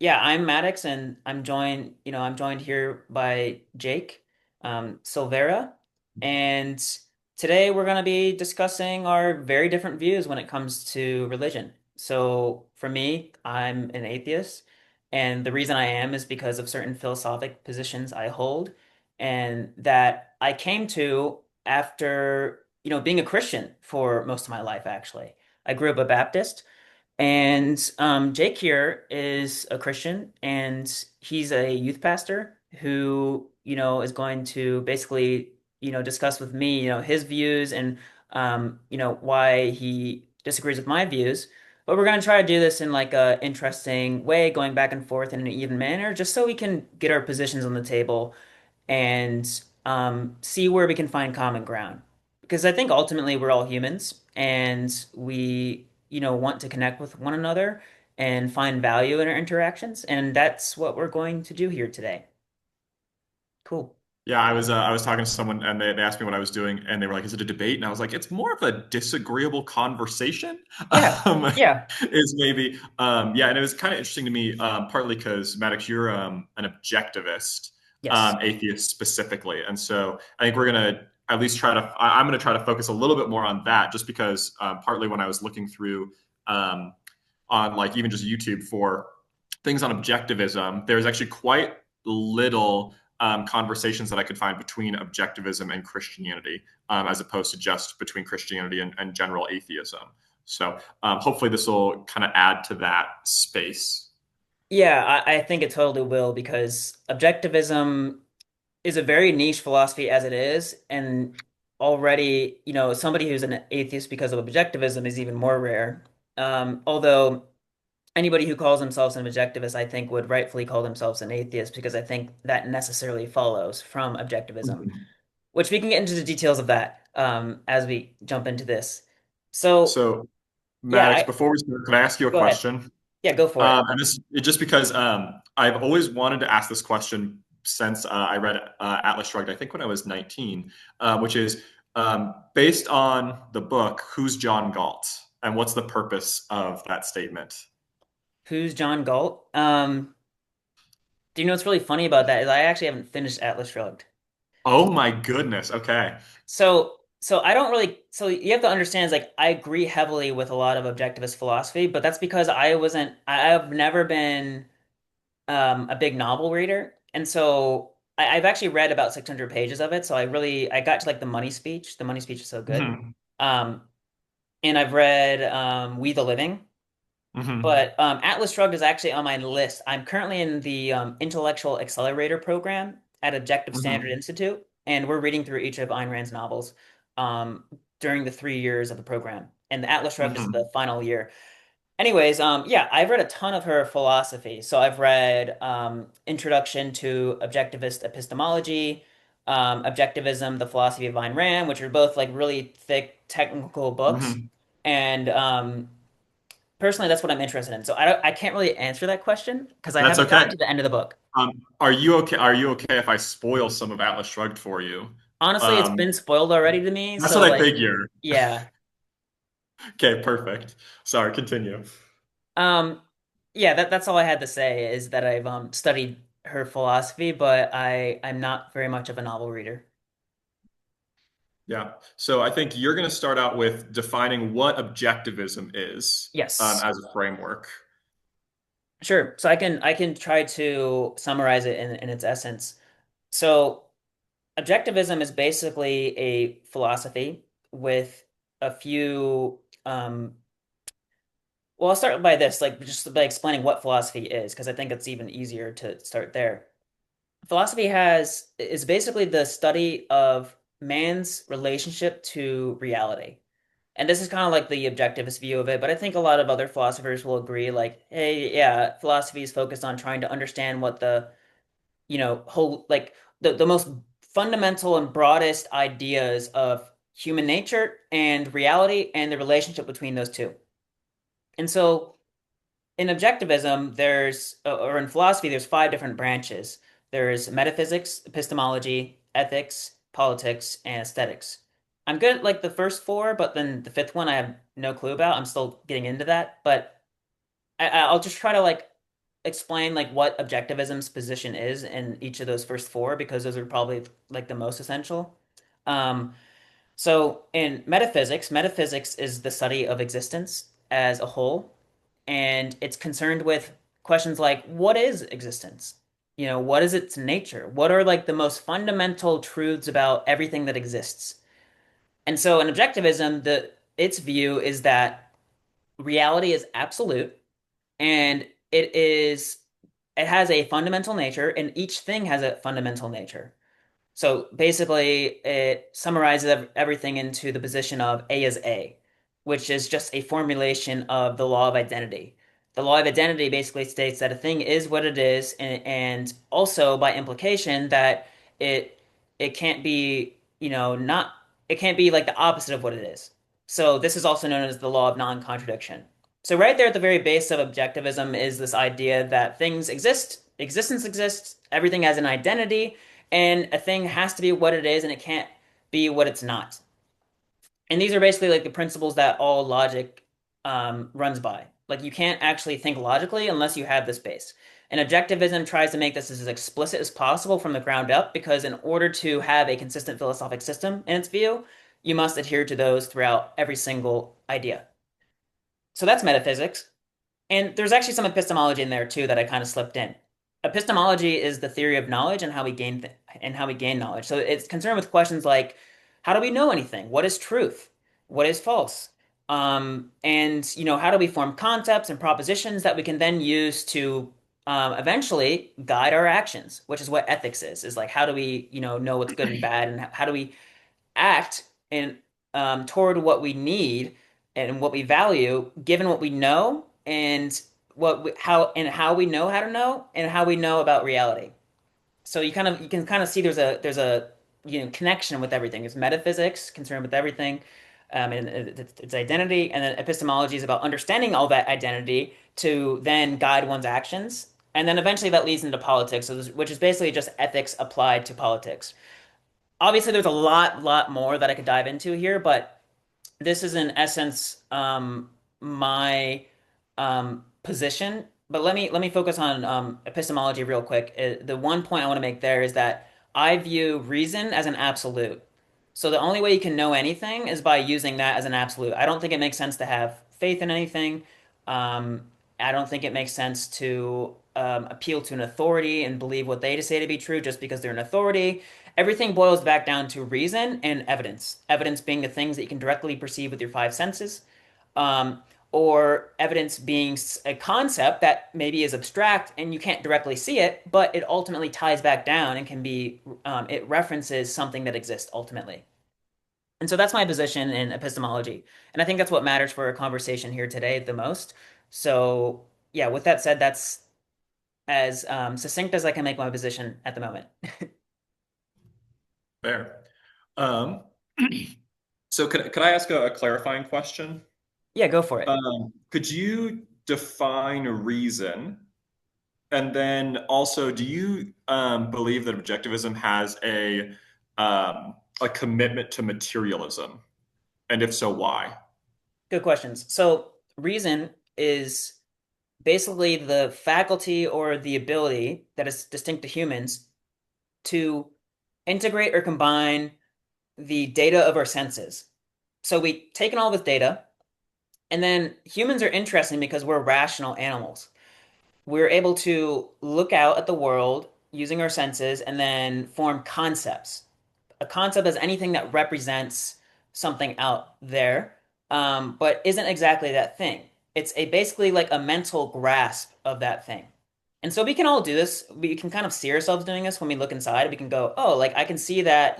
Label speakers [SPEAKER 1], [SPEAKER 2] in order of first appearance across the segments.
[SPEAKER 1] Yeah, I'm Maddox, and I'm joined here by Jake, Silvera, and today we're going to be discussing our very different views when it comes to religion. So, for me, I'm an atheist, and the reason I am is because of certain philosophic positions I hold, and that I came to after, being a Christian for most of my life, actually. I grew up a Baptist. And Jake here is a Christian, and he's a youth pastor who, is going to basically, discuss with me, his views and, why he disagrees with my views. But we're going to try to do this in like a interesting way, going back and forth in an even manner, just so we can get our positions on the table and see where we can find common ground. Because I think ultimately we're all humans and we, want to connect with one another and find value in our interactions. And that's what we're going to do here today. Cool.
[SPEAKER 2] Yeah, I was talking to someone and they asked me what I was doing and they were like, "Is it a debate?" And I was like, "It's more of a disagreeable conversation."
[SPEAKER 1] Yeah.
[SPEAKER 2] Um,
[SPEAKER 1] Yeah.
[SPEAKER 2] is maybe yeah, and it was kind of interesting to me, partly because Maddox, you're an objectivist,
[SPEAKER 1] Yes.
[SPEAKER 2] atheist specifically, and so I think we're gonna at least try to. I'm gonna try to focus a little bit more on that, just because partly when I was looking through um, on like even just YouTube for things on objectivism, there's actually quite little conversations that I could find between objectivism and Christianity, as opposed to just between Christianity and general atheism. So hopefully this will kind of add to that space.
[SPEAKER 1] Yeah, I think it totally will because objectivism is a very niche philosophy as it is. And already, somebody who's an atheist because of objectivism is even more rare. Although anybody who calls themselves an objectivist, I think, would rightfully call themselves an atheist because I think that necessarily follows from objectivism,
[SPEAKER 2] Mhm.
[SPEAKER 1] which we can get into the details of that as we jump into this. So,
[SPEAKER 2] So,
[SPEAKER 1] yeah,
[SPEAKER 2] Maddox, before we start, can I ask you a
[SPEAKER 1] go ahead.
[SPEAKER 2] question?
[SPEAKER 1] Yeah, go for it.
[SPEAKER 2] And this just because I've always wanted to ask this question since I read Atlas Shrugged, I think when I was 19, which is based on the book, Who's John Galt? And what's the purpose of that statement?
[SPEAKER 1] Who's John Galt? Do you know what's really funny about that is I actually haven't finished Atlas Shrugged.
[SPEAKER 2] Oh my goodness. Okay.
[SPEAKER 1] So I don't really, so you have to understand is like I agree heavily with a lot of objectivist philosophy, but that's because I've never been a big novel reader. And so I've actually read about 600 pages of it. So I got to like the money speech. The money speech is so good.
[SPEAKER 2] Hmm.
[SPEAKER 1] Um, and I've read We the Living,
[SPEAKER 2] Hmm.
[SPEAKER 1] but Atlas Shrugged is actually on my list. I'm currently in the Intellectual Accelerator program at Objective Standard
[SPEAKER 2] Hmm.
[SPEAKER 1] Institute, and we're reading through each of Ayn Rand's novels um, during the 3 years of the program. And the Atlas Shrugged is the
[SPEAKER 2] Hmm.
[SPEAKER 1] final year. Anyways, yeah, I've read a ton of her philosophy. So I've read Introduction to Objectivist Epistemology, Objectivism, The Philosophy of Ayn Rand, which are both like really thick technical books.
[SPEAKER 2] Hmm.
[SPEAKER 1] And personally, that's what I'm interested in. So I can't really answer that question because I
[SPEAKER 2] That's
[SPEAKER 1] haven't
[SPEAKER 2] okay.
[SPEAKER 1] gotten to the end of the book.
[SPEAKER 2] Are you okay? Are you okay if I spoil some of Atlas Shrugged for you?
[SPEAKER 1] Honestly, it's
[SPEAKER 2] Um,
[SPEAKER 1] been spoiled already to me.
[SPEAKER 2] that's
[SPEAKER 1] So
[SPEAKER 2] what I
[SPEAKER 1] like,
[SPEAKER 2] figure.
[SPEAKER 1] yeah.
[SPEAKER 2] Okay, perfect. Sorry, continue.
[SPEAKER 1] Um, yeah, that's all I had to say is that I've studied her philosophy, but I'm not very much of a novel reader.
[SPEAKER 2] Yeah. So I think you're going to start out with defining what objectivism is
[SPEAKER 1] Yes.
[SPEAKER 2] as a framework.
[SPEAKER 1] Sure. So I can try to summarize it in its essence. So objectivism is basically a philosophy with a few well, I'll start by this, like just by explaining what philosophy is, because I think it's even easier to start there. Philosophy is basically the study of man's relationship to reality. And this is kind of like the objectivist view of it, but I think a lot of other philosophers will agree, like, hey, yeah, philosophy is focused on trying to understand what the, whole, like the most fundamental and broadest ideas of human nature and reality and the relationship between those two. And so in objectivism, or in philosophy, there's five different branches. There's metaphysics, epistemology, ethics, politics, and aesthetics. I'm good at like the first four, but then the fifth one I have no clue about. I'm still getting into that, but I'll just try to like explain like what objectivism's position is in each of those first four because those are probably like the most essential. Um, so in metaphysics, metaphysics is the study of existence as a whole, and it's concerned with questions like what is existence? You know, what is its nature? What are like the most fundamental truths about everything that exists? And so in objectivism, the its view is that reality is absolute and it has a fundamental nature and each thing has a fundamental nature. So basically, it summarizes everything into the position of A is A, which is just a formulation of the law of identity. The law of identity basically states that a thing is what it is, and also by implication that it it can't be, not it can't be like the opposite of what it is. So this is also known as the law of non-contradiction. So right there at the very base of objectivism is this idea that things exist, existence exists, everything has an identity, and a thing has to be what it is and it can't be what it's not. And these are basically like the principles that all logic runs by. Like you can't actually think logically unless you have this base. And objectivism tries to make this as explicit as possible from the ground up because in order to have a consistent philosophic system in its view, you must adhere to those throughout every single idea. So that's metaphysics. And there's actually some epistemology in there too that I kind of slipped in. Epistemology is the theory of knowledge and how we gain knowledge. So it's concerned with questions like how do we know anything? What is truth? What is false? And how do we form concepts and propositions that we can then use to eventually guide our actions, which is what ethics is like how do we, know what's good and bad, and how do we act in toward what we need and what we value, given what we know and how we know how to know and how we know about reality. So you can kind of see there's a connection with everything. It's metaphysics concerned with everything, and its identity, and then epistemology is about understanding all that identity to then guide one's actions. And then eventually that leads into politics, which is basically just ethics applied to politics. Obviously, there's a lot more that I could dive into here, but this is in essence my position. But let me focus on epistemology real quick. The one point I want to make there is that I view reason as an absolute. So the only way you can know anything is by using that as an absolute. I don't think it makes sense to have faith in anything. Um, I don't think it makes sense to appeal to an authority and believe what they say to be true just because they're an authority. Everything boils back down to reason and evidence. Evidence being the things that you can directly perceive with your five senses, um, or evidence being a concept that maybe is abstract and you can't directly see it, but it ultimately ties back down and can be, it references something that exists ultimately. And so that's my position in epistemology. And I think that's what matters for a conversation here today the most. So, yeah, with that said, that's as succinct as I can make my position at the moment.
[SPEAKER 2] Fair. Um, so could I ask a clarifying question?
[SPEAKER 1] Yeah, go for it.
[SPEAKER 2] Could you define reason? And then also, do you believe that objectivism has a commitment to materialism? And if so, why?
[SPEAKER 1] Good questions. So, reason is basically the faculty or the ability that is distinct to humans to integrate or combine the data of our senses. So, we take in all this data, and then humans are interesting because we're rational animals. We're able to look out at the world using our senses and then form concepts. A concept is anything that represents something out there, but isn't exactly that thing. It's a basically like a mental grasp of that thing. And so we can all do this. We can kind of see ourselves doing this when we look inside. We can go, oh, like I can see that,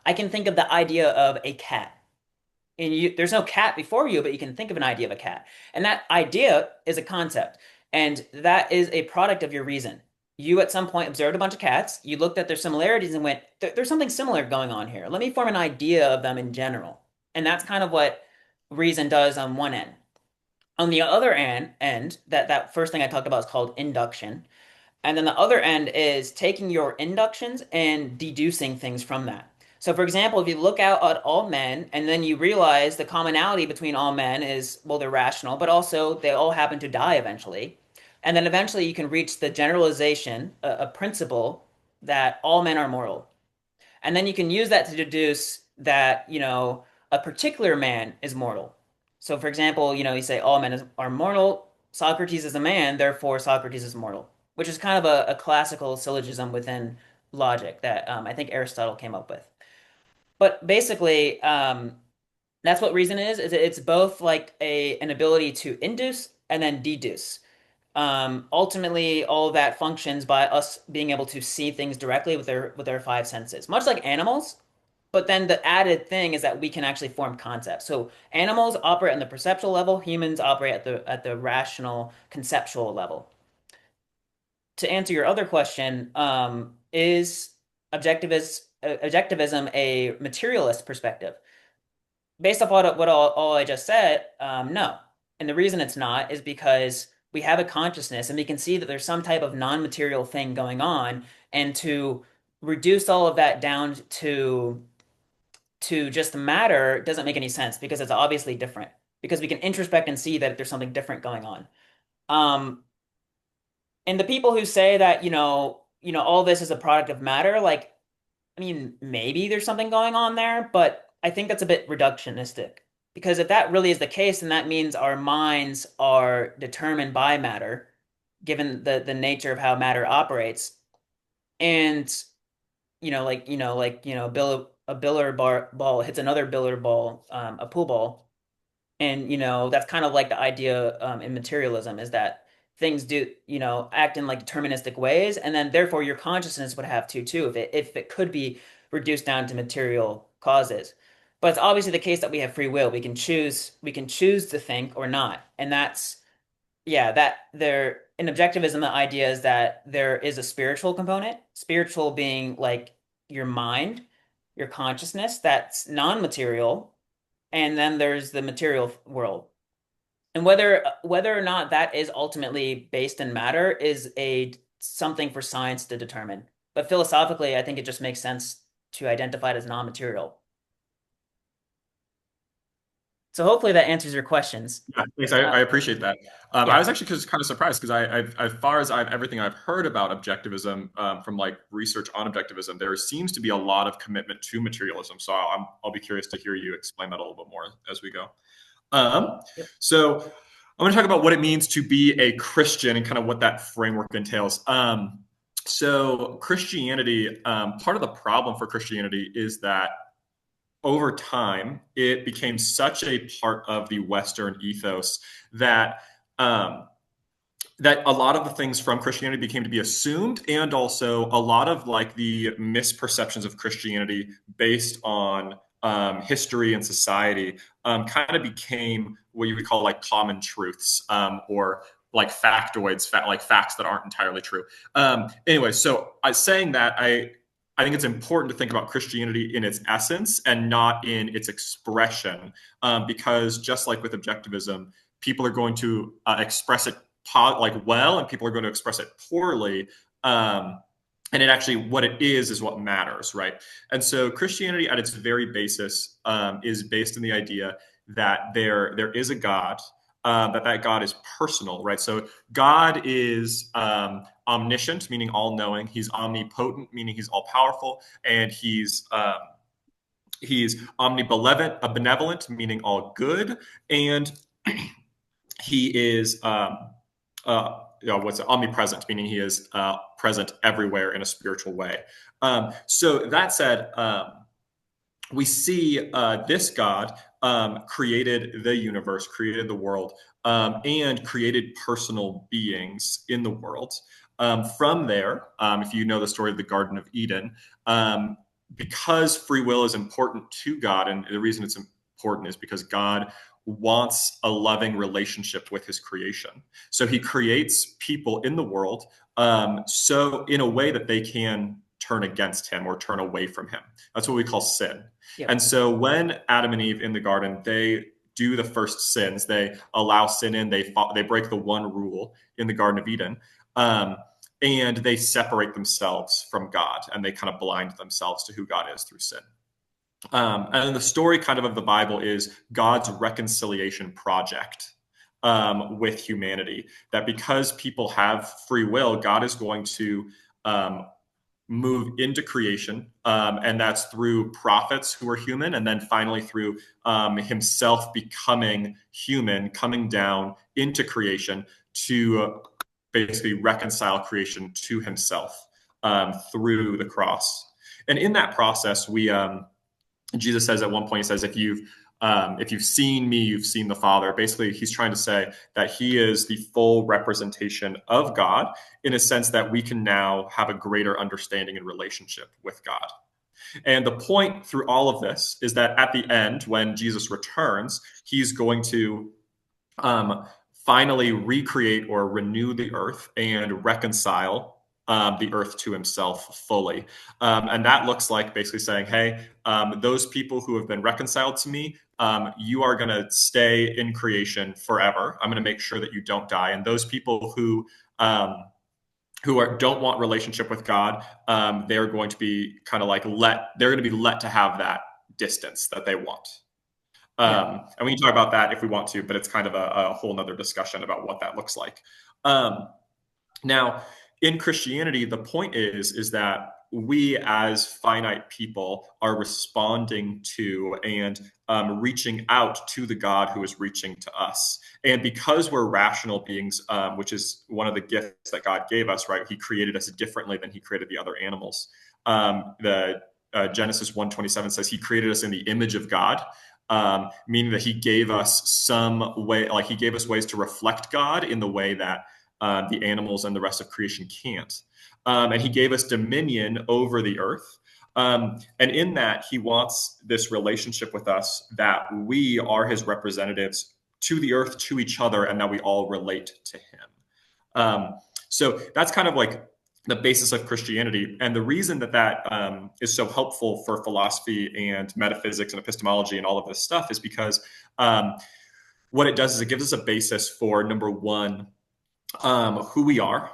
[SPEAKER 1] I can think of the idea of a cat. And there's no cat before you, but you can think of an idea of a cat. And that idea is a concept. And that is a product of your reason. You at some point observed a bunch of cats, you looked at their similarities and went, there's something similar going on here. Let me form an idea of them in general. And that's kind of what reason does on one end. On the other end, that first thing I talked about is called induction. And then the other end is taking your inductions and deducing things from that. So, for example, if you look out at all men and then you realize the commonality between all men is, well, they're rational, but also they all happen to die eventually. And then eventually you can reach the generalization, a principle that all men are mortal. And then you can use that to deduce that, a particular man is mortal. So, for example, you say all men are mortal. Socrates is a man, therefore Socrates is mortal, which is kind of a classical syllogism within logic that I think Aristotle came up with. But basically, that's what reason is it's both like an ability to induce and then deduce. Ultimately, all of that functions by us being able to see things directly with their five senses, much like animals. But then the added thing is that we can actually form concepts. So animals operate on the perceptual level, humans operate at the rational conceptual level. To answer your other question, is objectivism a materialist perspective? Based off what all I just said, no. And the reason it's not is because we have a consciousness and we can see that there's some type of non-material thing going on, and to reduce all of that down to just matter doesn't make any sense because it's obviously different. Because we can introspect and see that there's something different going on. Um, and the people who say that, all this is a product of matter, like, I mean, maybe there's something going on there, but I think that's a bit reductionistic. Because if that really is the case, then that means our minds are determined by matter, given the nature of how matter operates. And, a billard ball hits another billard ball, a pool ball. And, that's kind of like the idea in materialism is that things do, act in like deterministic ways, and then therefore your consciousness would have to too, if it could be reduced down to material causes. But it's obviously the case that we have free will. We can choose to think or not. And that's yeah, that there in objectivism, the idea is that there is a spiritual component, spiritual being like your mind, your consciousness, that's non-material, and then there's the material world. And whether or not that is ultimately based in matter is a something for science to determine. But philosophically, I think it just makes sense to identify it as non-material. So hopefully that answers your questions.
[SPEAKER 2] Yeah, thanks.
[SPEAKER 1] Uh,
[SPEAKER 2] I appreciate that. I
[SPEAKER 1] yeah,
[SPEAKER 2] was actually just kind of surprised because as far as everything I've heard about objectivism from like research on objectivism, there seems to be a lot of commitment to materialism. So I'll be curious to hear you explain that a little bit more as we go. Um,
[SPEAKER 1] yep,
[SPEAKER 2] so I'm going to talk about what it means to be a Christian and kind of what that framework entails. So Christianity, part of the problem for Christianity is that over time, it became such a part of the Western ethos that um, that a lot of the things from Christianity became to be assumed, and also a lot of like the misperceptions of Christianity based on history and society kind of became what you would call like common truths or like factoids, like facts that aren't entirely true. Anyway, so saying that, I think it's important to think about Christianity in its essence and not in its expression, because just like with objectivism, people are going to express it like well, and people are going to express it poorly. And it actually, what it is what matters, right? And so Christianity, at its very basis, is based in the idea that there is a God, that God is personal, right? So God is omniscient, meaning all knowing. He's omnipotent, meaning he's all powerful, and he's omnibenevolent, benevolent, meaning all good, and he is what's it, omnipresent, meaning he is present everywhere in a spiritual way. So that said, we see this God created the universe, created the world, and created personal beings in the world. From there, if you know the story of the Garden of Eden, because free will is important to God, and the reason it's important is because God wants a loving relationship with his creation. So he creates people in the world so in a way that they can turn against him or turn away from him. That's what we call sin.
[SPEAKER 1] yep.
[SPEAKER 2] And so when Adam and Eve in the garden, they do the first sins, they allow sin in, they break the one rule in the Garden of Eden. And they separate themselves from God, and they kind of blind themselves to who God is through sin. And the story kind of the Bible is God's reconciliation project with humanity. That because people have free will, God is going to um, move into creation, and that's through prophets who are human, and then finally through himself becoming human, coming down into creation to basically reconcile creation to himself through the cross. And in that process, Jesus says at one point, he says, if you've seen me, you've seen the Father. Basically, he's trying to say that he is the full representation of God in a sense that we can now have a greater understanding and relationship with God. And the point through all of this is that at the end, when Jesus returns, he's going to um, finally recreate or renew the earth and reconcile the earth to himself fully. And that looks like basically saying, hey, those people who have been reconciled to me, you are going to stay in creation forever. I'm going to make sure that you don't die. And those people who don't want relationship with God, they're going to be kind of like they're going to be let to have that distance that they want.
[SPEAKER 1] Yeah.
[SPEAKER 2] And we can talk about that if we want to, but it's kind of a whole nother discussion about what that looks like. Um, Now, in Christianity, the point is that we as finite people are responding to and reaching out to the God who is reaching to us. And because we're rational beings, which is one of the gifts that God gave us, right? He created us differently than he created the other animals. The Genesis 1:27 says he created us in the image of God. Meaning that he gave us some way, like he gave us ways to reflect God in the way that the animals and the rest of creation can't. And he gave us dominion over the earth. And in that, he wants this relationship with us that we are his representatives to the earth, to each other, and that we all relate to him. So that's kind of like the basis of Christianity. And the reason that is so helpful for philosophy and metaphysics and epistemology and all of this stuff is because what it does is it gives us a basis for, number one, who we are.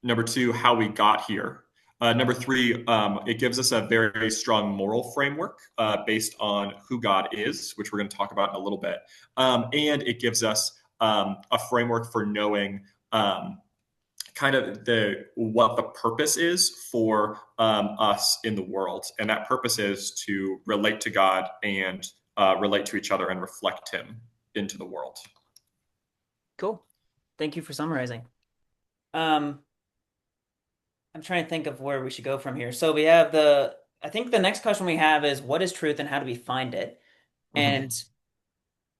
[SPEAKER 2] Number two, how we got here. Number three, it gives us a very strong moral framework based on who God is, which we're going to talk about in a little bit. And it gives us a framework for knowing kind of what the purpose is for us in the world. And that purpose is to relate to God and relate to each other and reflect him into the world.
[SPEAKER 1] Cool. Thank you for summarizing. Um, I'm trying to think of where we should go from here. So we have I think the next question we have is what is truth and how do we find it? And
[SPEAKER 2] Mm-hmm.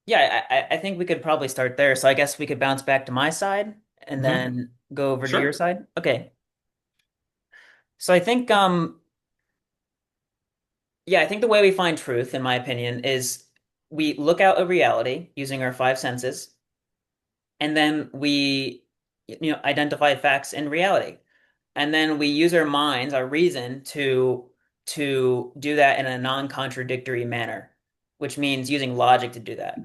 [SPEAKER 1] yeah, I think we could probably start there. So I guess we could bounce back to my side and
[SPEAKER 2] Mm-hmm.
[SPEAKER 1] then go over to your
[SPEAKER 2] Sure.
[SPEAKER 1] side. Okay. So I think yeah, I think the way we find truth, in my opinion, is we look out a reality using our five senses, and then we identify facts in reality. And then we use our minds, our reason to do that in a non-contradictory manner, which means using logic to do that.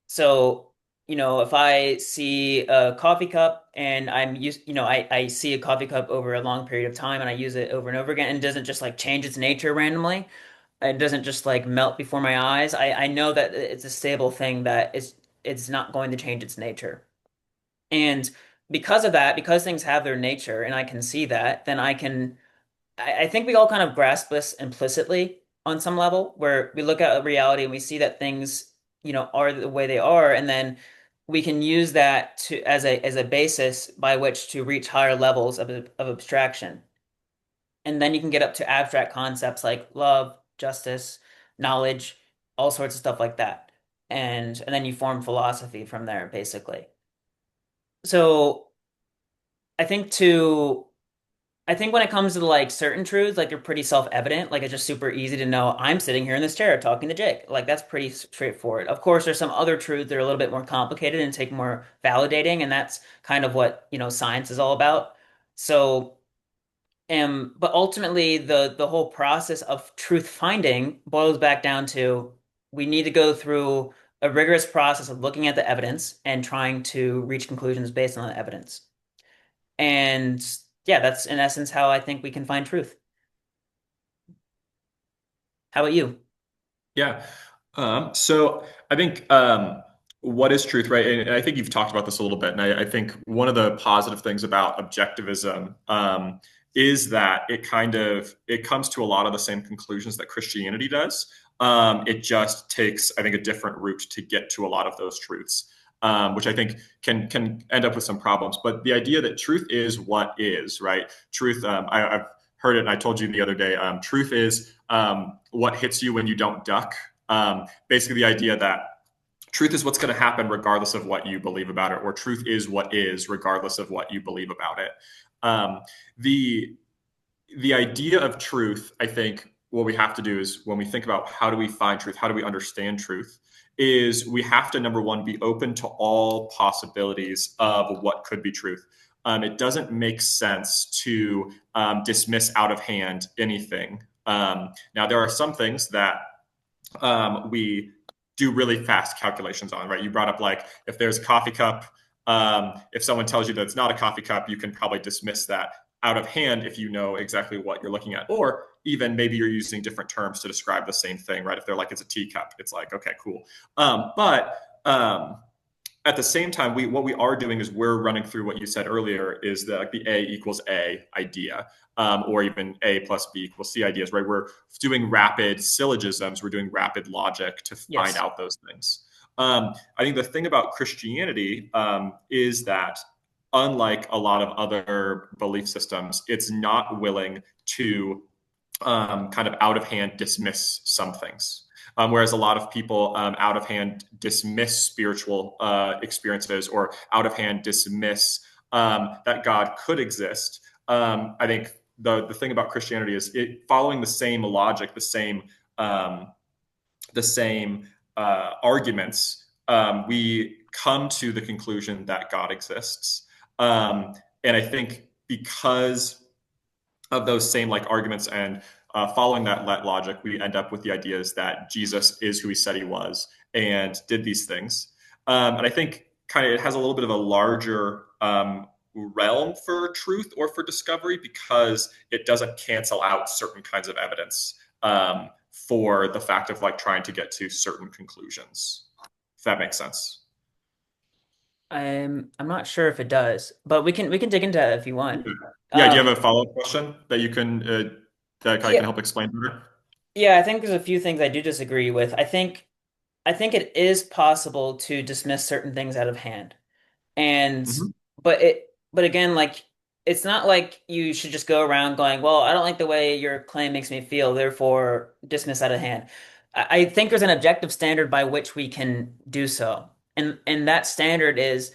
[SPEAKER 1] So, if I see a coffee cup and I see a coffee cup over a long period of time and I use it over and over again and it doesn't just like change its nature randomly, it doesn't just like melt before my eyes. I know that it's a stable thing that it's not going to change its nature. And because of that, because things have their nature and I can see that, then I think we all kind of grasp this implicitly on some level, where we look at reality and we see that things, are the way they are, and then we can use that to as a basis by which to reach higher levels of abstraction. And then you can get up to abstract concepts like love, justice, knowledge, all sorts of stuff like that. And then you form philosophy from there, basically. So I think to I think when it comes to like certain truths, like they're pretty self-evident. Like it's just super easy to know I'm sitting here in this chair talking to Jake. Like that's pretty straightforward. Of course, there's some other truths that are a little bit more complicated and take more validating, and that's kind of what, science is all about. So, but ultimately the whole process of truth finding boils back down to we need to go through a rigorous process of looking at the evidence and trying to reach conclusions based on the evidence. And yeah, that's in essence how I think we can find truth. How about you?
[SPEAKER 2] Yeah. So I think what is truth, right? And I think you've talked about this a little bit. And I think one of the positive things about objectivism is that it comes to a lot of the same conclusions that Christianity does. It just takes, I think, a different route to get to a lot of those truths, which I think can end up with some problems. But the idea that truth is what is, right? Truth, I've heard it, and I told you the other day. Truth is what hits you when you don't duck. Basically, the idea that truth is what's going to happen regardless of what you believe about it, or truth is what is regardless of what you believe about it. Um, the the idea of truth, I think, what we have to do is when we think about how do we find truth, how do we understand truth, is we have to, number one, be open to all possibilities of what could be truth. It doesn't make sense to dismiss out of hand anything. Now, there are some things that we do really fast calculations on, right? You brought up like if there's a coffee cup, if someone tells you that it's not a coffee cup, you can probably dismiss that out of hand if you know exactly what you're looking at. Or even maybe you're using different terms to describe the same thing, right? If they're like, it's a teacup, it's like, okay, cool. But at the same time, what we are doing is we're running through what you said earlier is the A equals A idea, or even A plus B equals C ideas, right? We're doing rapid syllogisms, we're doing rapid logic to find
[SPEAKER 1] Yes.
[SPEAKER 2] out those things. I think the thing about Christianity is that unlike a lot of other belief systems, it's not willing to kind of out of hand dismiss some things. Whereas a lot of people out of hand dismiss spiritual experiences or out of hand dismiss that God could exist. I think the thing about Christianity is it following the same logic, um, the same arguments. We come to the conclusion that God exists, and I think because of those same like arguments and following that logic, we end up with the ideas that Jesus is who he said he was and did these things. And I think kind of it has a little bit of a larger realm for truth or for discovery because it doesn't cancel out certain kinds of evidence for the fact of like trying to get to certain conclusions. If that makes sense.
[SPEAKER 1] I'm not sure if it does, but we can dig into that if you want.
[SPEAKER 2] Yeah. Do you
[SPEAKER 1] Um,
[SPEAKER 2] have a follow up question that you can that I can
[SPEAKER 1] yeah,
[SPEAKER 2] help explain better?
[SPEAKER 1] yeah, I think there's a few things I do disagree with. I think it is possible to dismiss certain things out of hand. And
[SPEAKER 2] Mm-hmm.
[SPEAKER 1] but again, like it's not like you should just go around going, well, I don't like the way your claim makes me feel, therefore dismiss out of hand. I think there's an objective standard by which we can do so. And that standard is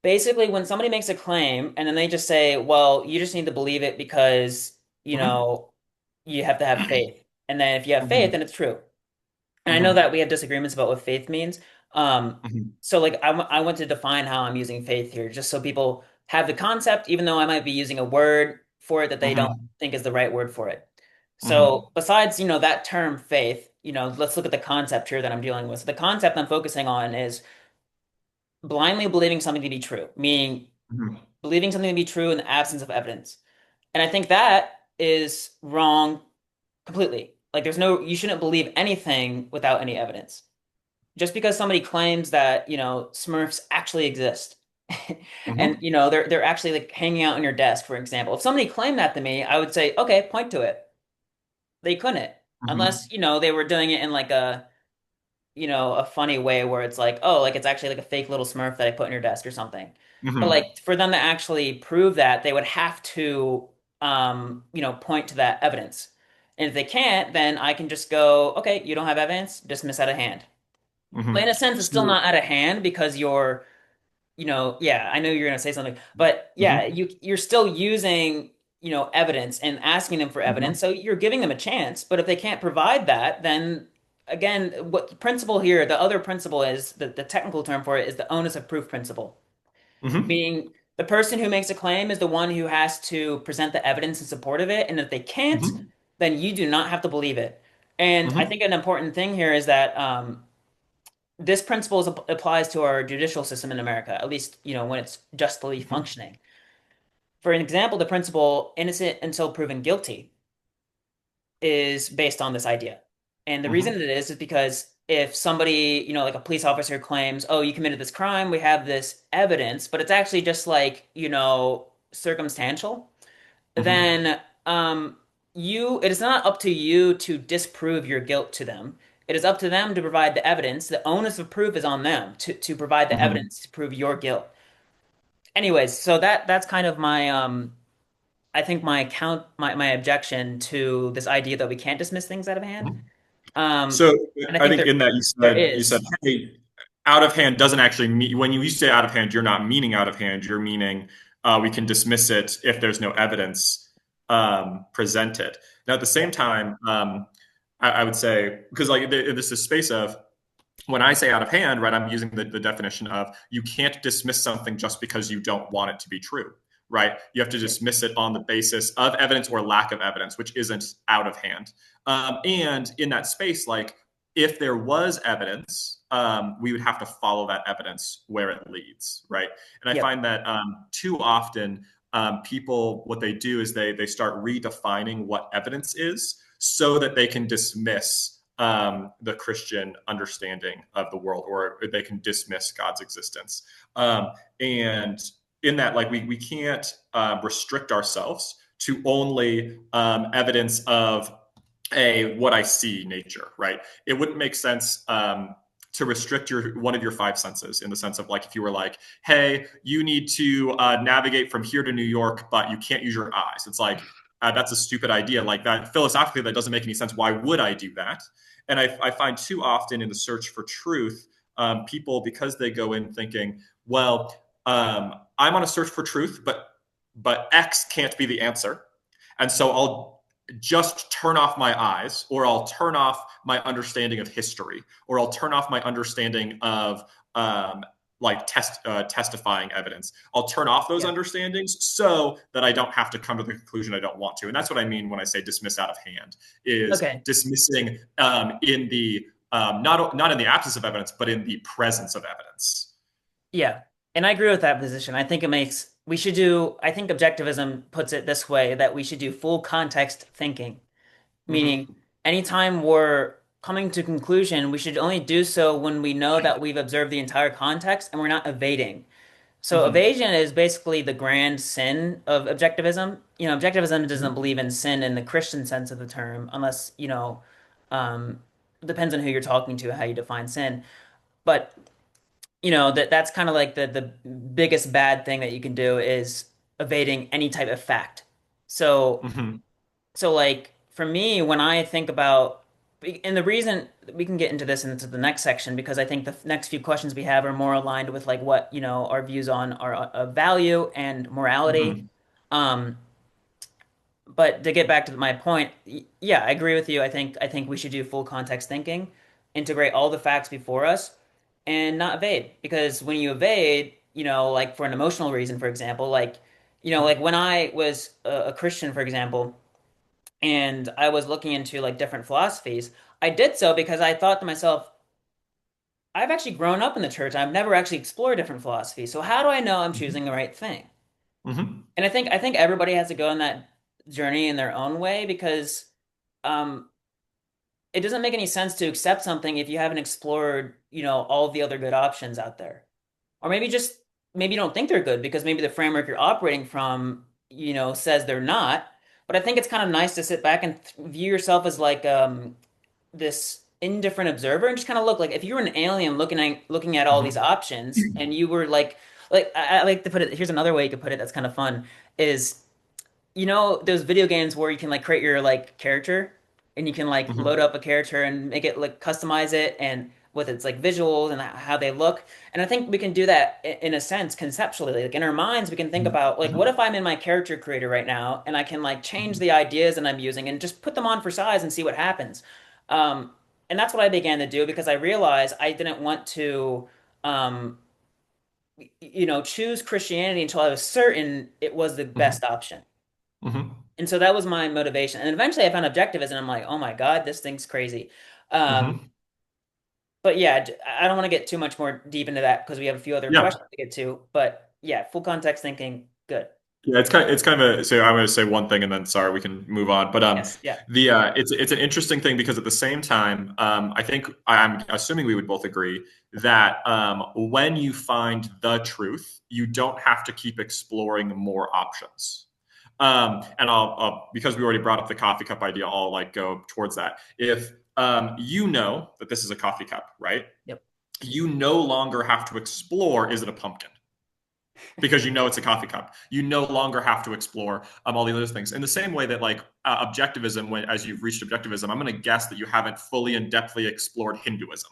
[SPEAKER 1] basically when somebody makes a claim and then they just say, well, you just need to believe it because,
[SPEAKER 2] Mm-hmm.
[SPEAKER 1] you have to have faith. And then if you have faith,
[SPEAKER 2] Mm-hmm.
[SPEAKER 1] then it's true. And I know
[SPEAKER 2] Mm-hmm.
[SPEAKER 1] that we have disagreements about what faith means. So like I want to define how I'm using faith here, just so people have the concept, even though I might be using a word for it that they don't
[SPEAKER 2] Mm-hmm.
[SPEAKER 1] think is the right word for it.
[SPEAKER 2] Mm-hmm.
[SPEAKER 1] So besides, that term faith, let's look at the concept here that I'm dealing with. So the concept I'm focusing on is blindly believing something to be true, meaning
[SPEAKER 2] Mm-hmm.
[SPEAKER 1] believing something to be true in the absence of evidence. And I think that is wrong completely. Like you shouldn't believe anything without any evidence. Just because somebody claims that, Smurfs actually exist and,
[SPEAKER 2] Mm-hmm.
[SPEAKER 1] they're actually like hanging out on your desk, for example. If somebody claimed that to me, I would say, okay, point to it. They couldn't,
[SPEAKER 2] Mm-hmm.
[SPEAKER 1] unless, they were doing it in like a funny way where it's like, oh, like it's actually like a fake little Smurf that I put on your desk or something. But
[SPEAKER 2] Mm-hmm.
[SPEAKER 1] like for them to actually prove that, they would have to, point to that evidence. And if they can't, then I can just go, okay, you don't have evidence, dismiss out of hand. But
[SPEAKER 2] Mm-hmm.
[SPEAKER 1] in a sense, it's still
[SPEAKER 2] So,
[SPEAKER 1] not out of hand because yeah, I know you're gonna say something, but yeah,
[SPEAKER 2] mm-hmm.
[SPEAKER 1] you're still using, evidence and asking them for
[SPEAKER 2] Mm-hmm.
[SPEAKER 1] evidence. So you're giving them a chance, but if they can't provide that, then again, what the principle here, the other principle is the technical term for it is the onus of proof principle,
[SPEAKER 2] Mm-hmm.
[SPEAKER 1] meaning the person who makes a claim is the one who has to present the evidence in support of it, and if they can't,
[SPEAKER 2] Mm-hmm.
[SPEAKER 1] then you do not have to believe it. And I
[SPEAKER 2] Mm-hmm.
[SPEAKER 1] think an important thing here is that this principle applies to our judicial system in America, at least, when it's justly
[SPEAKER 2] Mm-hmm.
[SPEAKER 1] functioning. For an example, the principle innocent until proven guilty is based on this idea. And the reason
[SPEAKER 2] Mm-hmm.
[SPEAKER 1] it is because if somebody, like a police officer claims, oh, you committed this crime, we have this evidence, but it's actually just like, circumstantial,
[SPEAKER 2] Hmm.
[SPEAKER 1] then it is not up to you to disprove your guilt to them. It is up to them to provide the evidence. The onus of proof is on them to provide the
[SPEAKER 2] Hmm.
[SPEAKER 1] evidence to prove your guilt. Anyways, so that's kind of my I think my objection to this idea that we can't dismiss things out of hand.
[SPEAKER 2] Hmm.
[SPEAKER 1] Um,
[SPEAKER 2] So
[SPEAKER 1] and I
[SPEAKER 2] I
[SPEAKER 1] think
[SPEAKER 2] think
[SPEAKER 1] there
[SPEAKER 2] in that
[SPEAKER 1] there
[SPEAKER 2] you said,
[SPEAKER 1] is.
[SPEAKER 2] hey, out of hand doesn't actually mean when you say out of hand, you're not meaning out of hand. You're meaning we can dismiss it if there's no evidence presented. Now, at the
[SPEAKER 1] Yeah.
[SPEAKER 2] same time, I would say because like this is space of when I say out of hand, right, I'm using the definition of you can't dismiss something just because you don't want it to be true, right? You have to
[SPEAKER 1] Yeah.
[SPEAKER 2] dismiss it on the basis of evidence or lack of evidence, which isn't out of hand. And in that space, like if there was evidence, we would have to follow that evidence where it leads, right? And I
[SPEAKER 1] Yep.
[SPEAKER 2] find that too often people, what they do is they start redefining what evidence is so that they can dismiss the Christian understanding of the world, or they can dismiss God's existence. And in that, like we can't restrict ourselves to only evidence of a what I see nature, right? It wouldn't make sense to restrict your one of your five senses in the sense of like if you were like, hey, you need to navigate from here to New York, but you can't use your eyes. It's like that's a stupid idea. Like that philosophically, that doesn't make any sense. Why would I do that? And I find too often in the search for truth, people because they go in thinking, well, I'm on a search for truth, but X can't be the answer, and so I'll just turn off my eyes, or I'll turn off my understanding of history, or I'll turn off my understanding of like testifying evidence. I'll turn off those
[SPEAKER 1] Yeah.
[SPEAKER 2] understandings so that I don't have to come to the conclusion I don't want to. And that's what I mean when I say dismiss out of hand, is
[SPEAKER 1] Okay.
[SPEAKER 2] dismissing in the not in the absence of evidence, but in the presence of evidence.
[SPEAKER 1] Yeah. And I agree with that position. I think objectivism puts it this way that we should do full context thinking, meaning
[SPEAKER 2] Mm-hmm.
[SPEAKER 1] anytime we're coming to conclusion, we should only do so when we know that we've observed the entire context and we're not evading. So
[SPEAKER 2] Mm-hmm.
[SPEAKER 1] evasion is basically the grand sin of objectivism. Objectivism doesn't
[SPEAKER 2] Mm-hmm.
[SPEAKER 1] believe in sin in the Christian sense of the term, unless, um, depends on who you're talking to, how you define sin. But that's kind of like the biggest bad thing that you can do is evading any type of fact. So
[SPEAKER 2] Mm-hmm.
[SPEAKER 1] so like for me, when I think about, and the reason we can get into this into the next section, because I think the next few questions we have are more aligned with like what, our views on our value and morality.
[SPEAKER 2] Mm-hmm.
[SPEAKER 1] Um, but to get back to my point, yeah, I agree with you. I think we should do full context thinking, integrate all the facts before us, and not evade. Because when you evade, like for an emotional reason, for example, like when I was a Christian, for example, and I was looking into like different philosophies, I did so because I thought to myself, I've actually grown up in the church. I've never actually explored different philosophies. So how do I know I'm choosing the right thing?
[SPEAKER 2] Mm-hmm.
[SPEAKER 1] And I think everybody has to go on that journey in their own way because um it doesn't make any sense to accept something if you haven't explored, all the other good options out there. Or maybe you don't think they're good because maybe the framework you're operating from, says they're not. But I think it's kind of nice to sit back and view yourself as like this indifferent observer and just kind of look like if you were an alien looking at all these
[SPEAKER 2] Mm-hmm.
[SPEAKER 1] options and you were like I like to put it, here's another way you could put it that's kind of fun is those video games where you can like create your like character and you can like
[SPEAKER 2] Mm-hmm.
[SPEAKER 1] load up a character and make it like customize it and with its like visuals and how they look. And I think we can do that in a sense conceptually. Like in our minds, we can think about like what
[SPEAKER 2] Mm-hmm.
[SPEAKER 1] if I'm in my character creator right now and I can like change
[SPEAKER 2] Mm-hmm.
[SPEAKER 1] the ideas that I'm using and just put them on for size and see what happens. Um, and that's what I began to do because I realized I didn't want to um, choose Christianity until I was certain it was the best option.
[SPEAKER 2] Mm-hmm.
[SPEAKER 1] And so that was my motivation. And eventually I found objectivism and I'm like, oh my God, this thing's crazy. Um,
[SPEAKER 2] Mm-hmm.
[SPEAKER 1] but yeah, I don't want to get too much more deep into that because we have a few other
[SPEAKER 2] Yeah.
[SPEAKER 1] questions to get to. But yeah, full context thinking, good.
[SPEAKER 2] Yeah, it's kind of a, so I'm going to say one thing and then sorry we can move on. But
[SPEAKER 1] Yes, yeah.
[SPEAKER 2] the it's an interesting thing because at the same time, I think I'm assuming we would both agree that when you find the truth, you don't have to keep exploring more options. And I'll because we already brought up the coffee cup idea, I'll like go towards that. If you know that this is a coffee cup, right?
[SPEAKER 1] Yep.
[SPEAKER 2] You no longer have to explore, is it a pumpkin? Because you know it's a coffee cup. You no longer have to explore all the other things. In the same way that like objectivism, when as you've reached objectivism, I'm going to guess that you haven't fully and depthly explored Hinduism.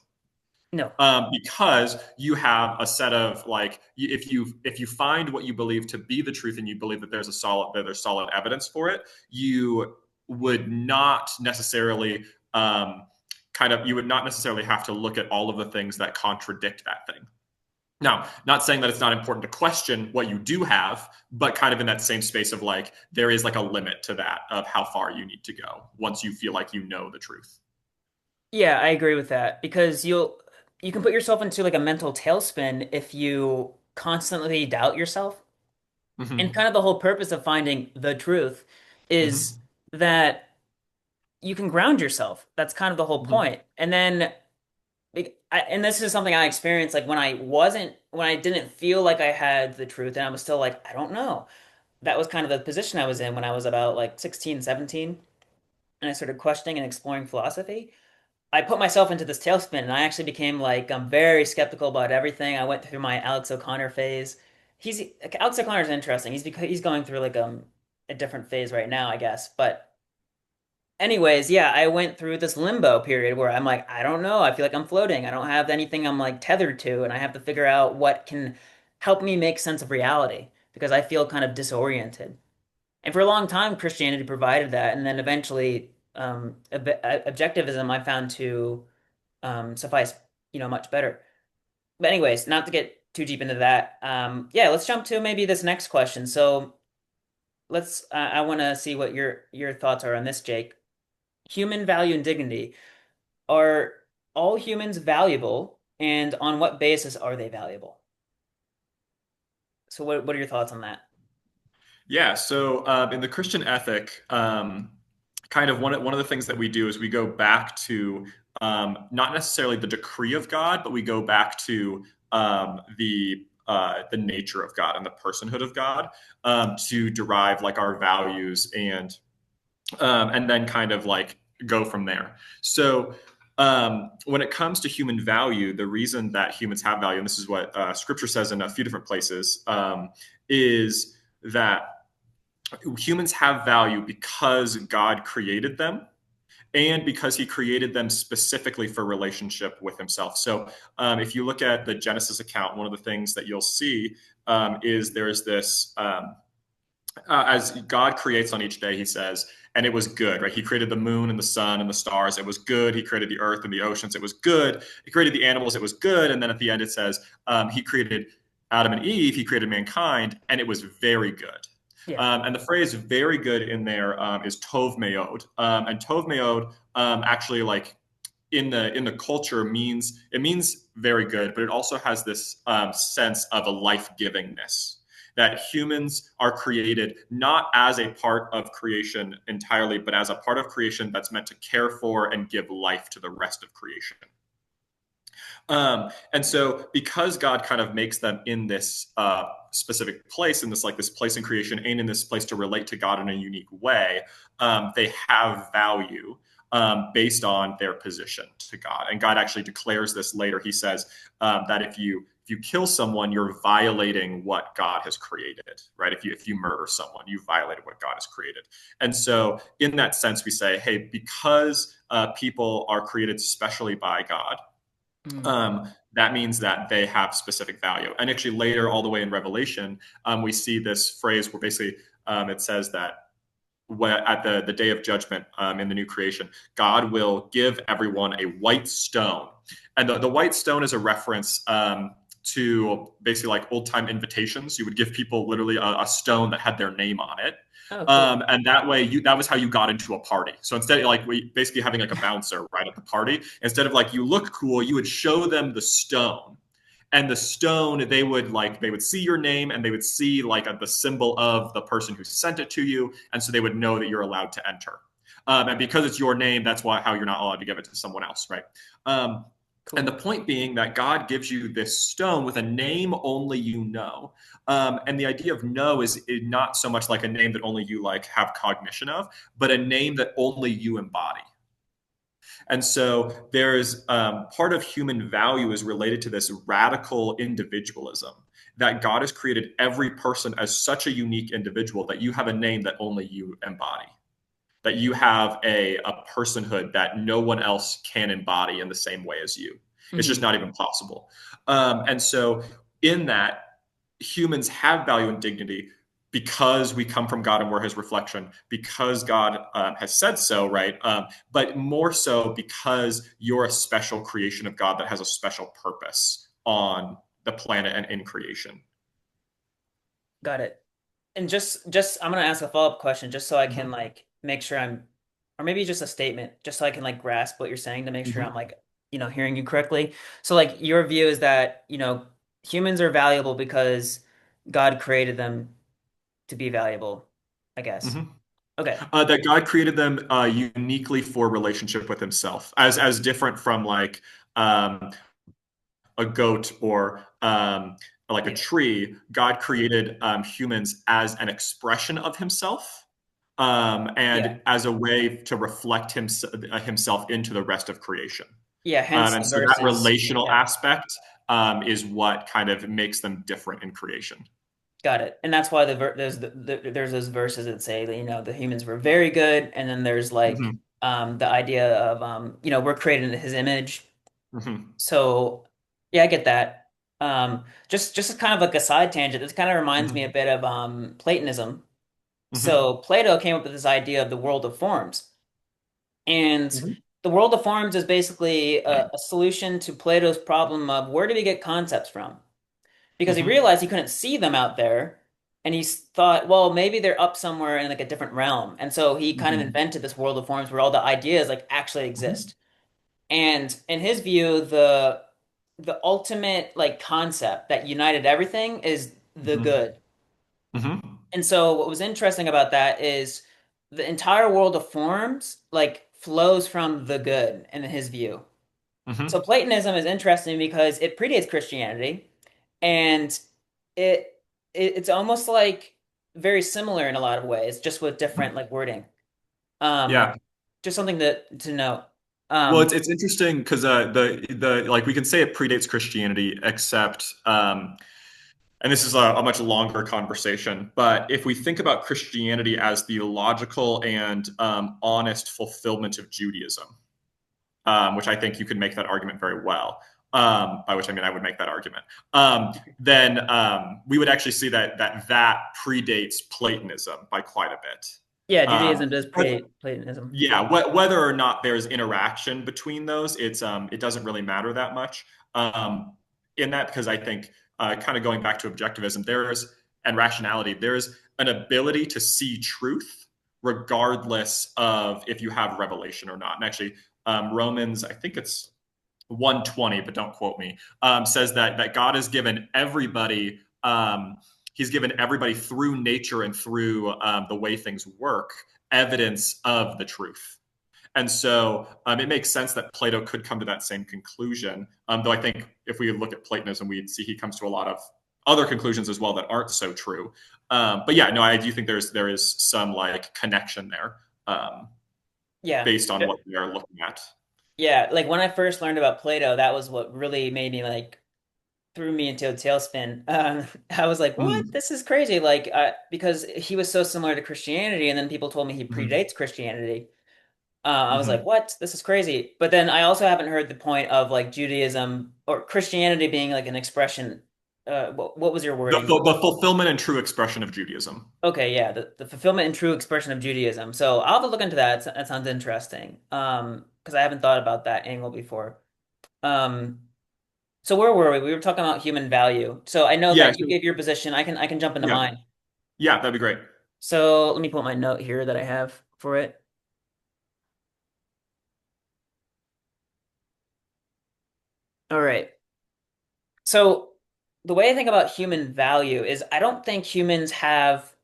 [SPEAKER 1] No.
[SPEAKER 2] Because you have a set of like if you find what you believe to be the truth and you believe that there's solid evidence for it, you would not necessarily you would not necessarily have to look at all of the things that contradict that thing. Now, not saying that it's not important to question what you do have, but kind of in that same space of like, there is like a limit to that of how far you need to go once you feel like you know the truth.
[SPEAKER 1] Yeah, I agree with that because you can put yourself into like a mental tailspin if you constantly doubt yourself. And
[SPEAKER 2] Mm-hmm.
[SPEAKER 1] kind of the whole purpose of finding the truth is
[SPEAKER 2] Mm-hmm.
[SPEAKER 1] that you can ground yourself. That's kind of the whole
[SPEAKER 2] Mm-hmm.
[SPEAKER 1] point. And then and this is something I experienced like when I didn't feel like I had the truth and I was still like, I don't know. That was kind of the position I was in when I was about like 16, 17, and I started questioning and exploring philosophy. I put myself into this tailspin and I actually became like I'm very skeptical about everything. I went through my Alex O'Connor phase. Alex O'Connor is interesting. He's going through like a different phase right now, I guess. But anyways, yeah, I went through this limbo period where I'm like, I don't know. I feel like I'm floating. I don't have anything I'm like tethered to, and I have to figure out what can help me make sense of reality because I feel kind of disoriented. And for a long time, Christianity provided that, and then eventually, objectivism I found to suffice, much better. But anyways, not to get too deep into that. Yeah, let's jump to maybe this next question. So let's. I want to see what your thoughts are on this, Jake. Human value and dignity. Are all humans valuable, and on what basis are they valuable? So what are your thoughts on that?
[SPEAKER 2] Yeah. So in the Christian ethic, kind of one of the things that we do is we go back to not necessarily the decree of God, but we go back to the nature of God and the personhood of God to derive like our values and then kind of like go from there. So when it comes to human value, the reason that humans have value, and this is what Scripture says in a few different places, is that humans have value because God created them and because he created them specifically for relationship with himself. So if you look at the Genesis account, one of the things that you'll see is there's this as God creates on each day, he says, and it was good, right? He created the moon and the sun and the stars. It was good. He created the earth and the oceans. It was good. He created the animals. It was good. And then at the end, it says, he created Adam and Eve. He created mankind, and it was very good.
[SPEAKER 1] Yeah.
[SPEAKER 2] And the phrase "very good" in there is tov meod, and tov meod actually like in the culture means very good, but it also has this sense of a life givingness that humans are created not as a part of creation entirely, but as a part of creation that's meant to care for and give life to the rest of creation. And so, because God kind of makes them in this specific place, in this like this place in creation, and in this place to relate to God in a unique way, they have value based on their position to God. And God actually declares this later. He says that if you kill someone, you're violating what God has created, right? If you murder someone, you violated what God has created. And so, in that sense, we say, hey, because people are created specially by God,
[SPEAKER 1] Mm.
[SPEAKER 2] that means that they have specific value. And actually, later, all the way in Revelation, we see this phrase where basically it says that at the day of judgment in the new creation, God will give everyone a white stone. And the white stone is a reference to basically like old time invitations. You would give people literally a stone that had their name on it.
[SPEAKER 1] Oh, cool.
[SPEAKER 2] And that way that was how you got into a party. So instead of like we basically having like a bouncer right at the party, instead of like you look cool, you would show them the stone. And the stone, they would see your name and they would see like the symbol of the person who sent it to you, and so they would know that you're allowed to enter. And because it's your name, that's why how you're not allowed to give it to someone else, right? Um, and the
[SPEAKER 1] Cool.
[SPEAKER 2] point being that God gives you this stone with a name only you know. And the idea of know is not so much like a name that only you like have cognition of, but a name that only you embody. And so there's part of human value is related to this radical individualism that God has created every person as such a unique individual that you have a name that only you embody, that you have a personhood that no one else can embody in the same way as you. It's just
[SPEAKER 1] Hmm.
[SPEAKER 2] not even possible. And so, in that, humans have value and dignity because we come from God and we're His reflection, because God has said so, right? But more so because you're a special creation of God that has a special purpose on the planet and in creation.
[SPEAKER 1] Got it. And just I'm gonna ask a follow-up question just so I can
[SPEAKER 2] Mm-hmm.
[SPEAKER 1] like make sure I'm, or maybe just a statement, just so I can like grasp what you're saying to make sure I'm
[SPEAKER 2] Mm-hmm.
[SPEAKER 1] like, hearing you correctly. So like your view is that, humans are valuable because God created them to be valuable, I guess.
[SPEAKER 2] Mm-hmm.
[SPEAKER 1] Okay.
[SPEAKER 2] That God created them uniquely for relationship with Himself, as different from like um, a goat or like a
[SPEAKER 1] Yeah.
[SPEAKER 2] tree. God created humans as an expression of Himself,
[SPEAKER 1] Yeah.
[SPEAKER 2] and as a way to reflect Himself into the rest of creation.
[SPEAKER 1] Yeah, hence
[SPEAKER 2] And
[SPEAKER 1] the
[SPEAKER 2] so that
[SPEAKER 1] verses.
[SPEAKER 2] relational
[SPEAKER 1] Yeah.
[SPEAKER 2] aspect is what kind of makes them different in creation.
[SPEAKER 1] Got it. And that's why there's those verses that say that, the humans were very good, and then there's like
[SPEAKER 2] Hmm.
[SPEAKER 1] the idea of we're created in his image.
[SPEAKER 2] Hmm.
[SPEAKER 1] So yeah, I get that. Just as kind of like a side tangent, this kind of reminds me a
[SPEAKER 2] Hmm.
[SPEAKER 1] bit of Platonism.
[SPEAKER 2] Hmm.
[SPEAKER 1] So Plato came up with this idea of the world of forms. And
[SPEAKER 2] Hmm.
[SPEAKER 1] the world of forms is basically a solution to Plato's problem of where do we get concepts from? Because he
[SPEAKER 2] Hmm.
[SPEAKER 1] realized he couldn't see them out there, and he thought, well, maybe they're up somewhere in like a different realm. And so he kind of
[SPEAKER 2] Hmm.
[SPEAKER 1] invented this world of forms where all the ideas like actually
[SPEAKER 2] Hmm.
[SPEAKER 1] exist. And in his view, the ultimate like concept that united everything is the
[SPEAKER 2] Hmm.
[SPEAKER 1] good.
[SPEAKER 2] Hmm.
[SPEAKER 1] And so what was interesting about that is the entire world of forms like flows from the good in his view. So
[SPEAKER 2] Hmm.
[SPEAKER 1] Platonism is interesting because it predates Christianity, and it, it's almost like very similar in a lot of ways, just with different like wording. Um,
[SPEAKER 2] Yeah.
[SPEAKER 1] just something to note.
[SPEAKER 2] Well,
[SPEAKER 1] Um,
[SPEAKER 2] it's interesting because the like we can say it predates Christianity, except and this is a much longer conversation. But if we think about Christianity as the logical and honest fulfillment of Judaism, which I think you could make that argument very well. By which I mean I would make that argument. Then we would actually see that predates Platonism by quite a bit.
[SPEAKER 1] yeah,
[SPEAKER 2] Um,
[SPEAKER 1] Judaism does
[SPEAKER 2] but
[SPEAKER 1] predate Platonism.
[SPEAKER 2] yeah, whether or not there's interaction between those, it doesn't really matter that much. Um, in that, because I think kind of going back to objectivism, there's and rationality, there's an ability to see truth regardless of if you have revelation or not. And actually, Romans, I think it's 120, but don't quote me, says that God has given everybody. He's given everybody through nature and through the way things work evidence of the truth. And so it makes sense that Plato could come to that same conclusion. Though I think if we look at Platonism, we'd see he comes to a lot of other conclusions as well that aren't so true. But yeah, no, I do think there is some like connection there
[SPEAKER 1] Yeah.
[SPEAKER 2] based on what we are looking at.
[SPEAKER 1] Yeah, like when I first learned about Plato, that was what really made me like threw me into a tailspin. I was like, "What?
[SPEAKER 2] Mm-hmm.
[SPEAKER 1] This is crazy!" Like, because he was so similar to Christianity, and then people told me he
[SPEAKER 2] Mm-hmm.
[SPEAKER 1] predates Christianity. I was like,
[SPEAKER 2] Mm-hmm.
[SPEAKER 1] "What? This is crazy!" But then I also haven't heard the point of like Judaism or Christianity being like an expression. What was your
[SPEAKER 2] The,
[SPEAKER 1] wording?
[SPEAKER 2] the, the fulfillment and true expression of Judaism.
[SPEAKER 1] Okay, yeah, the fulfillment and true expression of Judaism. So I'll have to look into that. That sounds interesting. Because I haven't thought about that angle before. Um. So where were we? We were talking about human value. So I know
[SPEAKER 2] Yeah.
[SPEAKER 1] that you gave your position. I can jump into
[SPEAKER 2] Yeah.
[SPEAKER 1] mine.
[SPEAKER 2] Yeah. That'd be great.
[SPEAKER 1] So let me put my note here that I have for it. All right. So the way I think about human value is I don't think humans have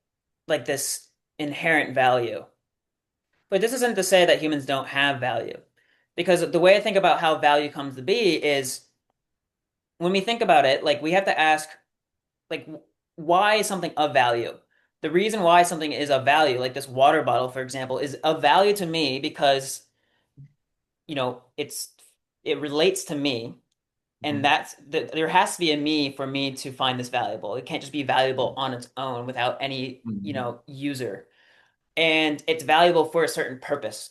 [SPEAKER 1] like this inherent value. But this isn't to say that humans don't have value. Because the way I think about how value comes to be is when we think about it, like we have to ask like why is something of value? The reason why something is of value, like this water bottle, for example, is of value to me because, it relates to me. And
[SPEAKER 2] Mhm.
[SPEAKER 1] there has to be a me for me to find this valuable. It can't just be valuable on its own without any,
[SPEAKER 2] Mhm.
[SPEAKER 1] user. And it's valuable for a certain purpose.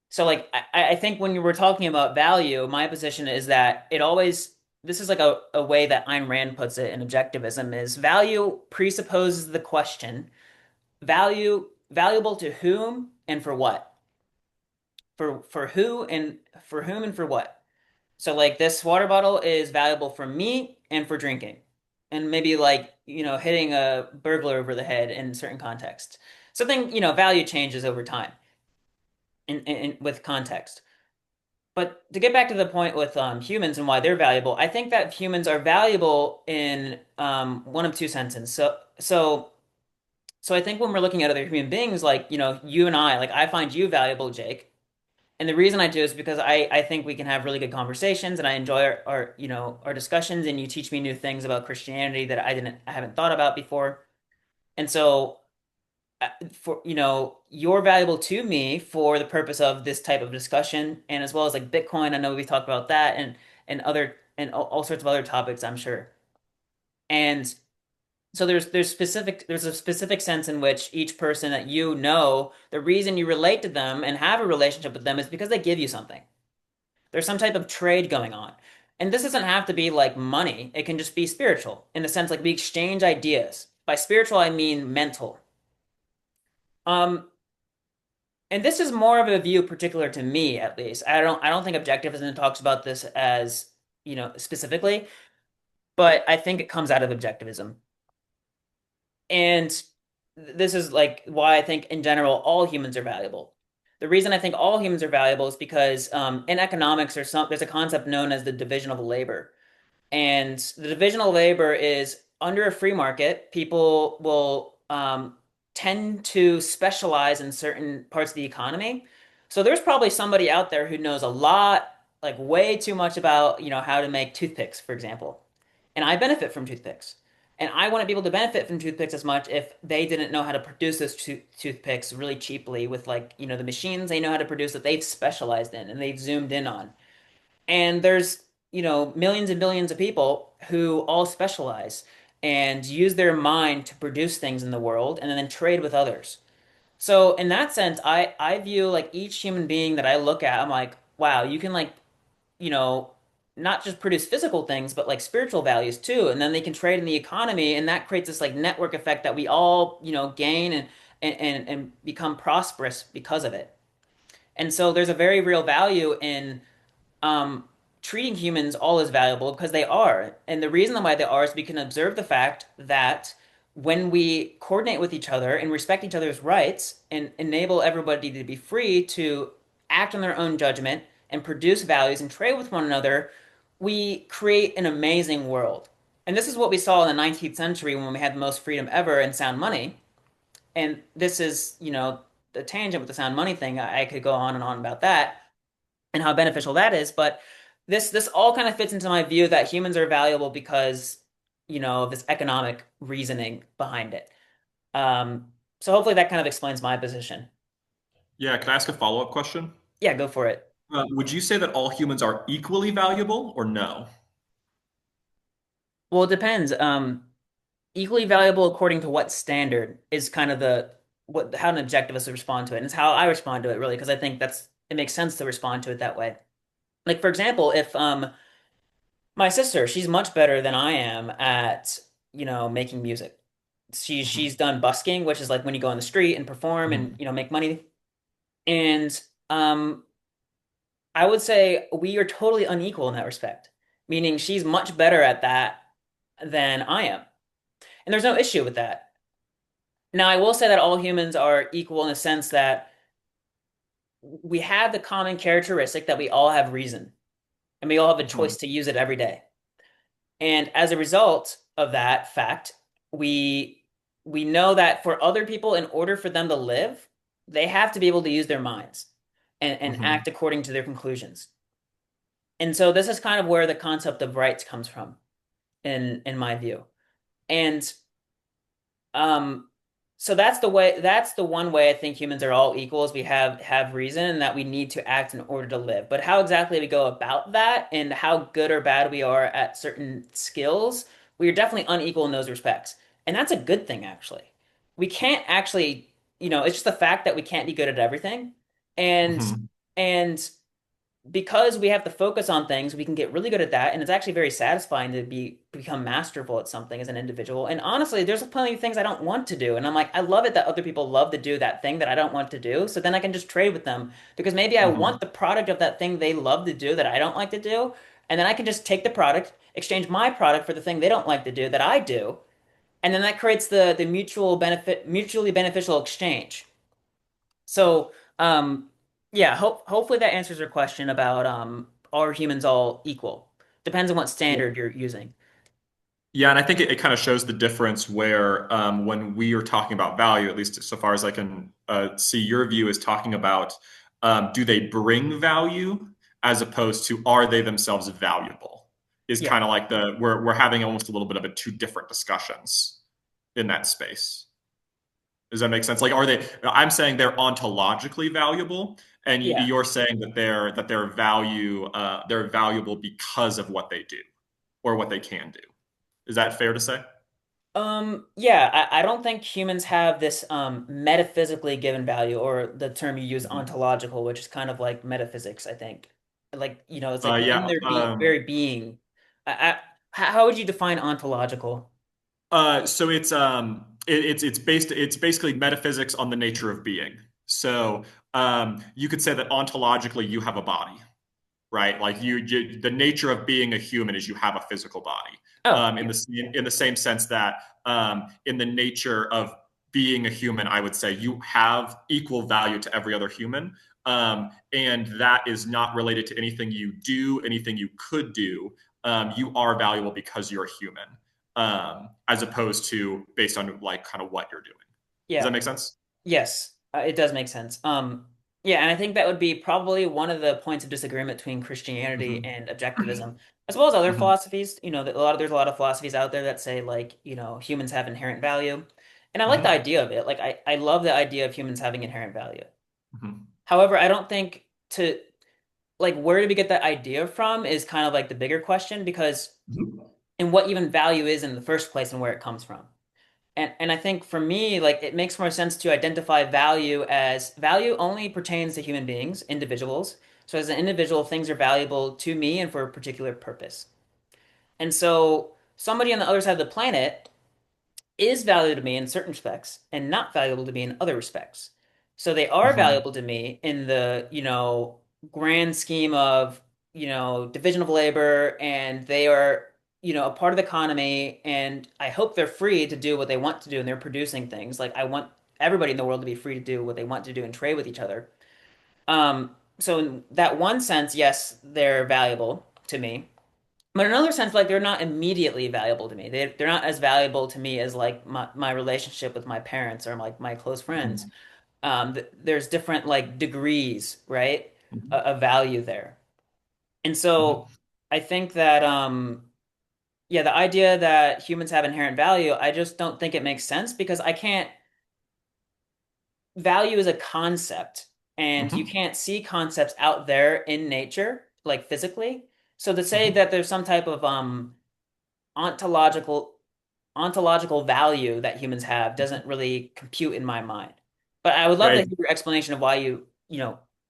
[SPEAKER 1] So like I think when you were talking about value, my position is that this is like a way that Ayn Rand puts it in objectivism is value presupposes the question, valuable to whom and for what? For who and for whom and for what? So like this water bottle is valuable for me and for drinking. And maybe like, hitting a burglar over the head in certain contexts. Something, value changes over time with context. But to get back to the point with humans and why they're valuable, I think that humans are valuable in one of two senses. So I think when we're looking at other human beings, like you and I, like I find you valuable, Jake, and the reason I do is because I think we can have really good conversations, and I enjoy our discussions, and you teach me new things about Christianity that I haven't thought about before, and so for you're valuable to me for the purpose of this type of discussion and as well as like Bitcoin. I know we talked about that and other and all sorts of other topics, I'm sure. And so there's a specific sense in which each person that the reason you relate to them and have a relationship with them is because they give you something. There's some type of trade going on. And this doesn't have to be like money. It can just be spiritual in the sense like we exchange ideas. By spiritual, I mean mental. Um, And this is more of a view particular to me, at least. I don't think objectivism talks about this as, specifically, but I think it comes out of objectivism. And this is like why I think in general all humans are valuable. The reason I think all humans are valuable is because in economics there's a concept known as the division of labor. And the division of labor is under a free market, people will tend to specialize in certain parts of the economy. So there's probably somebody out there who knows a lot, like way too much about, how to make toothpicks, for example. And I benefit from toothpicks. And I wouldn't be able to benefit from toothpicks as much if they didn't know how to produce those toothpicks really cheaply with like, the machines they know how to produce that they've specialized in and they've zoomed in on. And there's, millions and billions of people who all specialize and use their mind to produce things in the world and then trade with others. So in that sense, I view like each human being that I look at, I'm like, wow, you can like, you know, not just produce physical things, but like spiritual values too. And then they can trade in the economy, and that creates this like network effect that we all, gain and become prosperous because of it. And so there's a very real value in um, treating humans all as valuable because they are. And the reason why they are is we can observe the fact that when we coordinate with each other and respect each other's rights and enable everybody to be free to act on their own judgment and produce values and trade with one another, we create an amazing world. And this is what we saw in the 19th century when we had the most freedom ever and sound money. And this is, the tangent with the sound money thing. I could go on and on about that and how beneficial that is. But this all kind of fits into my view that humans are valuable because, of this economic reasoning behind it. So hopefully that kind of explains my position.
[SPEAKER 2] Yeah, can I ask a follow-up question?
[SPEAKER 1] Yeah, go for it.
[SPEAKER 2] Would you say that all humans are equally valuable or no?
[SPEAKER 1] Well, it depends. Equally valuable according to what standard is kind of the what how an objectivist would respond to it. And it's how I respond to it really, because I think it makes sense to respond to it that way. Like for example, if my sister, she's much better than I am at, making music. She's
[SPEAKER 2] Mhm.
[SPEAKER 1] done busking, which is like when you go on the street and perform and,
[SPEAKER 2] Mhm.
[SPEAKER 1] make money. And I would say we are totally unequal in that respect, meaning she's much better at that than I am. And there's no issue with that. Now, I will say that all humans are equal in the sense that we have the common characteristic that we all have reason and we all have a choice
[SPEAKER 2] Mhm.
[SPEAKER 1] to use it every day. And as a result of that fact, we we know that for other people, in order for them to live, they have to be able to use their minds and
[SPEAKER 2] Hmm.
[SPEAKER 1] act according to their conclusions. And so this is kind of where the concept of rights comes from in my view. And um, so that's the one way I think humans are all equal is we have reason and that we need to act in order to live. But how exactly we go about that and how good or bad we are at certain skills, we are definitely unequal in those respects. And that's a good thing, actually. We can't actually, it's just the fact that we can't be good at everything. And
[SPEAKER 2] Hmm.
[SPEAKER 1] and because we have to focus on things, we can get really good at that, and it's actually very satisfying to become masterful at something as an individual. And honestly, there's plenty of things I don't want to do, and I'm like, I love it that other people love to do that thing that I don't want to do. So then I can just trade with them because maybe I want
[SPEAKER 2] Hmm.
[SPEAKER 1] the product of that thing they love to do that I don't like to do, and then I can just take the product, exchange my product for the thing they don't like to do that I do, and then that creates the mutually beneficial exchange. So, yeah, hopefully that answers your question about are humans all equal? Depends on what standard you're using.
[SPEAKER 2] Yeah, and I think it kind of shows the difference where when we are talking about value, at least so far as I can see, your view is talking about do they bring value as opposed to are they themselves valuable? Is
[SPEAKER 1] Yeah.
[SPEAKER 2] kind of like we're having almost a little bit of a two different discussions in that space. Does that make sense? Like, are they? I'm saying they're ontologically valuable, and
[SPEAKER 1] Yeah.
[SPEAKER 2] you're saying that they're valuable because of what they do or what they can do. Is that fair to say?
[SPEAKER 1] Yeah, I don't think humans have this metaphysically given value, or the term you use
[SPEAKER 2] Mhm.
[SPEAKER 1] ontological, which is kind of like metaphysics, I think. Like, it's like in
[SPEAKER 2] Yeah.
[SPEAKER 1] their very being. How would you define ontological?
[SPEAKER 2] So it's basically metaphysics on the nature of being. So you could say that ontologically you have a body, right? Like the nature of being a human is you have a physical body.
[SPEAKER 1] Oh,
[SPEAKER 2] In
[SPEAKER 1] yeah.
[SPEAKER 2] the same sense that in the nature of being a human, I would say you have equal value to every other human, and that is not related to anything you do, anything you could do. You are valuable because you're a human, as opposed to based on like kind of what you're doing. Does that
[SPEAKER 1] Yeah.
[SPEAKER 2] make sense?
[SPEAKER 1] Yes, it does make sense. Yeah, and I think that would be probably one of the points of disagreement between Christianity
[SPEAKER 2] Hmm.
[SPEAKER 1] and Objectivism, as well as other
[SPEAKER 2] Hmm.
[SPEAKER 1] philosophies. There's a lot of philosophies out there that say like, humans have inherent value. And I like the
[SPEAKER 2] Hmm.
[SPEAKER 1] idea of it. Like I love the idea of humans having inherent value.
[SPEAKER 2] Hmm.
[SPEAKER 1] However, I don't think to like where do we get that idea from is kind of like the bigger question because
[SPEAKER 2] Hmm.
[SPEAKER 1] and what even value is in the first place and where it comes from. And I think for me, like it makes more sense to identify value as value only pertains to human beings, individuals. So as an individual, things are valuable to me and for a particular purpose. And so somebody on the other side of the planet is valuable to me in certain respects and not valuable to me in other respects. So they are
[SPEAKER 2] Hmm.
[SPEAKER 1] valuable to me in the, grand scheme of, division of labor, and they are, a part of the economy, and I hope they're free to do what they want to do and they're producing things. Like I want everybody in the world to be free to do what they want to do and trade with each other. So in that one sense, yes, they're valuable to me. But in another sense, like they're not immediately valuable to me. They're not as valuable to me as like my relationship with my parents or like my close friends.
[SPEAKER 2] Hmm.
[SPEAKER 1] There's different like degrees, right,
[SPEAKER 2] Hmm.
[SPEAKER 1] of value there. And so
[SPEAKER 2] Hmm.
[SPEAKER 1] I think that yeah, the idea that humans have inherent value, I just don't think it makes sense because I can't value is a concept and you
[SPEAKER 2] Hmm.
[SPEAKER 1] can't see concepts out there in nature, like physically. So to say
[SPEAKER 2] Hmm.
[SPEAKER 1] that there's some type of ontological ontological value that humans have doesn't really compute in my mind. But I would love to
[SPEAKER 2] Yeah.
[SPEAKER 1] hear your explanation of why you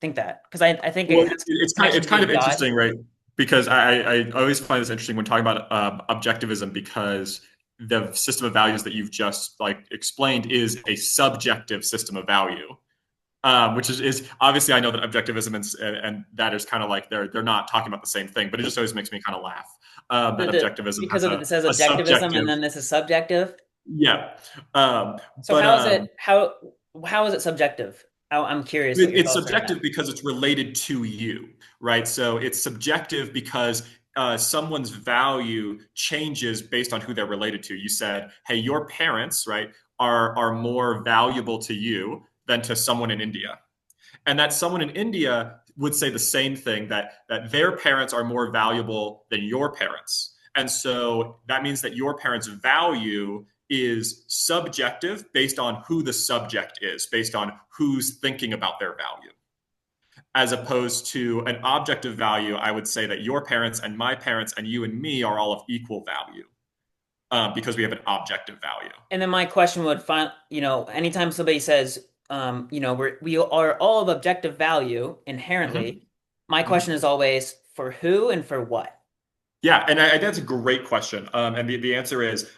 [SPEAKER 1] think that because I think it
[SPEAKER 2] Well,
[SPEAKER 1] has
[SPEAKER 2] it's
[SPEAKER 1] connection to
[SPEAKER 2] kind
[SPEAKER 1] being
[SPEAKER 2] of
[SPEAKER 1] God.
[SPEAKER 2] interesting, right? Because I always find this interesting when talking about objectivism because the system of values that you've just like explained is a subjective system of value, which is obviously I know that objectivism and that is kind of like they're not talking about the same thing, but it just always makes me kind of laugh that objectivism
[SPEAKER 1] Because
[SPEAKER 2] has
[SPEAKER 1] of it says
[SPEAKER 2] a
[SPEAKER 1] objectivism
[SPEAKER 2] subjective,
[SPEAKER 1] and then this is subjective.
[SPEAKER 2] yeah,
[SPEAKER 1] So
[SPEAKER 2] but
[SPEAKER 1] how is it how is it subjective? I'm curious what your
[SPEAKER 2] It's
[SPEAKER 1] thoughts are on that.
[SPEAKER 2] subjective because it's related to you, right? So it's subjective because someone's value changes based on who they're related to. You said, hey, your parents, right, are more valuable to you than to someone in India. And that someone in India would say the same thing, that their parents are more valuable than your parents. And so that means that your parents' value is subjective based on who the subject is, based on who's thinking about their value. As opposed to an objective value, I would say that your parents and my parents and you and me are all of equal value, because we have an objective value.
[SPEAKER 1] And then my question would find, anytime somebody says, we are all of objective value
[SPEAKER 2] Mm-hmm.
[SPEAKER 1] inherently, my
[SPEAKER 2] Mm-hmm.
[SPEAKER 1] question is always for who and for what?
[SPEAKER 2] Yeah, and I think that's a great question. And the answer is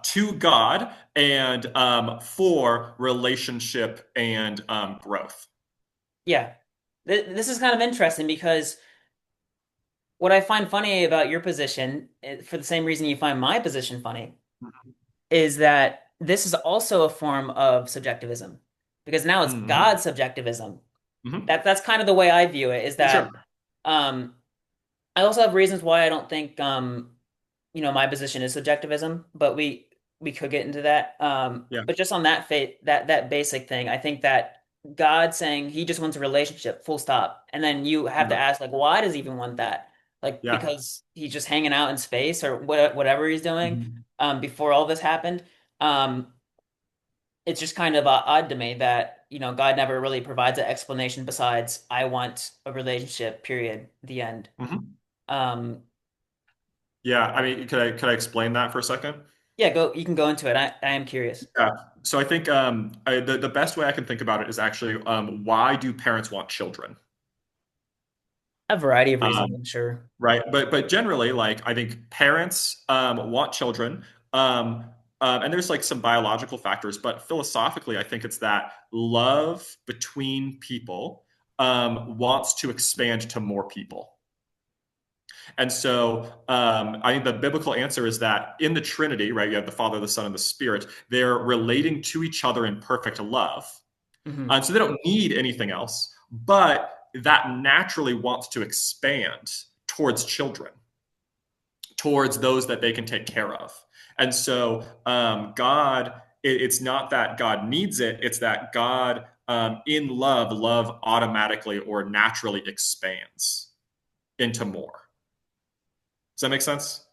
[SPEAKER 2] to God and for relationship and growth.
[SPEAKER 1] Yeah. This is kind of interesting because what I find funny about your position, for the same reason you find my position funny, is that this is also a form of subjectivism because now it's
[SPEAKER 2] Mm-hmm.
[SPEAKER 1] God subjectivism.
[SPEAKER 2] Mm-hmm.
[SPEAKER 1] That's kind of the way I view it, is that
[SPEAKER 2] Sure.
[SPEAKER 1] um I also have reasons why I don't think my position is subjectivism, but we could get into that.
[SPEAKER 2] Yeah.
[SPEAKER 1] But just on that that basic thing, I think that God saying he just wants a relationship, full stop. And then you have to
[SPEAKER 2] Yeah.
[SPEAKER 1] ask, like, why does he even want that? Like,
[SPEAKER 2] Yeah.
[SPEAKER 1] because he's just hanging out in space or whatever he's doing
[SPEAKER 2] Mhm.
[SPEAKER 1] before all this happened. Um, it's just kind of odd to me that, God never really provides an explanation besides I want a relationship, period, the end.
[SPEAKER 2] Mhm.
[SPEAKER 1] Um,
[SPEAKER 2] Yeah. I mean, could I explain that for a second?
[SPEAKER 1] yeah, you can go into it. I am curious.
[SPEAKER 2] Yeah. So I think the best way I can think about it is actually, why do parents want children?
[SPEAKER 1] A variety of reasons,
[SPEAKER 2] Um,
[SPEAKER 1] I'm sure.
[SPEAKER 2] right, but generally, like, I think parents want children, and there's like some biological factors, but philosophically I think it's that love between people wants to expand to more people. And so I think the biblical answer is that in the Trinity, right, you have the Father, the Son, and the Spirit. They're relating to each other in perfect love,
[SPEAKER 1] Hmm.
[SPEAKER 2] so they don't need anything else, but that naturally wants to expand towards children, towards those that they can take care of. And so God, it's not that God needs it, it's that God, in love automatically or naturally expands into more. Does that make sense?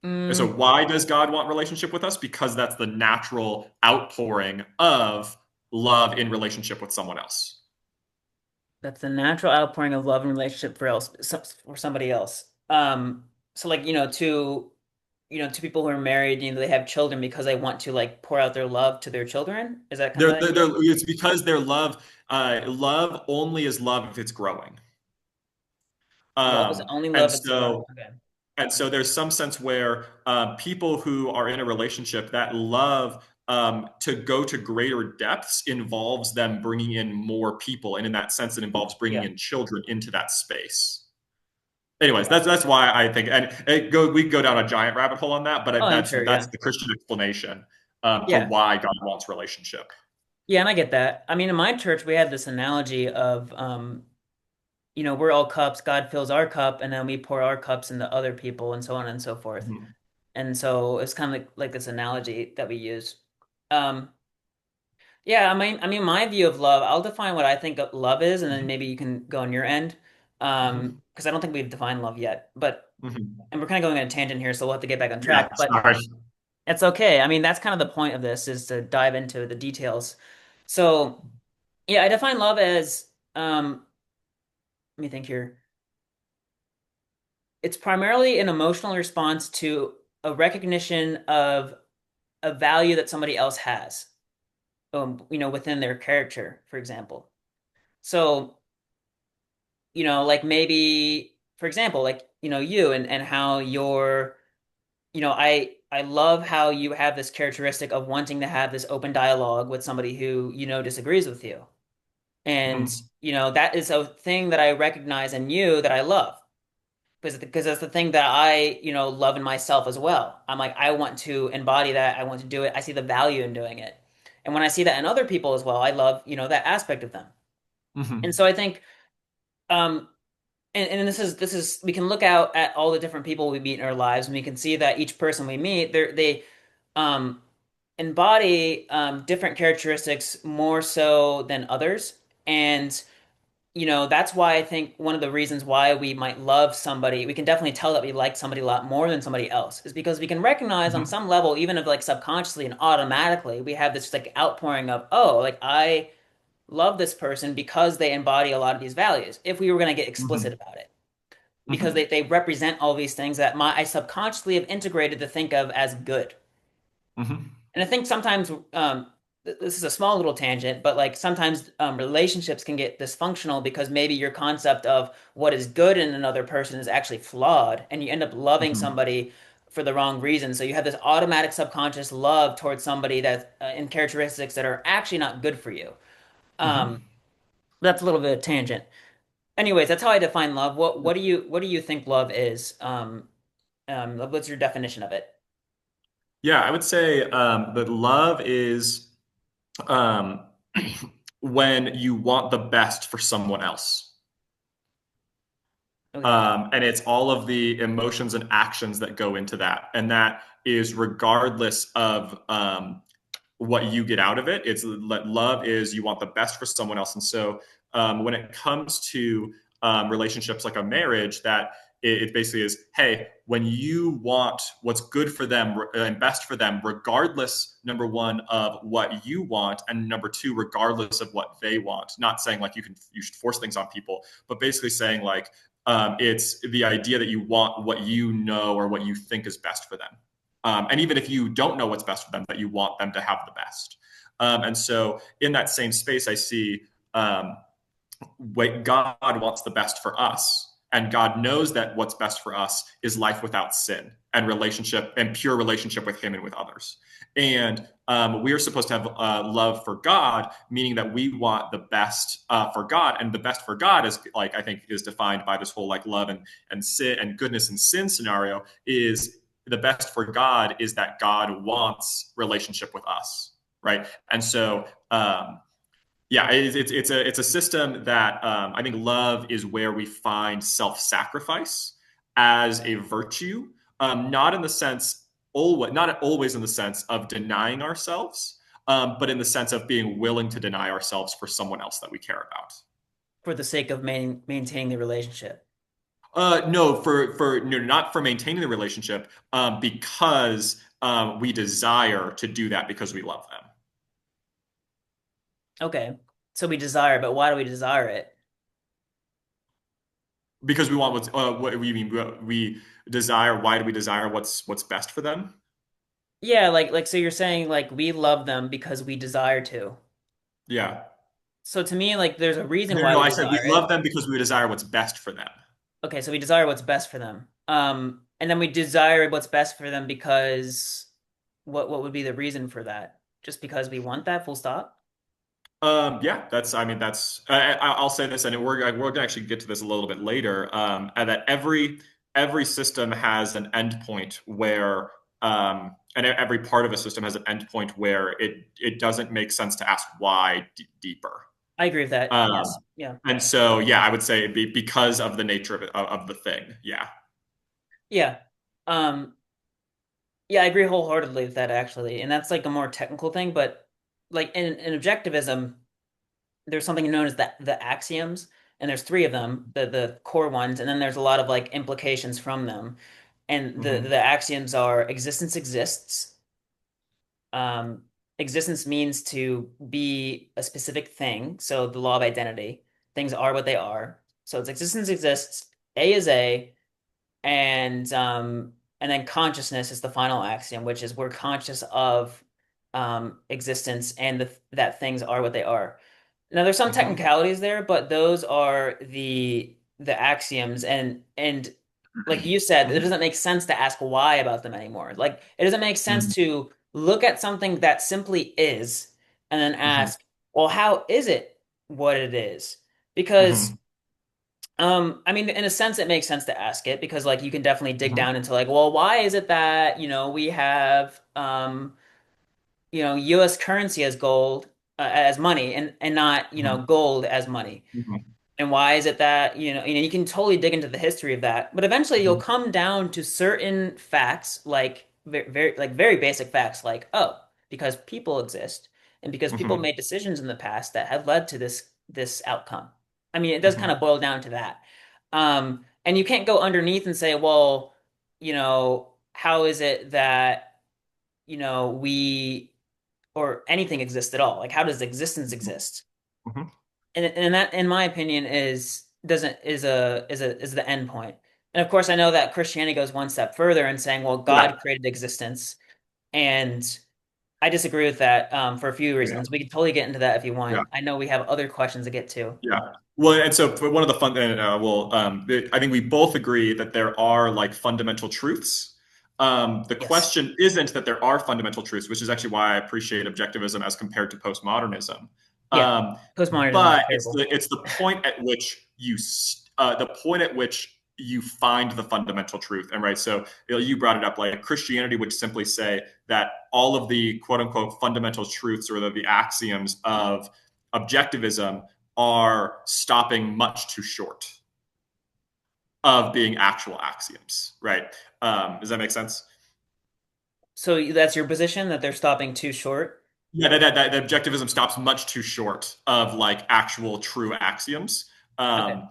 [SPEAKER 2] And so
[SPEAKER 1] Mm,
[SPEAKER 2] why does God want relationship with us? Because that's the natural outpouring of love in relationship with someone else.
[SPEAKER 1] that's the natural outpouring of love and relationship for somebody else. So like, to people who are married, they have children because they want to like pour out their love to their children. Is that kind of the idea?
[SPEAKER 2] It's because their love only is love if it's growing.
[SPEAKER 1] Love is
[SPEAKER 2] Um,
[SPEAKER 1] only
[SPEAKER 2] and
[SPEAKER 1] love it's growing.
[SPEAKER 2] so
[SPEAKER 1] Okay.
[SPEAKER 2] and so there's some sense where people who are in a relationship, that love to go to greater depths involves them bringing in more people, and in that sense, it involves bringing
[SPEAKER 1] Yeah.
[SPEAKER 2] in children into that space. Anyways, that's why I think, and we could go down a giant rabbit hole on that, but
[SPEAKER 1] Oh, I'm sure.
[SPEAKER 2] that's
[SPEAKER 1] Yeah.
[SPEAKER 2] the Christian explanation for
[SPEAKER 1] Yeah.
[SPEAKER 2] why God wants relationship.
[SPEAKER 1] Yeah, and I get that. I mean, in my church, we had this analogy of, we're all cups, God fills our cup, and then we pour our cups into other people, and so on and so forth.
[SPEAKER 2] Mhm.
[SPEAKER 1] And so it's kind of like this analogy that we use. Um, yeah, I mean, my view of love, I'll define what I think love is, and then
[SPEAKER 2] Mhm.
[SPEAKER 1] maybe you can go on your end.
[SPEAKER 2] Mhm.
[SPEAKER 1] Because I don't think we've defined love yet,
[SPEAKER 2] Mhm.
[SPEAKER 1] and we're kind of going on a tangent here, so we'll have to get back on
[SPEAKER 2] Yeah,
[SPEAKER 1] track. But
[SPEAKER 2] sorry.
[SPEAKER 1] it's okay. I mean, that's kind of the point of this is to dive into the details. So, yeah, I define love as, let me think here. It's primarily an emotional response to a recognition of a value that somebody else has, within their character, for example. So, like maybe, for example, like, you and how you're, I love how you have this characteristic of wanting to have this open dialogue with somebody who, disagrees with you. And,
[SPEAKER 2] Mhm.
[SPEAKER 1] that is a thing that I recognize in you that I love. Because that's the thing that I, love in myself as well. I'm like, I want to embody that. I want to do it. I see the value in doing it. And when I see that in other people as well, I love, that aspect of them. And
[SPEAKER 2] Mhm.
[SPEAKER 1] so I think, um, and this is we can look out at all the different people we meet in our lives, and we can see that each person we meet, they um embody different characteristics more so than others. And that's why I think one of the reasons why we might love somebody, we can definitely tell that we like somebody a lot more than somebody else, is because we can recognize on
[SPEAKER 2] Mhm.
[SPEAKER 1] some level, even if like subconsciously and automatically, we have this like outpouring of, oh, like I love this person because they embody a lot of these values, if we were going to get explicit
[SPEAKER 2] Mhm.
[SPEAKER 1] about it. Because
[SPEAKER 2] Mhm.
[SPEAKER 1] they represent all these things that I subconsciously have integrated to think of as good.
[SPEAKER 2] Mhm.
[SPEAKER 1] And I think sometimes this is a small little tangent, but like sometimes relationships can get dysfunctional because maybe your concept of what is good in another person is actually flawed, and you end up loving
[SPEAKER 2] Mhm.
[SPEAKER 1] somebody for the wrong reason. So you have this automatic subconscious love towards somebody that in characteristics that are actually not good for you. Um,
[SPEAKER 2] Mhm.
[SPEAKER 1] that's a little bit of tangent. Anyways, that's how I define love. What do you think love is? What's your definition of it?
[SPEAKER 2] Yeah, I would say that love is um, when you want the best for someone else.
[SPEAKER 1] Okay.
[SPEAKER 2] And it's all of the emotions and actions that go into that. And that is regardless of what you get out of it. It's love is you want the best for someone else. And so when it comes to relationships like a marriage, that it basically is, hey, when you want what's good for them and best for them, regardless, number one, of what you want, and number two, regardless of what they want. Not saying like you should force things on people, but basically saying like it's the idea that you want what you know or what you think is best for them. And even if you don't know what's best for them, that you want them to have the best. And so, in that same space, I see um, what God wants the best for us. And God knows that what's best for us is life without sin and relationship and pure relationship with Him and with others. And we are supposed to have love for God, meaning that we want the best for God, and the best for God is like I think is defined by this whole like love and sin and goodness and sin scenario. Is the best for God is that God wants relationship with us, right? And so yeah, it's a system that I think love is where we find self-sacrifice as a virtue, not in the sense always, not always in the sense of denying ourselves, but in the sense of being willing to deny ourselves for someone else that we care about.
[SPEAKER 1] For the sake of maintaining the relationship.
[SPEAKER 2] No, for no, not for maintaining the relationship, because we desire to do that because we love them.
[SPEAKER 1] Okay. So we desire, but why do we desire it?
[SPEAKER 2] Because we want what we mean we desire. Why do we desire what's best for them?
[SPEAKER 1] Yeah, like so you're saying like we love them because we desire to.
[SPEAKER 2] Yeah.
[SPEAKER 1] So to me, like there's a reason
[SPEAKER 2] No, no,
[SPEAKER 1] why
[SPEAKER 2] no.
[SPEAKER 1] we
[SPEAKER 2] I said we
[SPEAKER 1] desire
[SPEAKER 2] love
[SPEAKER 1] it.
[SPEAKER 2] them because we desire what's best for them.
[SPEAKER 1] Okay, so we desire what's best for them. And then we desire what's best for them because what would be the reason for that? Just because we want that, full stop?
[SPEAKER 2] Yeah, that's. I mean, that's. I'll say this, and we're gonna actually get to this a little bit later. And that every system has an endpoint where, and every part of a system has an endpoint where it doesn't make sense to ask why deeper.
[SPEAKER 1] I agree with that.
[SPEAKER 2] Um,
[SPEAKER 1] Yes. Yeah.
[SPEAKER 2] and so, yeah, I would say because of the nature of it, of the thing. Yeah.
[SPEAKER 1] Yeah. Um, yeah, I agree wholeheartedly with that actually. And that's like a more technical thing, but like in objectivism, there's something known as the axioms, and there's three of them, the core ones, and then there's a lot of like implications from them. And the
[SPEAKER 2] Hmm.
[SPEAKER 1] axioms are existence exists. Um, Existence means to be a specific thing, so the law of identity. Things are what they are. So it's existence exists, A is A, and then consciousness is the final axiom, which is we're conscious of existence and that things are what they are. Now there's some
[SPEAKER 2] Hmm.
[SPEAKER 1] technicalities there, but those are the axioms, and like you said, it
[SPEAKER 2] Hmm.
[SPEAKER 1] doesn't make sense to ask why about them anymore. Like it doesn't make sense
[SPEAKER 2] Hmm.
[SPEAKER 1] to look at something that simply is and then
[SPEAKER 2] Hmm.
[SPEAKER 1] ask, well, how is it what it is?
[SPEAKER 2] Hmm.
[SPEAKER 1] Because I mean, in a sense, it makes sense to ask it because, like, you can definitely dig
[SPEAKER 2] Hmm.
[SPEAKER 1] down into, like, well, why is it that, we have, U.S. currency as gold, as money and not,
[SPEAKER 2] Hmm.
[SPEAKER 1] gold as money. And why is it that, you can totally dig into the history of that, but eventually you'll
[SPEAKER 2] Mhm.
[SPEAKER 1] come down to certain facts, like very basic facts, like, oh, because people exist and because people
[SPEAKER 2] Mhm.
[SPEAKER 1] made decisions in the past that have led to this outcome. I mean, it does kind
[SPEAKER 2] Mhm.
[SPEAKER 1] of boil down to that. And you can't go underneath and say, well, how is it that, we or anything exists at all? Like, how does existence exist?
[SPEAKER 2] Mhm.
[SPEAKER 1] And that, in my opinion, is doesn't is the end point. And of course, I know that Christianity goes one step further in saying, well,
[SPEAKER 2] Yeah.
[SPEAKER 1] God created existence, and I disagree with that for a few
[SPEAKER 2] Yeah.
[SPEAKER 1] reasons. We can totally get into that if you
[SPEAKER 2] Yeah.
[SPEAKER 1] want. I know we have other questions to get to.
[SPEAKER 2] Yeah. Well, and so for one of the fun, I think we both agree that there are like fundamental truths. The
[SPEAKER 1] Yes.
[SPEAKER 2] question isn't that there are fundamental truths, which is actually why I appreciate objectivism as compared to postmodernism.
[SPEAKER 1] Yeah.
[SPEAKER 2] Um,
[SPEAKER 1] Postmodernism is
[SPEAKER 2] but
[SPEAKER 1] terrible.
[SPEAKER 2] it's the point at which the point at which you find the fundamental truth. And right, so you brought it up, like Christianity would simply say that all of the quote unquote fundamental truths or the axioms of objectivism are stopping much too short of being actual axioms, right? Does that make sense?
[SPEAKER 1] So that's your position that they're stopping too short?
[SPEAKER 2] Yeah, that objectivism stops much too short of like actual true axioms.
[SPEAKER 1] Okay.
[SPEAKER 2] Um,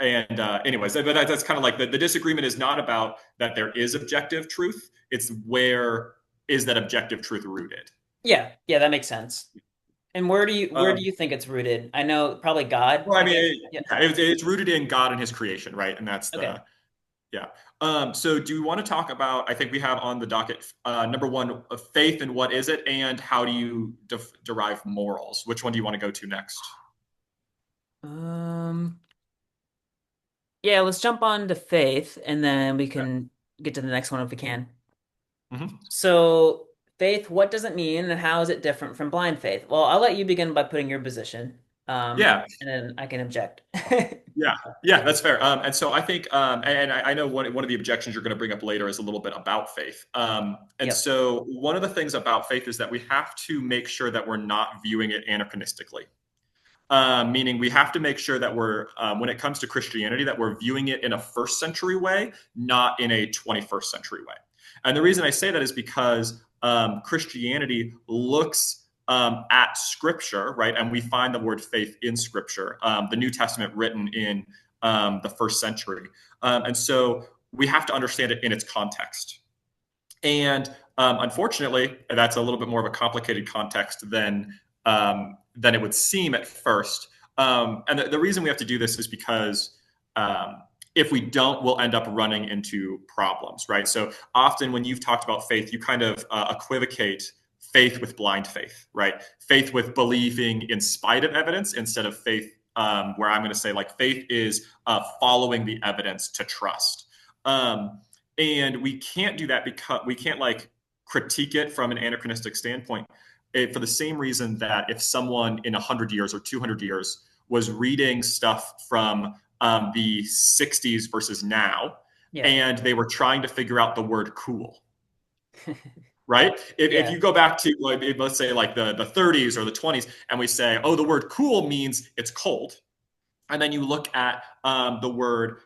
[SPEAKER 2] and anyways, but that's kind of like the disagreement is not about that there is objective truth. It's where is that objective truth rooted?
[SPEAKER 1] Yeah. Yeah, that makes sense. And where do
[SPEAKER 2] Um,
[SPEAKER 1] you think it's rooted? I know probably God,
[SPEAKER 2] well, I
[SPEAKER 1] I
[SPEAKER 2] mean,
[SPEAKER 1] guess. Yeah.
[SPEAKER 2] it's rooted in God and His creation, right? And that's
[SPEAKER 1] Okay.
[SPEAKER 2] the yeah. So do you want to talk about, I think we have on the docket, number one, faith and what is it, and how do you derive morals? Which one do you want to go to next?
[SPEAKER 1] Um, yeah, let's jump on to faith and then we can get to the next one if we can.
[SPEAKER 2] Hmm.
[SPEAKER 1] So, faith, what does it mean and how is it different from blind faith? Well, I'll let you begin by putting your position,
[SPEAKER 2] Yeah,
[SPEAKER 1] and then I can object.
[SPEAKER 2] yeah, yeah, that's fair. And so I think, and I know one of the objections you're going to bring up later is a little bit about faith. And
[SPEAKER 1] Yep.
[SPEAKER 2] so one of the things about faith is that we have to make sure that we're not viewing it anachronistically. Meaning we have to make sure that when it comes to Christianity, that we're viewing it in a first century way, not in a 21st century way. And the reason I say that is because Christianity looks at Scripture, right? And we find the word faith in Scripture, the New Testament written in the first century. And so we have to understand it in its context. And unfortunately, that's a little bit more of a complicated context than it would seem at first. And the reason we have to do this is because if we don't, we'll end up running into problems, right? So often when you've talked about faith, you kind of equivocate faith with blind faith, right? Faith with believing in spite of evidence instead of faith, where I'm going to say like faith is following the evidence to trust. Um, and we can't do that because we can't like critique it from an anachronistic standpoint for the same reason that if someone in 100 years or 200 years was reading stuff from the 60s versus now,
[SPEAKER 1] Yeah.
[SPEAKER 2] and they were trying to figure out the word cool, right? If
[SPEAKER 1] Yeah.
[SPEAKER 2] you go back to, like, let's say, like the 30s or the 20s, and we say, oh, the word cool means it's cold, and then you look at the word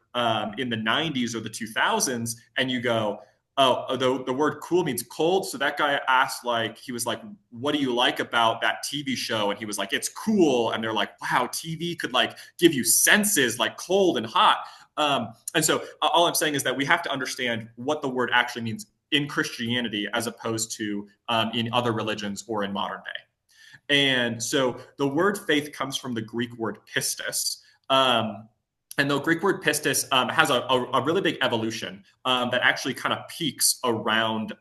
[SPEAKER 2] in the 90s or the 2000s and you go, oh, the word cool means cold. So that guy asked, like, he was like, what do you like about that TV show? And he was like, it's cool. And they're like, wow, TV could like give you senses like cold and hot. And so all I'm saying is that we have to understand what the word actually means in Christianity as opposed to in other religions or in modern day. And so the word faith comes from the Greek word pistis. And the Greek word pistis has a really big evolution that actually kind of peaks around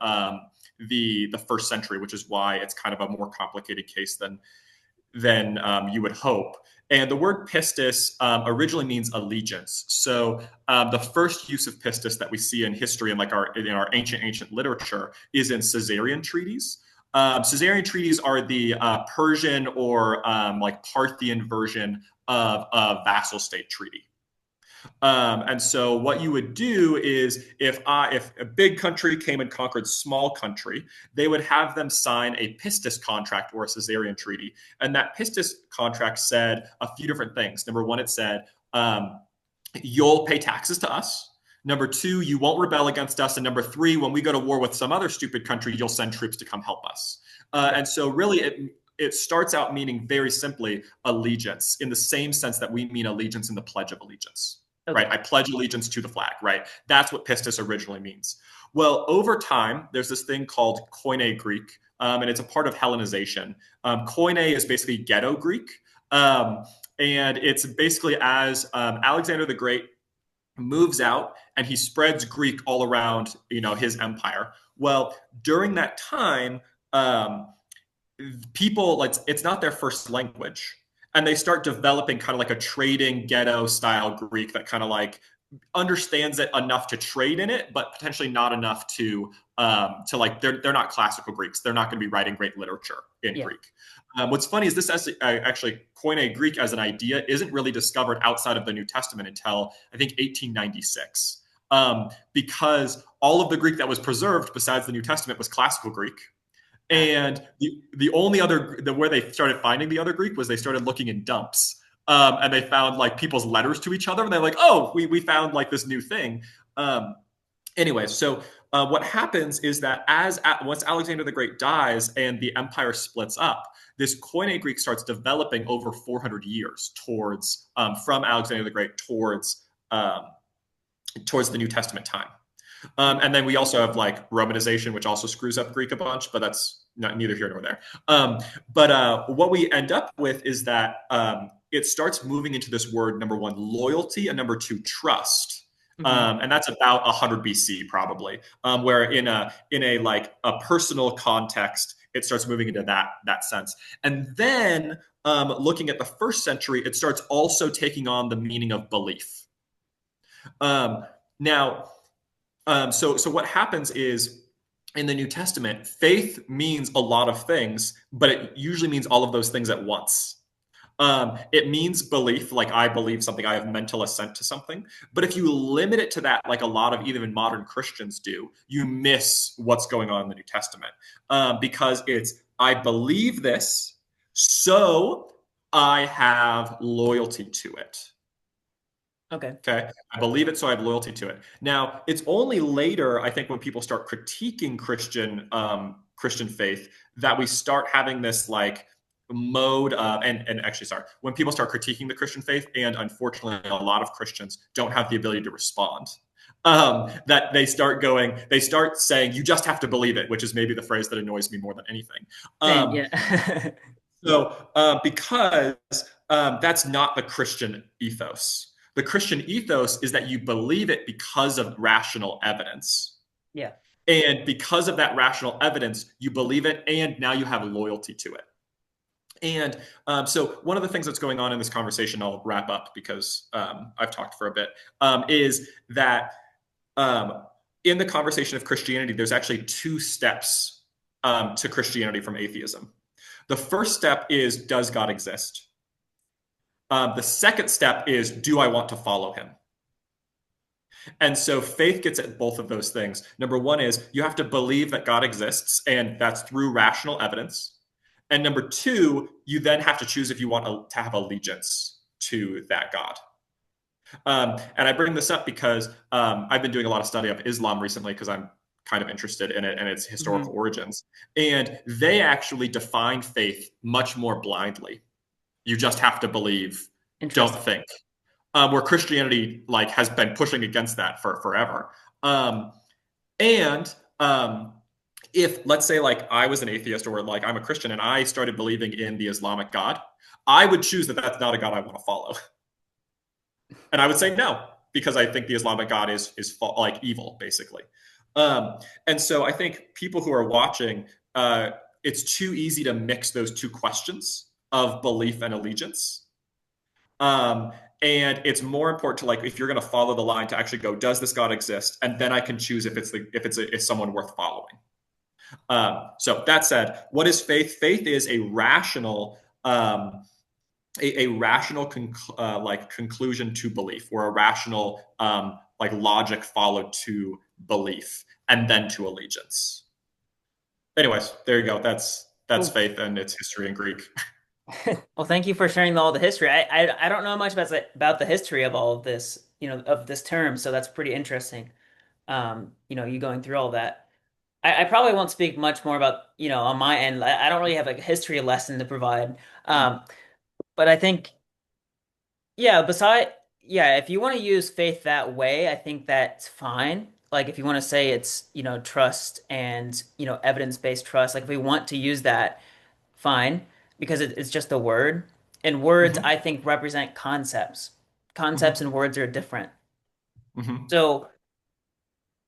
[SPEAKER 2] the first century, which is why it's kind of a more complicated case than you would hope. And the word pistis originally means allegiance. So the first use of pistis that we see in history and like in our ancient literature is in Caesarean treaties. Caesarean treaties are the Persian or like Parthian version of a vassal state treaty. And so what you would do is if a big country came and conquered small country, they would have them sign a pistis contract or a Caesarean treaty. And that pistis contract said a few different things. Number one, it said, you'll pay taxes to us. Number two, you won't rebel against us. And number three, when we go to war with some other stupid country, you'll send troops to come help us.
[SPEAKER 1] Okay.
[SPEAKER 2] And so really it starts out meaning very simply allegiance in the same sense that we mean allegiance in the Pledge of Allegiance. Right?
[SPEAKER 1] Okay.
[SPEAKER 2] I pledge allegiance to the flag, right? That's what pistis originally means. Well, over time, there's this thing called Koine Greek, and it's a part of Hellenization. Koine is basically ghetto Greek, and it's basically as Alexander the Great moves out and he spreads Greek all around, his empire. Well, during that time, people, it's not their first language, and they start developing kind of like a trading ghetto style Greek that kind of like understands it enough to trade in it, but potentially not enough to like they're not classical Greeks. They're not going to be writing great literature in
[SPEAKER 1] Yeah.
[SPEAKER 2] Greek. What's funny is this actually Koine Greek as an idea isn't really discovered outside of the New Testament until I think 1896, because all of the Greek that was preserved besides the New Testament was classical Greek.
[SPEAKER 1] Ah,
[SPEAKER 2] And the only other where they started finding the other Greek was they started looking in dumps. And they found like people's letters to each other, and they're like, "Oh, we found like this new thing." Anyway, so what happens is that once Alexander the Great dies and the empire splits up, this Koine Greek starts developing over 400 years towards from Alexander the Great towards the New Testament time. And then we also have like Romanization, which also screws up Greek a bunch, but that's neither here nor there. But what we end up with is that it starts moving into this word, number one, loyalty, and number two, trust.
[SPEAKER 1] mm-hmm.
[SPEAKER 2] And that's about 100 BC probably, where in a like a personal context, it starts moving into that sense. And then looking at the first century, it starts also taking on the meaning of belief. Now, so what happens is in the New Testament, faith means a lot of things, but it usually means all of those things at once. It means belief, like I believe something, I have mental assent to something. But if you limit it to that, like a lot of even modern Christians do, you miss what's going on in the New Testament, because it's I believe this, so I have loyalty to it.
[SPEAKER 1] Okay.
[SPEAKER 2] Okay. I believe it, so I have loyalty to it. Now, it's only later, I think, when people start critiquing Christian faith that we start having this like mode and actually sorry, when people start critiquing the Christian faith, and unfortunately a lot of Christians don't have the ability to respond. That they start saying, you just have to believe it, which is maybe the phrase that annoys me more than anything.
[SPEAKER 1] Same.
[SPEAKER 2] Um,
[SPEAKER 1] Yeah.
[SPEAKER 2] because that's not the Christian ethos. The Christian ethos is that you believe it because of rational evidence.
[SPEAKER 1] Yeah.
[SPEAKER 2] And because of that rational evidence, you believe it, and now you have loyalty to it. And so, one of the things that's going on in this conversation, I'll wrap up because I've talked for a bit, is that in the conversation of Christianity, there's actually two steps to Christianity from atheism. The first step is, does God exist? The second step is, do I want to follow him? And so faith gets at both of those things. Number one is you have to believe that God exists, and that's through rational evidence. And number two, you then have to choose if you want to have allegiance to that God. And I bring this up because I've been doing a lot of study of Islam recently because I'm kind of interested in it and its
[SPEAKER 1] Mm-hmm.
[SPEAKER 2] historical origins. And they actually define faith much more blindly. You just have to believe, don't
[SPEAKER 1] Interesting.
[SPEAKER 2] think. Where Christianity like has been pushing against that for forever. And if let's say like I was an atheist or like I'm a Christian and I started believing in the Islamic God, I would choose that that's not a God I want to follow, and I would say no because I think the Islamic God is like evil basically. And so I think people who are watching, it's too easy to mix those two questions of belief and allegiance. Um, and it's more important to like if you're going to follow the line to actually go, does this God exist? And then I can choose if it's someone worth following. So that said, what is faith? Faith is a rational a rational like conclusion to belief, or a rational like logic followed to belief and then to allegiance. Anyways, there you go. That's
[SPEAKER 1] Cool.
[SPEAKER 2] faith and its history in Greek.
[SPEAKER 1] Well, thank you for sharing all the history. I don't know much about the history of all of this, of this term, so that's pretty interesting. You going through all that. I probably won't speak much more about, on my end. I don't really have like a history lesson to provide. Um, but I think, yeah, if you want to use faith that way, I think that's fine. Like if you want to say it's, trust and, evidence-based trust, like if we want to use that, fine, because it's just a word. And words,
[SPEAKER 2] Mm-hmm.
[SPEAKER 1] I think, represent concepts. Concepts
[SPEAKER 2] Mm-hmm.
[SPEAKER 1] and words are different.
[SPEAKER 2] Mm-hmm.
[SPEAKER 1] So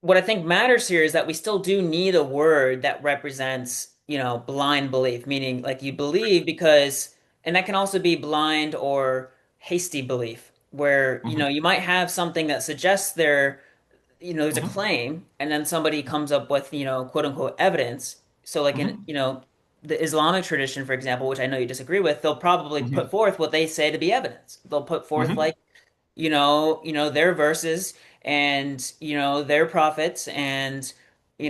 [SPEAKER 1] what I think matters here is that we still do need a word that represents, blind belief, meaning like you believe because, and that can also be blind or hasty belief, where,
[SPEAKER 2] Mm-hmm.
[SPEAKER 1] you might have something that suggests there's a
[SPEAKER 2] Mm-hmm.
[SPEAKER 1] claim, and then somebody comes up with, quote unquote evidence. So like in,
[SPEAKER 2] Mm-hmm.
[SPEAKER 1] the Islamic tradition, for example, which I know you disagree with, they'll probably put
[SPEAKER 2] Mm-hmm.
[SPEAKER 1] forth what they say to be evidence. They'll put forth
[SPEAKER 2] Mm-hmm.
[SPEAKER 1] like their verses and their prophets and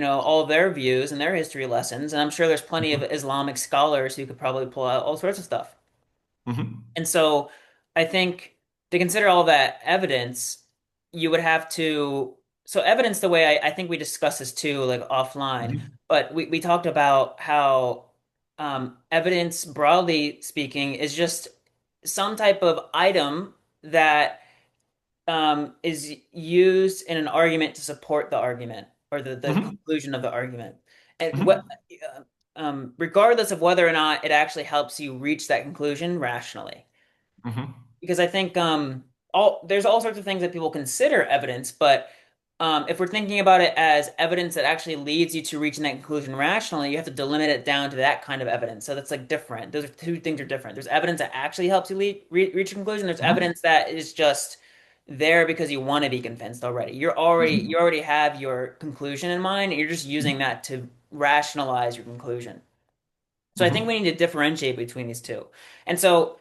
[SPEAKER 1] all of their views and their history lessons. And I'm sure there's plenty of Islamic scholars who could probably pull out all sorts of stuff.
[SPEAKER 2] Mm-hmm.
[SPEAKER 1] And so I think to consider all that evidence, you would have to. So evidence, the way I think we discussed this too, like offline,
[SPEAKER 2] Mm-hmm.
[SPEAKER 1] but we talked about how evidence, broadly speaking, is just some type of item that is used in an argument to support the argument or the
[SPEAKER 2] Mm-hmm.
[SPEAKER 1] conclusion of the argument. And what,
[SPEAKER 2] Mm-hmm.
[SPEAKER 1] regardless of whether or not it actually helps you reach that conclusion rationally.
[SPEAKER 2] Mm-hmm.
[SPEAKER 1] Because I think there's all sorts of things that people consider evidence, but if we're thinking about it as evidence that actually leads you to reaching that conclusion rationally, you have to delimit it down to that kind of evidence. So that's like different. Those are two things are different. There's evidence that actually helps you reach a conclusion. There's
[SPEAKER 2] Mm-hmm.
[SPEAKER 1] evidence that is just there because you want to be convinced already. You already have your conclusion in mind, and you're just using
[SPEAKER 2] Mm-hmm.
[SPEAKER 1] that to rationalize your conclusion. So I think
[SPEAKER 2] Mm-hmm.
[SPEAKER 1] we need to differentiate between these two. And so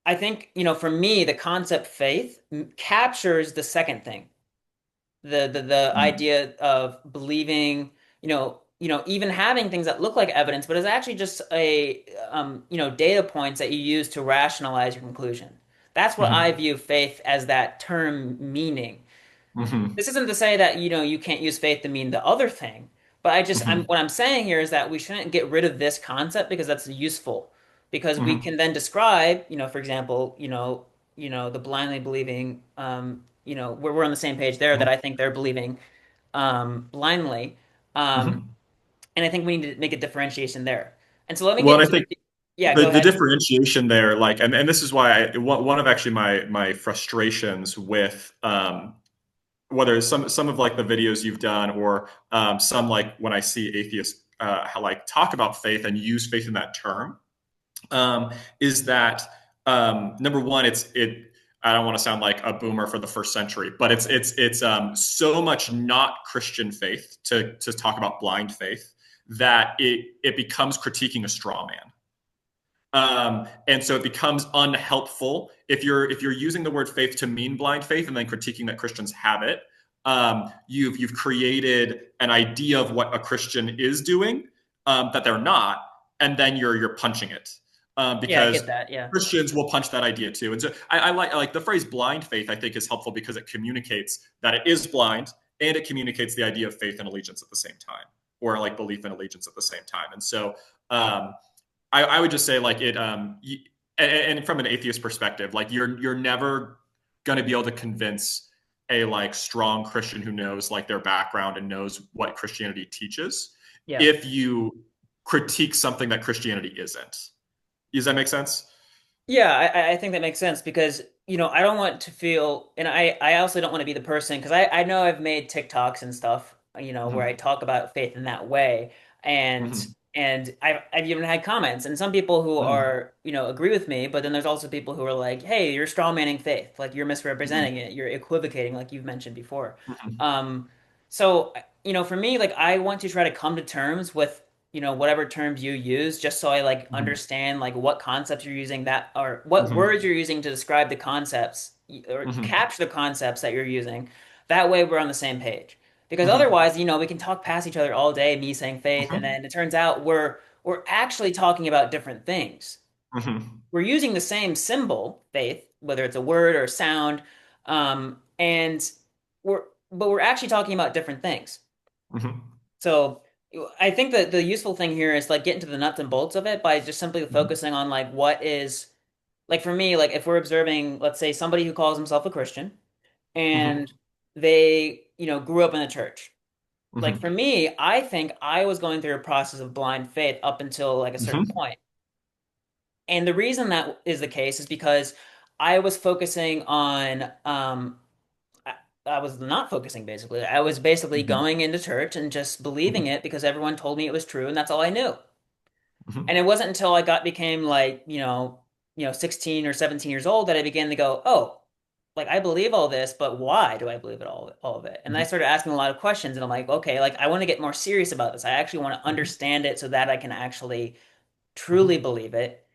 [SPEAKER 1] I think, for me, the concept faith captures the second thing, the idea of believing, even having things that look like evidence, but is actually just data points that you use to rationalize your conclusion. That's what I
[SPEAKER 2] Mm-hmm.
[SPEAKER 1] view faith as that term meaning.
[SPEAKER 2] Mm-hmm.
[SPEAKER 1] This isn't to say that, you can't use faith to mean the other thing, but
[SPEAKER 2] Mm-hmm.
[SPEAKER 1] what I'm saying here is that we shouldn't get rid of this concept because that's useful. Because we
[SPEAKER 2] Mm-hmm.
[SPEAKER 1] can then describe, for example, the blindly believing, we're on the same page there that I think they're believing blindly. Um,
[SPEAKER 2] Mm-hmm.
[SPEAKER 1] and I think we need to make a differentiation there. And so let me
[SPEAKER 2] Well,
[SPEAKER 1] get
[SPEAKER 2] and I
[SPEAKER 1] into,
[SPEAKER 2] think
[SPEAKER 1] yeah,
[SPEAKER 2] the
[SPEAKER 1] go
[SPEAKER 2] the
[SPEAKER 1] ahead.
[SPEAKER 2] differentiation there, like, and this is why one of actually my frustrations with whether it's some of like the videos you've done, or some, like when I see atheists like talk about faith and use faith in that term, is that number one, it. I don't want to sound like a boomer for the first century, but it's so much not Christian faith to talk about blind faith that it becomes critiquing a straw man. And so it becomes unhelpful if you're using the word faith to mean blind faith and then critiquing that Christians have it. You've created an idea of what a Christian is doing that they're not, and then you're punching it,
[SPEAKER 1] Yeah, I
[SPEAKER 2] because
[SPEAKER 1] get that. Yeah.
[SPEAKER 2] Christians will punch that idea too. And so I like the phrase blind faith. I think is helpful because it communicates that it is blind, and it communicates the idea of faith and allegiance at the same time, or like belief and allegiance at the same time. And so I would just say like and from an atheist perspective, like you're never going to be able to convince a like strong Christian who knows like their background and knows what Christianity teaches
[SPEAKER 1] Yeah.
[SPEAKER 2] if you critique something that Christianity isn't. Does that make sense?
[SPEAKER 1] Yeah, I think that makes sense because, I don't want to feel, and I also don't want to be the person, because I know I've made TikToks and stuff, where I
[SPEAKER 2] Mm-hmm.
[SPEAKER 1] talk about faith in that way. And
[SPEAKER 2] Mm-hmm.
[SPEAKER 1] I've even had comments, and some people who
[SPEAKER 2] Mm-hmm.
[SPEAKER 1] are, agree with me, but then there's also people who are like, hey, you're strawmanning faith, like you're
[SPEAKER 2] Mm-hmm.
[SPEAKER 1] misrepresenting it, you're equivocating, like you've mentioned before.
[SPEAKER 2] Mm-hmm.
[SPEAKER 1] Um, so, for me, like I want to try to come to terms with whatever terms you use, just so I like
[SPEAKER 2] Mhm.
[SPEAKER 1] understand like what concepts you're using that or what
[SPEAKER 2] Mhm.
[SPEAKER 1] words you're using to describe the concepts or
[SPEAKER 2] Mhm.
[SPEAKER 1] capture the concepts that you're using. That way we're on the same page. Because
[SPEAKER 2] Mhm.
[SPEAKER 1] otherwise, we can talk past each other all day, me saying faith, and
[SPEAKER 2] Mhm.
[SPEAKER 1] then it turns out we're actually talking about different things.
[SPEAKER 2] Mhm.
[SPEAKER 1] We're using the same symbol, faith, whether it's a word or a sound, and we're actually talking about different things.
[SPEAKER 2] Mhm.
[SPEAKER 1] So I think that the useful thing here is like get into the nuts and bolts of it by just simply
[SPEAKER 2] Mhm.
[SPEAKER 1] focusing on like what is like for me, like if we're observing, let's say somebody who calls himself a Christian and
[SPEAKER 2] Mhm.
[SPEAKER 1] they, grew up in the church. Like for
[SPEAKER 2] Mhm.
[SPEAKER 1] me, I think I was going through a process of blind faith up until like a certain
[SPEAKER 2] Mhm.
[SPEAKER 1] point. And the reason that is the case is because I was focusing on I, I was not focusing basically. I was basically
[SPEAKER 2] Mhm.
[SPEAKER 1] going into church and just believing
[SPEAKER 2] Mhm.
[SPEAKER 1] it because everyone told me it was true and that's all I knew. And
[SPEAKER 2] Mhm.
[SPEAKER 1] it wasn't until I became like, 16 or 17 years old that I began to go, "Oh, like I believe all this, but why do I believe it all of it?" And I
[SPEAKER 2] Mhm.
[SPEAKER 1] started asking a lot of questions and I'm like, "Okay, like I want to get more serious about this. I actually want to
[SPEAKER 2] Mhm.
[SPEAKER 1] understand it so that I can actually truly
[SPEAKER 2] Mhm.
[SPEAKER 1] believe it,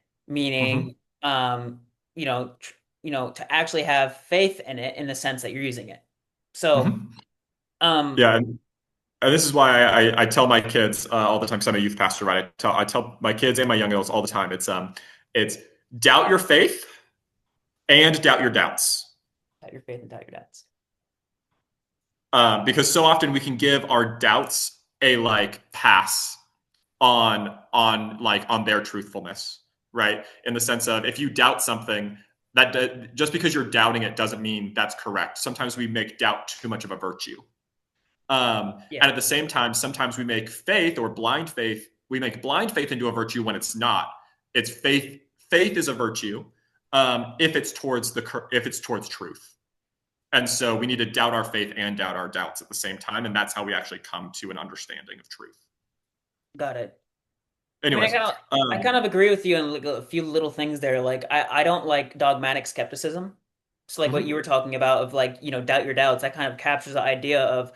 [SPEAKER 2] Mhm.
[SPEAKER 1] meaning to actually have faith in it in the sense that you're using it." So,
[SPEAKER 2] Mhm.
[SPEAKER 1] um
[SPEAKER 2] Yeah, and this is why I tell my kids all the time. Because I'm a youth pastor, right? I tell my kids and my young adults all the time. It's doubt your faith and doubt your doubts.
[SPEAKER 1] doubt your faith and doubt your doubts.
[SPEAKER 2] Because so often we can give our doubts a like pass on their truthfulness, right? In the sense of if you doubt something, just because you're doubting it doesn't mean that's correct. Sometimes we make doubt too much of a virtue. And
[SPEAKER 1] Yeah.
[SPEAKER 2] at the same time, sometimes we make faith or blind faith, we make blind faith into a virtue when it's not. It's faith. Faith is a virtue if it's towards truth. And so we need to doubt our faith and doubt our doubts at the same time, and that's how we actually come to an understanding of truth.
[SPEAKER 1] Got it. I mean,
[SPEAKER 2] Anyways,
[SPEAKER 1] I kind of agree with you on like a few little things there. Like I don't like dogmatic skepticism. So like what you were
[SPEAKER 2] mhm,
[SPEAKER 1] talking about of like, doubt your doubts, that kind of captures the idea of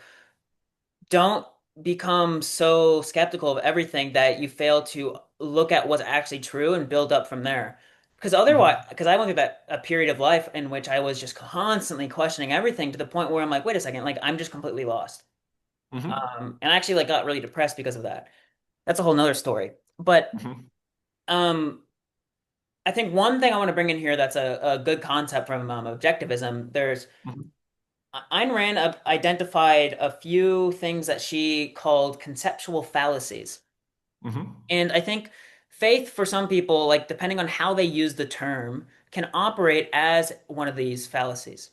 [SPEAKER 1] don't become so skeptical of everything that you fail to look at what's actually true and build up from there. Because otherwise,
[SPEAKER 2] mhm,
[SPEAKER 1] because I went through that a period of life in which I was just constantly questioning everything to the point where I'm like, wait a second, like I'm just completely lost.
[SPEAKER 2] mhm,
[SPEAKER 1] And I actually like got really depressed because of that. That's a whole nother story. But
[SPEAKER 2] mhm,
[SPEAKER 1] um, I think one thing I want to bring in here that's a good concept from objectivism. There's
[SPEAKER 2] mhm,
[SPEAKER 1] Ayn Rand identified a few things that she called conceptual fallacies.
[SPEAKER 2] mhm,
[SPEAKER 1] And I think faith for some people, like depending on how they use the term, can operate as one of these fallacies.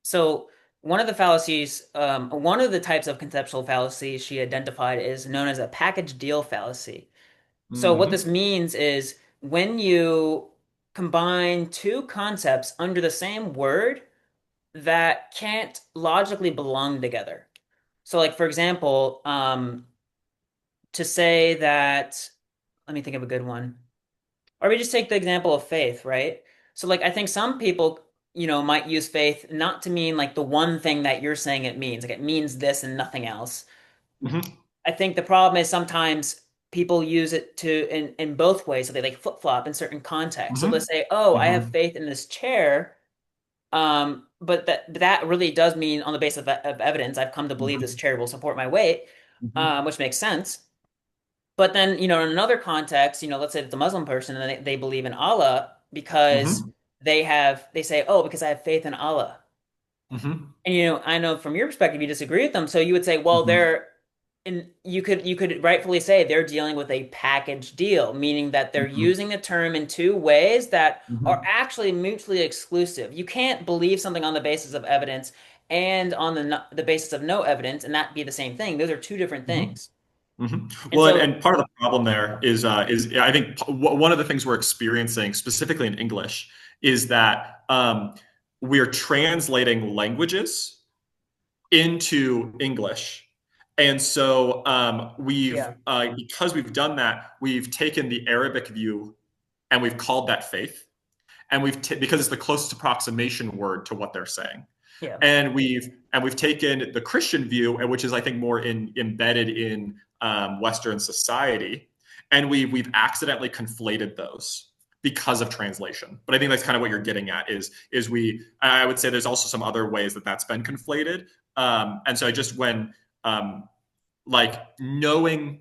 [SPEAKER 1] So one of the types of conceptual fallacies she identified is known as a package deal fallacy. So what this
[SPEAKER 2] mhm,
[SPEAKER 1] means is when you combine two concepts under the same word that can't logically belong together. So like for example, to say that, let me think of a good one. Or we just take the example of faith, right? So like I think some people, might use faith not to mean like the one thing that you're saying it means. Like it means this and nothing else.
[SPEAKER 2] mhm,
[SPEAKER 1] I think the problem is sometimes people use it to in both ways. So they like flip-flop in certain contexts. So they
[SPEAKER 2] mhm,
[SPEAKER 1] say, "Oh, I have
[SPEAKER 2] mhm,
[SPEAKER 1] faith in this chair." But that really does mean on the basis of evidence, I've come to believe this
[SPEAKER 2] mhm,
[SPEAKER 1] chair will support my weight,
[SPEAKER 2] mhm,
[SPEAKER 1] which makes sense. But then, in another context, let's say it's a Muslim person and they believe in Allah because
[SPEAKER 2] mhm,
[SPEAKER 1] they say, oh, because I have faith in Allah.
[SPEAKER 2] mhm,
[SPEAKER 1] And I know from your perspective you disagree with them. So you would say, well,
[SPEAKER 2] mhm,
[SPEAKER 1] you could rightfully say they're dealing with a package deal, meaning that they're
[SPEAKER 2] mhm,
[SPEAKER 1] using the term in two ways that are
[SPEAKER 2] mhm,
[SPEAKER 1] actually mutually exclusive. You can't believe something on the basis of evidence and on the basis of no evidence and that be the same thing. Those are two different
[SPEAKER 2] mhm.
[SPEAKER 1] things. And
[SPEAKER 2] Well, and,
[SPEAKER 1] so,
[SPEAKER 2] and part of the problem there is I think one of the things we're experiencing specifically in English is that we're translating languages into English, and so we've
[SPEAKER 1] yeah,
[SPEAKER 2] because we've done that, we've taken the Arabic view and we've called that faith, and because it's the closest approximation word to what they're saying,
[SPEAKER 1] yeah,
[SPEAKER 2] and we've taken the Christian view, which is I think more embedded in Western society, and we've accidentally conflated those because of translation. But I think that's kind of what you're getting at is we. I would say there's also some other ways that that's been conflated, and so I just when like knowing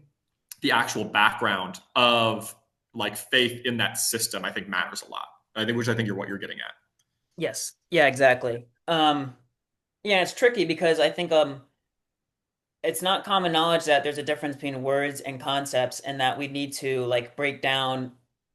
[SPEAKER 2] the actual background of like faith in that system, I think matters a lot. I think, which I think you're what you're getting at.
[SPEAKER 1] Yes. Yeah, exactly. Yeah, it's tricky because I think it's not common knowledge that there's a difference between words and concepts and that we need to like break down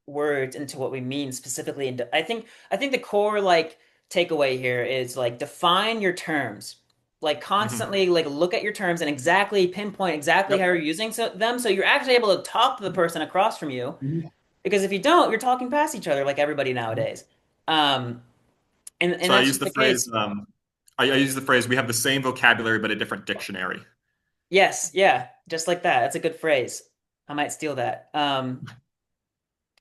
[SPEAKER 1] words into what we mean specifically. And I think the core like takeaway here is like define your terms. Like
[SPEAKER 2] Mm-hmm.
[SPEAKER 1] constantly like look at your terms and exactly pinpoint exactly how
[SPEAKER 2] Yep.
[SPEAKER 1] you're using them so you're actually able to talk to the person across from you. Because if you don't, you're talking past each other like everybody nowadays. Um, and
[SPEAKER 2] So I
[SPEAKER 1] that's
[SPEAKER 2] use
[SPEAKER 1] just
[SPEAKER 2] the
[SPEAKER 1] the
[SPEAKER 2] phrase.
[SPEAKER 1] case.
[SPEAKER 2] I use the phrase. We have the same vocabulary but a different dictionary.
[SPEAKER 1] Yes, yeah, just like that. That's a good phrase. I might steal that.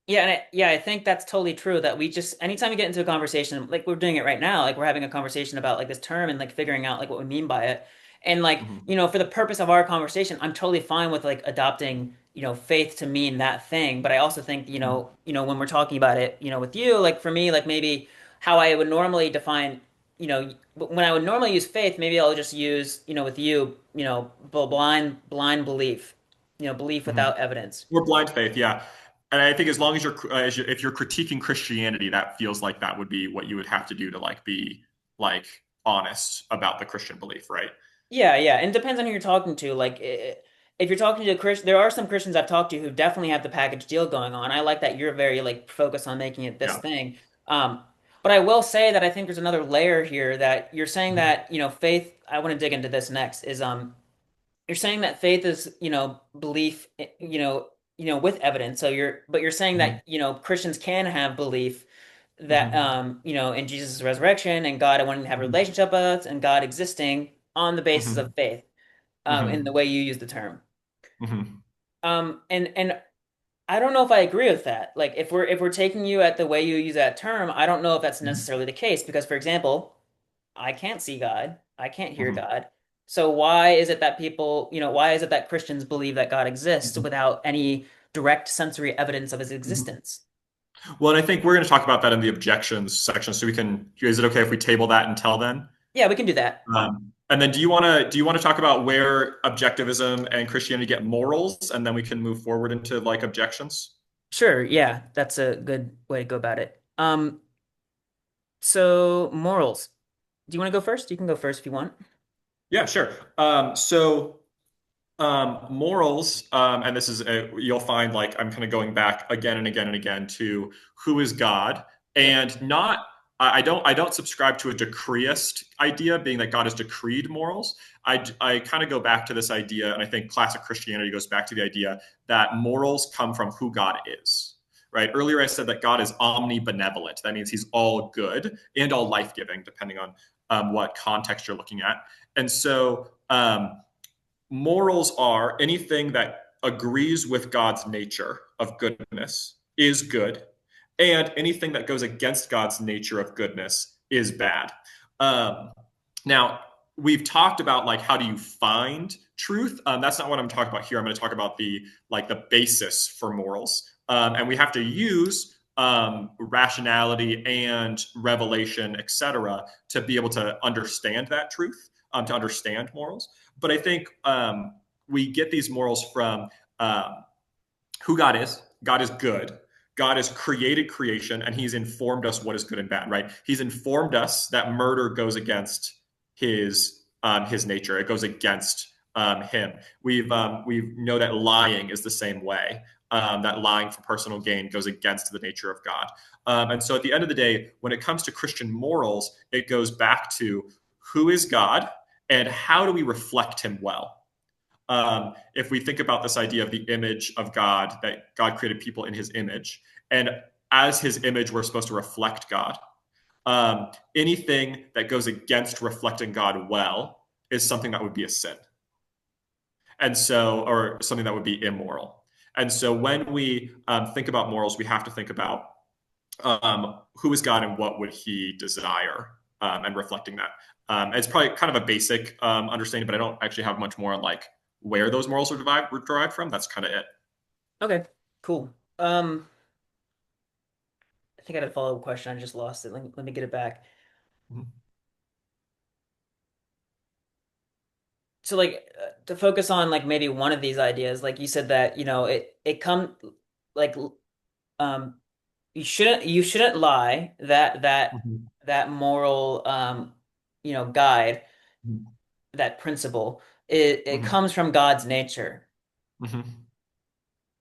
[SPEAKER 1] Yeah, yeah, I think that's totally true that we just anytime we get into a conversation, like we're doing it right now, like we're having a conversation about like this term and like figuring out like what we mean by it. And like,
[SPEAKER 2] Mm-hmm.
[SPEAKER 1] for the purpose of our conversation, I'm totally fine with like adopting, faith to mean that thing. But I also think, when we're talking about it, with you, like for me, like maybe how I would normally define, when I would normally use faith, maybe I'll just use, with you, blind belief, belief
[SPEAKER 2] Mm-hmm.
[SPEAKER 1] without evidence.
[SPEAKER 2] Or blind faith, yeah. And I think as long as if you're critiquing Christianity, that feels like that would be what you would have to do to like be like honest about the Christian belief, right?
[SPEAKER 1] Yeah, yeah, and it depends on who you're talking to. Like, if you're talking to a Christian, there are some Christians I've talked to who definitely have the package deal going on. I like that you're very like focused on making it this
[SPEAKER 2] Yeah.
[SPEAKER 1] thing. Um, but I will say that I think there's another layer here that you're saying
[SPEAKER 2] Mm-hmm.
[SPEAKER 1] that, faith. I want to dig into this next. Is you're saying that faith is, belief, with evidence. But you're saying
[SPEAKER 2] Mm-hmm.
[SPEAKER 1] that, Christians can have belief that,
[SPEAKER 2] Mm-hmm.
[SPEAKER 1] in Jesus' resurrection and God wanting to have a
[SPEAKER 2] Mm-hmm.
[SPEAKER 1] relationship with us and God existing on the basis
[SPEAKER 2] Mm-hmm.
[SPEAKER 1] of faith, in the
[SPEAKER 2] Mm-hmm.
[SPEAKER 1] way you use the term.
[SPEAKER 2] Mm-hmm.
[SPEAKER 1] And I don't know if I agree with that. Like, if we're taking you at the way you use that term, I don't know if that's necessarily the case because, for example, I can't see God. I can't hear
[SPEAKER 2] Mm-hmm.
[SPEAKER 1] God. So why is it that why is it that Christians believe that God exists
[SPEAKER 2] Mm-hmm.
[SPEAKER 1] without any direct sensory evidence of his
[SPEAKER 2] Mm-hmm.
[SPEAKER 1] existence?
[SPEAKER 2] Well, and I think we're going to talk about that in the objections section. So we can. Is it okay if we table that until then?
[SPEAKER 1] Yeah, we can do that.
[SPEAKER 2] And then do you want to talk about where objectivism and Christianity get morals, and then we can move forward into like objections?
[SPEAKER 1] Sure, yeah, that's a good way to go about it. So morals. Do you want to go first? You can go first if you want.
[SPEAKER 2] Yeah, sure. Morals, and this is you'll find like I'm kind of going back again and again and again to who is God,
[SPEAKER 1] Yep.
[SPEAKER 2] and not I don't subscribe to a decreeist idea, being that God has decreed morals. I kind of go back to this idea, and I think classic Christianity goes back to the idea that morals come from who God is. Right. Earlier, I said that God is omnibenevolent. That means He's all good and all life giving, depending on what context you're looking at. And so, morals are anything that agrees with God's nature of goodness is good, and anything that goes against God's nature of goodness is bad. Um, Now, we've talked about like how do you find truth. That's not what I'm talking about here. I'm going to talk about the basis for morals, and we have to use rationality and revelation, etc., to be able to understand that truth, to understand morals. But I think we get these morals from um, who God is. God is good. God has created creation, and He's informed us what is good and bad. Right? He's informed us that murder goes against His nature. It goes against Him. We know that lying is the same way. That lying for personal gain goes against the nature of God. And so, at the end of the day, when it comes to Christian morals, it goes back to who is God and how do we reflect Him well. If we think about this idea of the image of God, that God created people in His image, and as His image, we're supposed to reflect God. Anything that goes against reflecting God well is something that would be a sin, and so, or something that would be immoral. And so, when we think about morals, we have to think about who is God and what would He desire, and reflecting that. It's probably kind of a basic understanding, but I don't actually have much more on like where those morals are derived from. That's kind of it.
[SPEAKER 1] Okay, cool. I think I had a follow-up question. I just lost it. Let me get it back.
[SPEAKER 2] Mhm.
[SPEAKER 1] So like to focus on like maybe one of these ideas, like you said that, it come like um you shouldn't lie,
[SPEAKER 2] Mhm.
[SPEAKER 1] that moral guide,
[SPEAKER 2] Mhm.
[SPEAKER 1] that principle, it
[SPEAKER 2] Mhm.
[SPEAKER 1] comes from God's nature.
[SPEAKER 2] Mhm.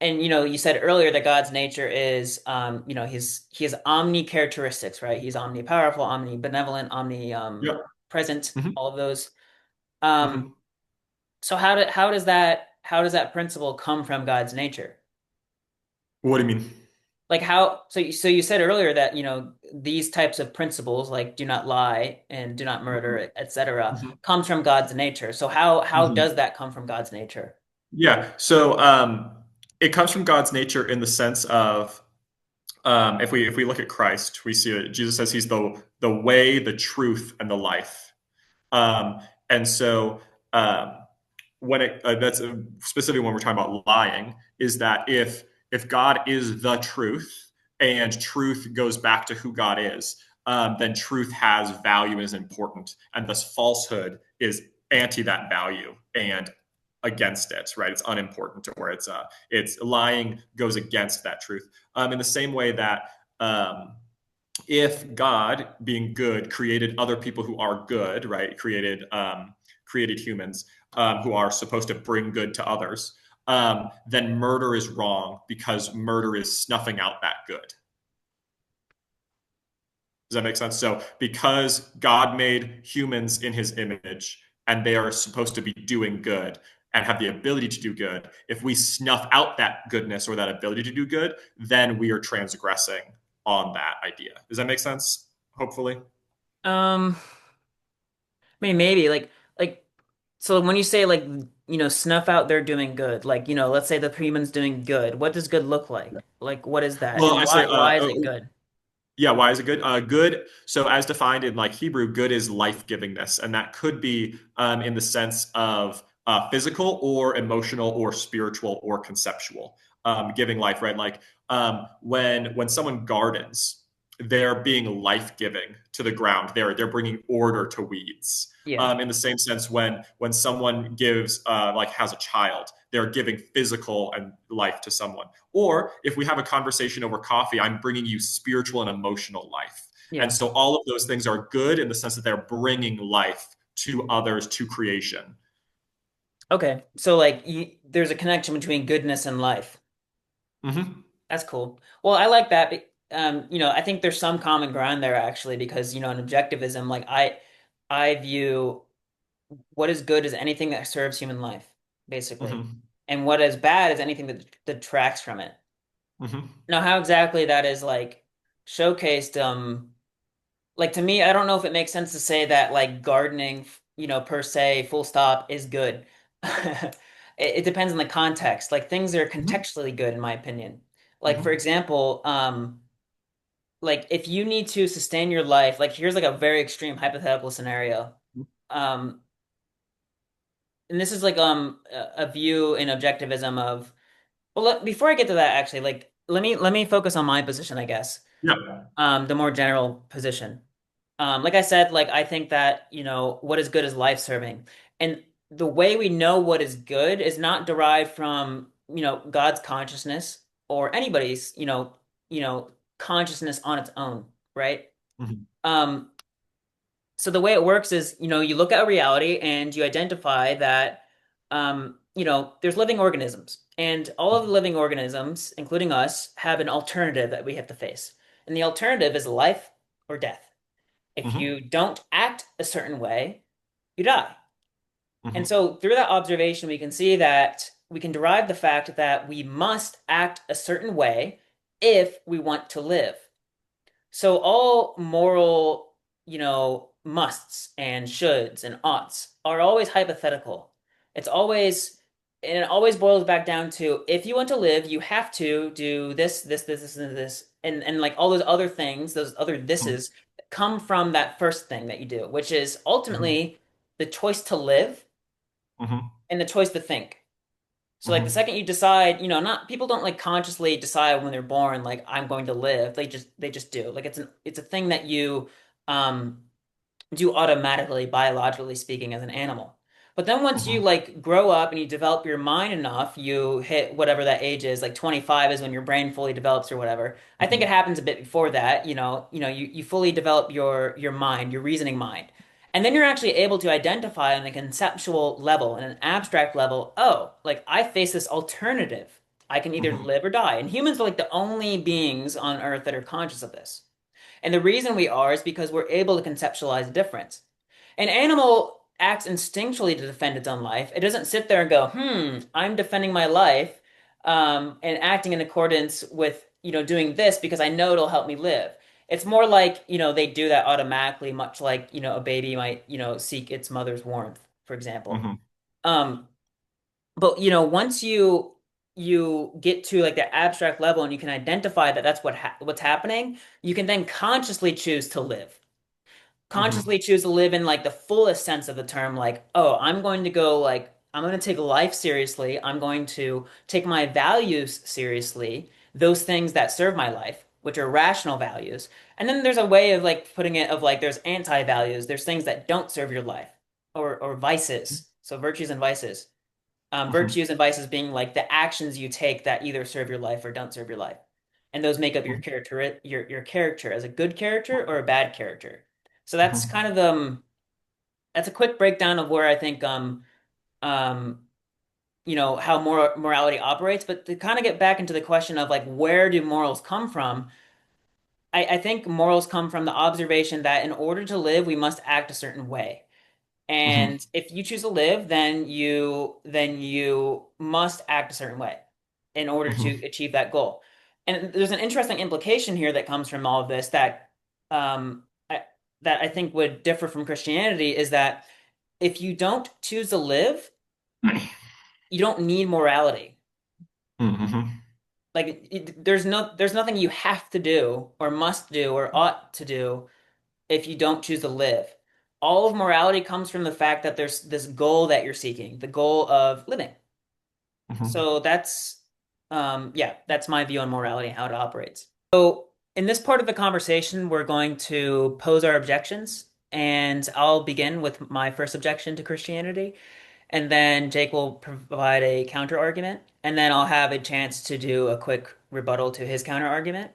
[SPEAKER 1] And you said earlier that God's nature is he has omni characteristics, right? He's omnipowerful, omnibenevolent, omni
[SPEAKER 2] Yeah.
[SPEAKER 1] present,
[SPEAKER 2] Mhm.
[SPEAKER 1] all of those. Um
[SPEAKER 2] Mhm.
[SPEAKER 1] so how does that principle come from God's nature?
[SPEAKER 2] What do you mean?
[SPEAKER 1] Like how so you said earlier that these types of principles, like do not lie and do not
[SPEAKER 2] Mhm.
[SPEAKER 1] murder, etc.,
[SPEAKER 2] Mhm.
[SPEAKER 1] comes from God's nature. So how
[SPEAKER 2] Mhm.
[SPEAKER 1] does that come from God's nature?
[SPEAKER 2] Yeah. So it comes from God's nature in the sense of if we look at Christ, we see that Jesus says he's the way, the truth, and the life. Um, and so um, when it that's specifically when we're talking about lying, is that if God is the truth and truth goes back to who God is, then truth has value and is important, and thus falsehood is anti that value and against it, right? It's unimportant, or it's lying goes against that truth. In the same way that if God, being good, created other people who are good, right? Created humans who are supposed to bring good to others. Then murder is wrong because murder is snuffing out that good. Does that make sense? So, because God made humans in his image and they are supposed to be doing good and have the ability to do good, if we snuff out that goodness or that ability to do good, then we are transgressing on that idea. Does that make sense? Hopefully.
[SPEAKER 1] I mean, maybe like so when you say like snuff out they're doing good, like let's say the human's doing good, what does good look like? Like what is that,
[SPEAKER 2] Well,
[SPEAKER 1] and
[SPEAKER 2] I say,
[SPEAKER 1] why is it good?
[SPEAKER 2] yeah. Why is it good? Good. So, as defined in like Hebrew, good is life givingness, and that could be in the sense of physical or emotional or spiritual or conceptual, giving life. Right. Like when someone gardens, they're being life giving to the ground. They're bringing order to weeds.
[SPEAKER 1] Yeah,
[SPEAKER 2] In the same sense, when someone gives like has a child, they're giving physical and life to someone. Or if we have a conversation over coffee, I'm bringing you spiritual and emotional life. And
[SPEAKER 1] yeah.
[SPEAKER 2] so all of those things are good in the sense that they're bringing life to others, to creation.
[SPEAKER 1] Okay, so like there's a connection between goodness and life.
[SPEAKER 2] Mm-hmm.
[SPEAKER 1] That's cool. Well, I like that. I think there's some common ground there actually, because in objectivism, like I view what is good as anything that serves human life, basically.
[SPEAKER 2] Mm-hmm.
[SPEAKER 1] And what is bad is anything that detracts from it.
[SPEAKER 2] Mm-hmm.
[SPEAKER 1] Now, how exactly that is like showcased, like to me, I don't know if it makes sense to say that like gardening, per se, full stop, is good. It depends on the context. Like things are contextually good, in my opinion. Like for
[SPEAKER 2] Mm-hmm.
[SPEAKER 1] example, like if you need to sustain your life, like here's like a very extreme hypothetical scenario. Um, and this is like a view in objectivism of well, before I get to that, actually, like let me focus on my position, I guess.
[SPEAKER 2] Yeah.
[SPEAKER 1] The more general position. Like I said, like I think that, what is good is life-serving. And the way we know what is good is not derived from, God's consciousness or anybody's, consciousness on its own, right?
[SPEAKER 2] Mm-hmm.
[SPEAKER 1] Um, so the way it works is, you look at reality and you identify that, there's living organisms, and all of the living organisms, including us, have an alternative that we have to face. And the alternative is life or death. If
[SPEAKER 2] Mm-hmm.
[SPEAKER 1] you don't act a certain way, you die. And
[SPEAKER 2] Mm-hmm.
[SPEAKER 1] so through that observation, we can see that we can derive the fact that we must act a certain way if we want to live. So all moral, musts and shoulds and oughts are always hypothetical. It's always, and it always boils back down to if you want to live, you have to do this, and this, and like all those other things, those other thises come from that first thing that you do, which is
[SPEAKER 2] Mm-hmm.
[SPEAKER 1] ultimately the choice to live,
[SPEAKER 2] Mm-hmm.
[SPEAKER 1] and the choice to think. So like the
[SPEAKER 2] Hmm.
[SPEAKER 1] second you decide, not people don't like consciously decide when they're born, like I'm going to live. They just do. Like it's a thing that you um do automatically, biologically speaking, as an animal. But then once you
[SPEAKER 2] Hmm.
[SPEAKER 1] like grow up and you develop your mind enough, you hit whatever that age is, like 25 is when your brain fully develops or whatever. I think it
[SPEAKER 2] Hmm.
[SPEAKER 1] happens a bit before that, you fully develop your mind, your reasoning mind. And then you're actually able to identify on a conceptual level and an abstract level, oh, like I face this alternative. I can either
[SPEAKER 2] Hmm.
[SPEAKER 1] live or die. And humans are like the only beings on Earth that are conscious of this. And the reason we are is because we're able to conceptualize difference. An animal acts instinctually to defend its own life. It doesn't sit there and go, I'm defending my life, and acting in accordance with, doing this because I know it'll help me live. It's more like, they do that automatically, much like, a baby might, seek its mother's warmth, for example.
[SPEAKER 2] Hmm.
[SPEAKER 1] Um, but, once you get to like the abstract level and you can identify that that's what's happening, you can then consciously choose to live,
[SPEAKER 2] Hmm.
[SPEAKER 1] consciously choose to live in like the fullest sense of the term, like, oh, I'm going to take life seriously. I'm going to take my values seriously, those things that serve my life, which are rational values. And then there's a way of like putting it of like there's anti-values, there's things that don't serve your life, or vices. So virtues and vices.
[SPEAKER 2] Hmm.
[SPEAKER 1] Virtues and vices being like the actions you take that either serve your life or don't serve your life. And those make up your character, your character as a good character or a bad character. So that's
[SPEAKER 2] Hmm.
[SPEAKER 1] kind of that's a quick breakdown of where I think um how morality operates. But to kind of get back into the question of like where do morals come from, I think morals come from the observation that in order to live, we must act a certain way.
[SPEAKER 2] Hmm.
[SPEAKER 1] And if you choose to live, then you must act a certain way in order to
[SPEAKER 2] Hmm.
[SPEAKER 1] achieve that goal. And there's an interesting implication here that comes from all of this um, I, that I think would differ from Christianity is that if you don't choose to live, you don't need morality.
[SPEAKER 2] Hmm.
[SPEAKER 1] Like there's nothing you have to do or must do or ought to do if you don't choose to live. All of morality comes from the fact that there's this goal that you're seeking, the goal of living.
[SPEAKER 2] Hmm.
[SPEAKER 1] So yeah, that's my view on morality and how it operates. So in this part of the conversation, we're going to pose our objections, and I'll begin with my first objection to Christianity. And then Jake will provide a counter argument, and then I'll have a chance to do a quick rebuttal to his counter argument.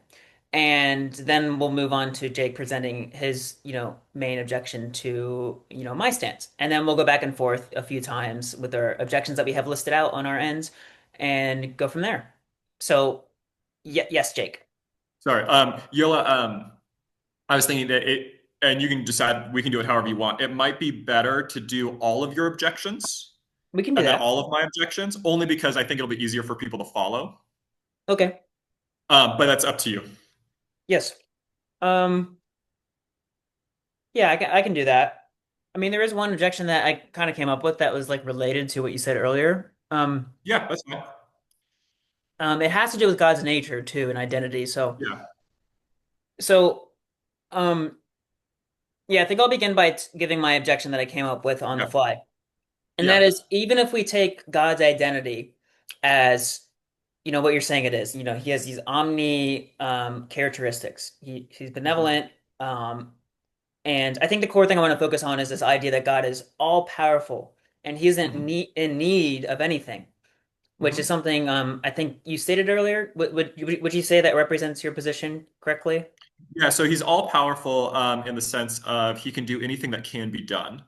[SPEAKER 1] And then we'll move on to Jake presenting his, main objection to, my stance. And then we'll go back and forth a few times with our objections that we have listed out on our ends and go from there. So, yes, Jake.
[SPEAKER 2] Sorry, Yola. I was thinking that and you can decide. We can do it however you want. It might be better to do all of your objections
[SPEAKER 1] We can do
[SPEAKER 2] and then
[SPEAKER 1] that.
[SPEAKER 2] all of my objections, only because I think it'll be easier for people to follow.
[SPEAKER 1] Okay.
[SPEAKER 2] But that's up to you.
[SPEAKER 1] Yes. Um, yeah, I can do that. I mean, there is one objection that I kind of came up with that was like related to what you said earlier.
[SPEAKER 2] Yeah, that's fine.
[SPEAKER 1] It has to do with God's nature too and identity.
[SPEAKER 2] Yeah,
[SPEAKER 1] So, um, yeah, I think I'll begin by giving my objection that I came up with on the
[SPEAKER 2] yeah,
[SPEAKER 1] fly. And that
[SPEAKER 2] yeah.
[SPEAKER 1] is, even if we take God's identity as, what you're saying it is, he has these omni characteristics. He's
[SPEAKER 2] Hmm.
[SPEAKER 1] benevolent. And I think the core thing I want to focus on is this idea that God is all powerful and he isn't
[SPEAKER 2] Hmm.
[SPEAKER 1] in need of anything, which is
[SPEAKER 2] Hmm.
[SPEAKER 1] something I think you stated earlier. Would you say that represents your position correctly?
[SPEAKER 2] Yeah, so he's all powerful in the sense of he can do anything that can be done.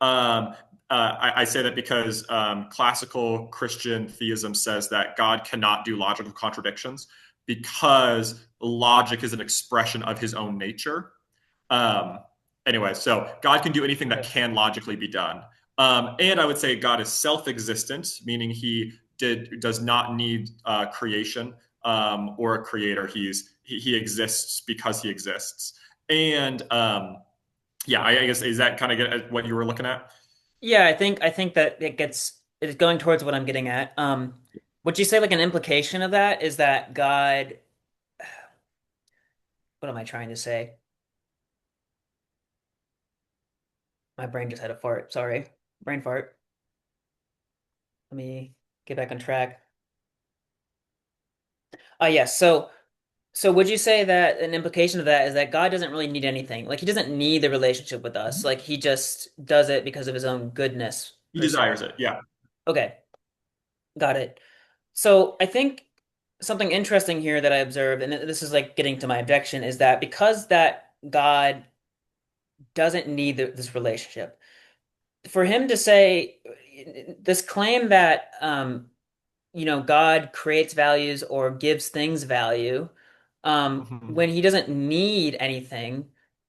[SPEAKER 2] I say that because classical Christian theism says that God cannot do logical contradictions because logic is an expression of his own nature. Um, anyway, so God can do anything that
[SPEAKER 1] Okay.
[SPEAKER 2] can logically be done. And I would say God is self-existent, meaning does not need creation or a creator. He exists because he exists. And yeah, I guess is that kind of what you were looking at?
[SPEAKER 1] Yeah, I think that it's going towards what I'm getting at. Would you say like an implication of that is that God, what am I trying to say? My brain just had a fart. Sorry. Brain fart. let me get back on track. Yes. So would you say that an implication of that is that God doesn't really need anything? Like he doesn't need the relationship with us. Like he just does it because of his own goodness
[SPEAKER 2] He
[SPEAKER 1] per se.
[SPEAKER 2] desires it. Yeah.
[SPEAKER 1] Okay, got it. So I think something interesting here that I observed, and this is like getting to my objection, is that because that God doesn't need this relationship, for him to say this claim that God creates values or gives things value
[SPEAKER 2] Hmm.
[SPEAKER 1] when he doesn't need anything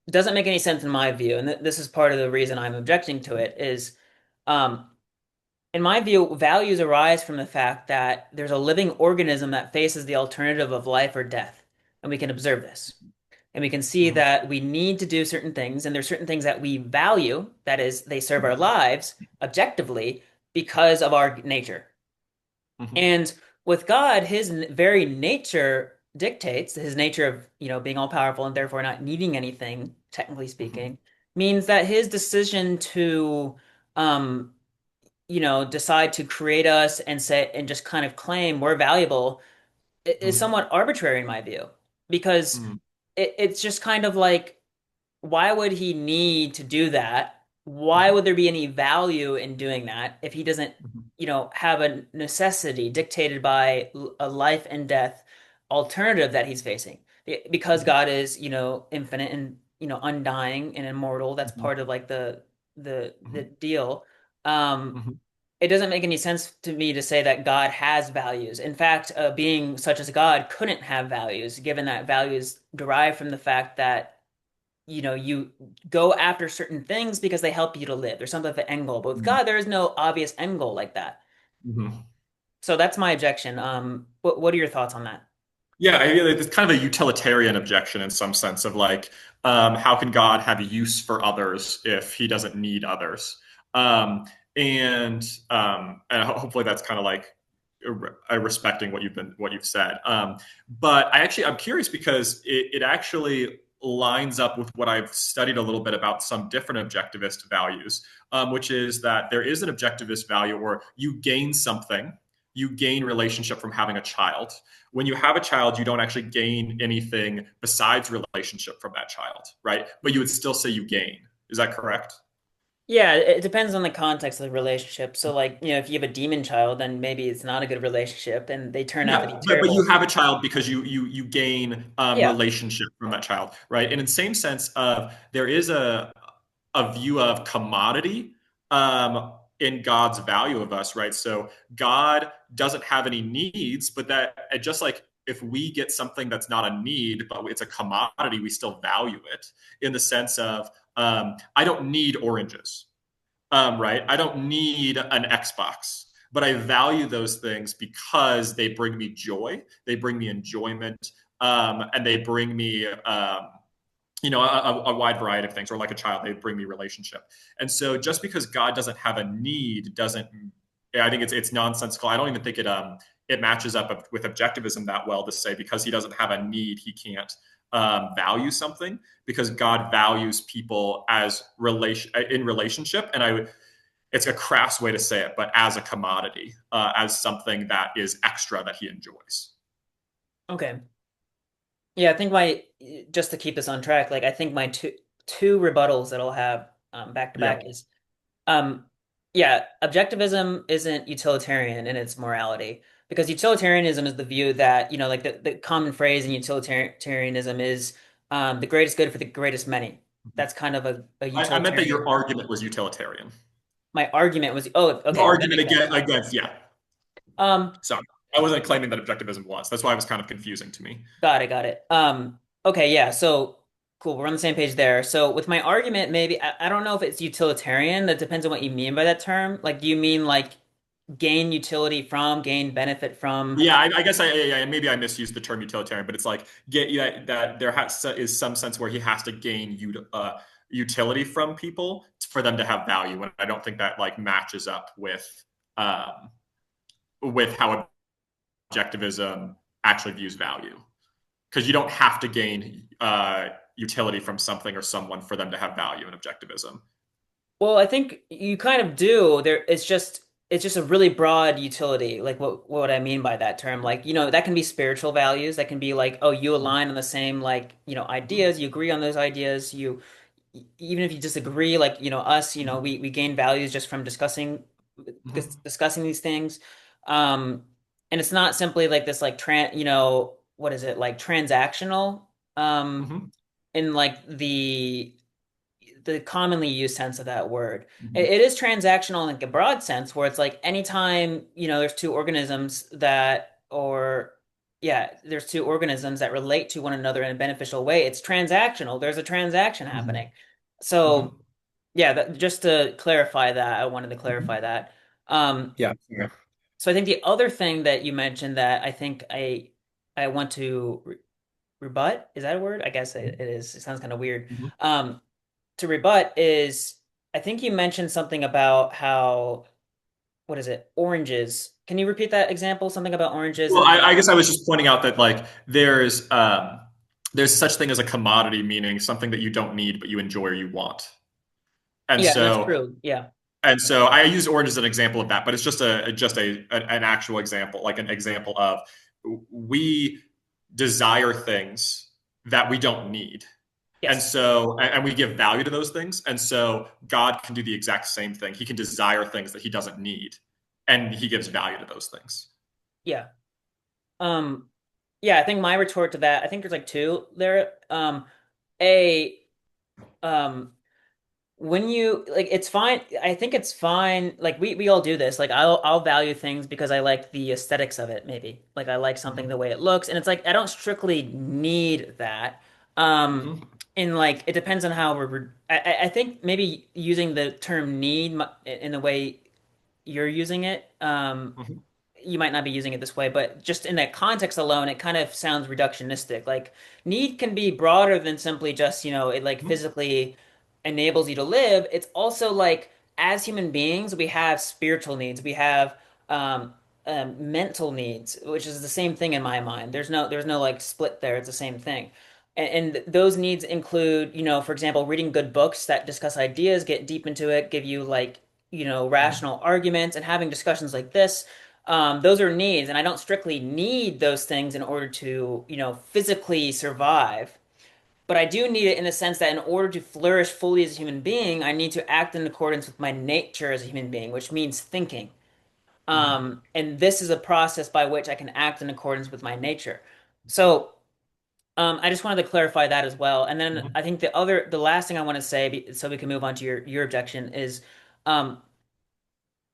[SPEAKER 1] doesn't make any sense in my view. And this is part of the reason I'm objecting to it is, um, in my view, values arise from the fact that there's a living organism that faces the alternative of life or death. And we can observe this. And we can see
[SPEAKER 2] Hmm.
[SPEAKER 1] that we need to do certain things, and there's certain things that we value, that is, they serve our lives objectively because of our nature.
[SPEAKER 2] Hmm.
[SPEAKER 1] And with God, his very nature dictates his nature of, being all powerful and therefore not needing anything, technically
[SPEAKER 2] Hmm.
[SPEAKER 1] speaking, means that his decision to, um, decide to create us and say and just kind of claim we're valuable is
[SPEAKER 2] Hmm.
[SPEAKER 1] somewhat arbitrary in my view, because
[SPEAKER 2] Hmm.
[SPEAKER 1] it's just kind of like why would he need to do that? Why
[SPEAKER 2] Hmm.
[SPEAKER 1] would there be any value in doing that if he doesn't,
[SPEAKER 2] Hmm.
[SPEAKER 1] have a necessity dictated by a life and death alternative that he's facing? Because
[SPEAKER 2] Hmm.
[SPEAKER 1] God is, infinite and, undying and immortal. That's
[SPEAKER 2] Hmm.
[SPEAKER 1] part of like the
[SPEAKER 2] Hmm.
[SPEAKER 1] deal. Um,
[SPEAKER 2] Hmm.
[SPEAKER 1] it doesn't make any sense to me to say that God has values. In fact, a being such as God couldn't have values, given that values derive from the fact that you go after certain things because they help you to live. There's some type of end goal. But with God, there is no obvious end goal like that.
[SPEAKER 2] Hmm.
[SPEAKER 1] So that's my objection. What are your thoughts on that?
[SPEAKER 2] Yeah, it's kind of a utilitarian objection in some sense of like, how can God have use for others if he doesn't need others? Um, and hopefully that's kind of like respecting what you've said. But I'm curious because it actually lines up with what I've studied a little bit about some different objectivist values, which is that there is an objectivist value where you gain something, you gain relationship from having a child. When you have a child, you don't actually gain anything besides relationship from that child, right? But you would still say you gain. Is that correct?
[SPEAKER 1] Yeah, it depends on the context of the relationship. So, like, if you have a demon child, then maybe it's not a good relationship and they turn out to be
[SPEAKER 2] Yeah, but you
[SPEAKER 1] terrible.
[SPEAKER 2] have a child because you gain
[SPEAKER 1] Yeah.
[SPEAKER 2] relationship from that child, right? And in the same sense of there is a view of commodity in God's value of us, right? So God doesn't have any needs, but that just like if we get something that's not a need, but it's a commodity, we still value it in the sense of I don't need oranges, right? I don't need an Xbox, but I value those things because they bring me joy, they bring me enjoyment, and they bring me a wide variety of things, or like a child, they bring me relationship. And so just because God doesn't have a need doesn't, I think it's nonsensical. I don't even think it matches up with objectivism that well to say because he doesn't have a need, he can't value something, because God values people as in relationship. And it's a crass way to say it, but as a commodity, as something that is extra that he enjoys.
[SPEAKER 1] Okay. Yeah, I think my just to keep this on track, like I think my two rebuttals that I'll have back to
[SPEAKER 2] Yeah.
[SPEAKER 1] back is Um, yeah, objectivism isn't utilitarian in its morality because utilitarianism is the view that, like the common phrase in utilitarianism is the greatest good for the greatest many. That's kind of a
[SPEAKER 2] I meant that
[SPEAKER 1] utilitarian.
[SPEAKER 2] your argument was utilitarian.
[SPEAKER 1] My argument was, oh,
[SPEAKER 2] Your
[SPEAKER 1] okay, that
[SPEAKER 2] argument
[SPEAKER 1] makes sense.
[SPEAKER 2] against yeah.
[SPEAKER 1] Um,
[SPEAKER 2] Sorry, I wasn't claiming that objectivism was. That's why it was kind of confusing to me.
[SPEAKER 1] got it. Okay, yeah, so cool, we're on the same page there. So with my argument, maybe I don't know if it's utilitarian. That depends on what you mean by that term. Like, do you mean like gain utility from, gain benefit from?
[SPEAKER 2] Yeah, I guess maybe I misused the term utilitarian, but it's like get yeah, that is some sense where he has to gain utility from people for them to have value, and I don't think that like matches up um, with how objectivism actually views value, because you don't have to gain utility from something or someone for them to have value in objectivism.
[SPEAKER 1] Well, I think you kind of do. It's just it's just a really broad utility. Like what I mean by that term, like, that can be spiritual values. That can be like, oh, you align on the same, like, ideas, you agree on those ideas, even if you disagree, like, us, we gain values just from
[SPEAKER 2] Mhm.
[SPEAKER 1] discussing these things. Um, and it's not simply like this, like, what is it, like transactional, um,
[SPEAKER 2] Mhm.
[SPEAKER 1] in like the commonly used sense of that word.
[SPEAKER 2] Mhm.
[SPEAKER 1] It is transactional in like a broad sense, where it's like anytime, there's two organisms that, or yeah, there's two organisms that relate to one another in a beneficial way, it's transactional. There's a transaction happening.
[SPEAKER 2] Mhm.
[SPEAKER 1] So
[SPEAKER 2] Mhm.
[SPEAKER 1] yeah, just to clarify that, I wanted to clarify
[SPEAKER 2] Mhm.
[SPEAKER 1] that. Um,
[SPEAKER 2] Yeah. Yeah.
[SPEAKER 1] so I think the other thing that you mentioned that I think I want to rebut, is that a word? I guess it is. It sounds kind of weird.
[SPEAKER 2] Mhm.
[SPEAKER 1] Um, to rebut is, I think you mentioned something about how, what is it? Oranges. Can you repeat that example? Something about oranges
[SPEAKER 2] Well,
[SPEAKER 1] and
[SPEAKER 2] I guess I was just pointing out that like there's such thing as a commodity, meaning something that you don't need but you enjoy or you want. And
[SPEAKER 1] yeah, and that's
[SPEAKER 2] so
[SPEAKER 1] true. Yeah.
[SPEAKER 2] and so I use orange as an example of that, but it's just an actual example, like an example of we desire things that we don't need.
[SPEAKER 1] Yes.
[SPEAKER 2] And we give value to those things. And so God can do the exact same thing. He can desire things that he doesn't need, and he gives value to those things.
[SPEAKER 1] Yeah. Um, yeah, I think my retort to that, I think there's like two there. A, um, when you like, it's fine. I think it's fine. Like we all do this. Like I'll value things because I like the aesthetics of it, maybe. Like I like something the
[SPEAKER 2] Mm-hmm.
[SPEAKER 1] way it looks, and it's like I don't strictly need that. Um,
[SPEAKER 2] Mm-hmm.
[SPEAKER 1] and like it depends on how I think maybe using the term need in the way you're using it,
[SPEAKER 2] Mm-hmm.
[SPEAKER 1] you might not be using it this way, but just in that context alone, it kind of sounds reductionistic. Like need can be broader than simply just, it like physically enables you to live. It's also like as human beings, we have spiritual needs. We have um, mental needs, which is the same thing in my mind. There's no like split there. It's the same thing. And those needs include, for example, reading good books that discuss ideas, get deep into it, give you like,
[SPEAKER 2] Mm-hmm.
[SPEAKER 1] rational arguments, and having discussions like this. Those are needs, and I don't strictly need those things in order to, physically survive. But I do need it in the sense that in order to flourish fully as a human being, I need to act in accordance with my nature as a human being, which means thinking.
[SPEAKER 2] Mm-hmm.
[SPEAKER 1] And this is a process by which I can act in accordance with my nature. So, I just wanted to clarify that as well. And then
[SPEAKER 2] Mm-hmm.
[SPEAKER 1] I think the last thing I want to say, so we can move on to your objection, is um,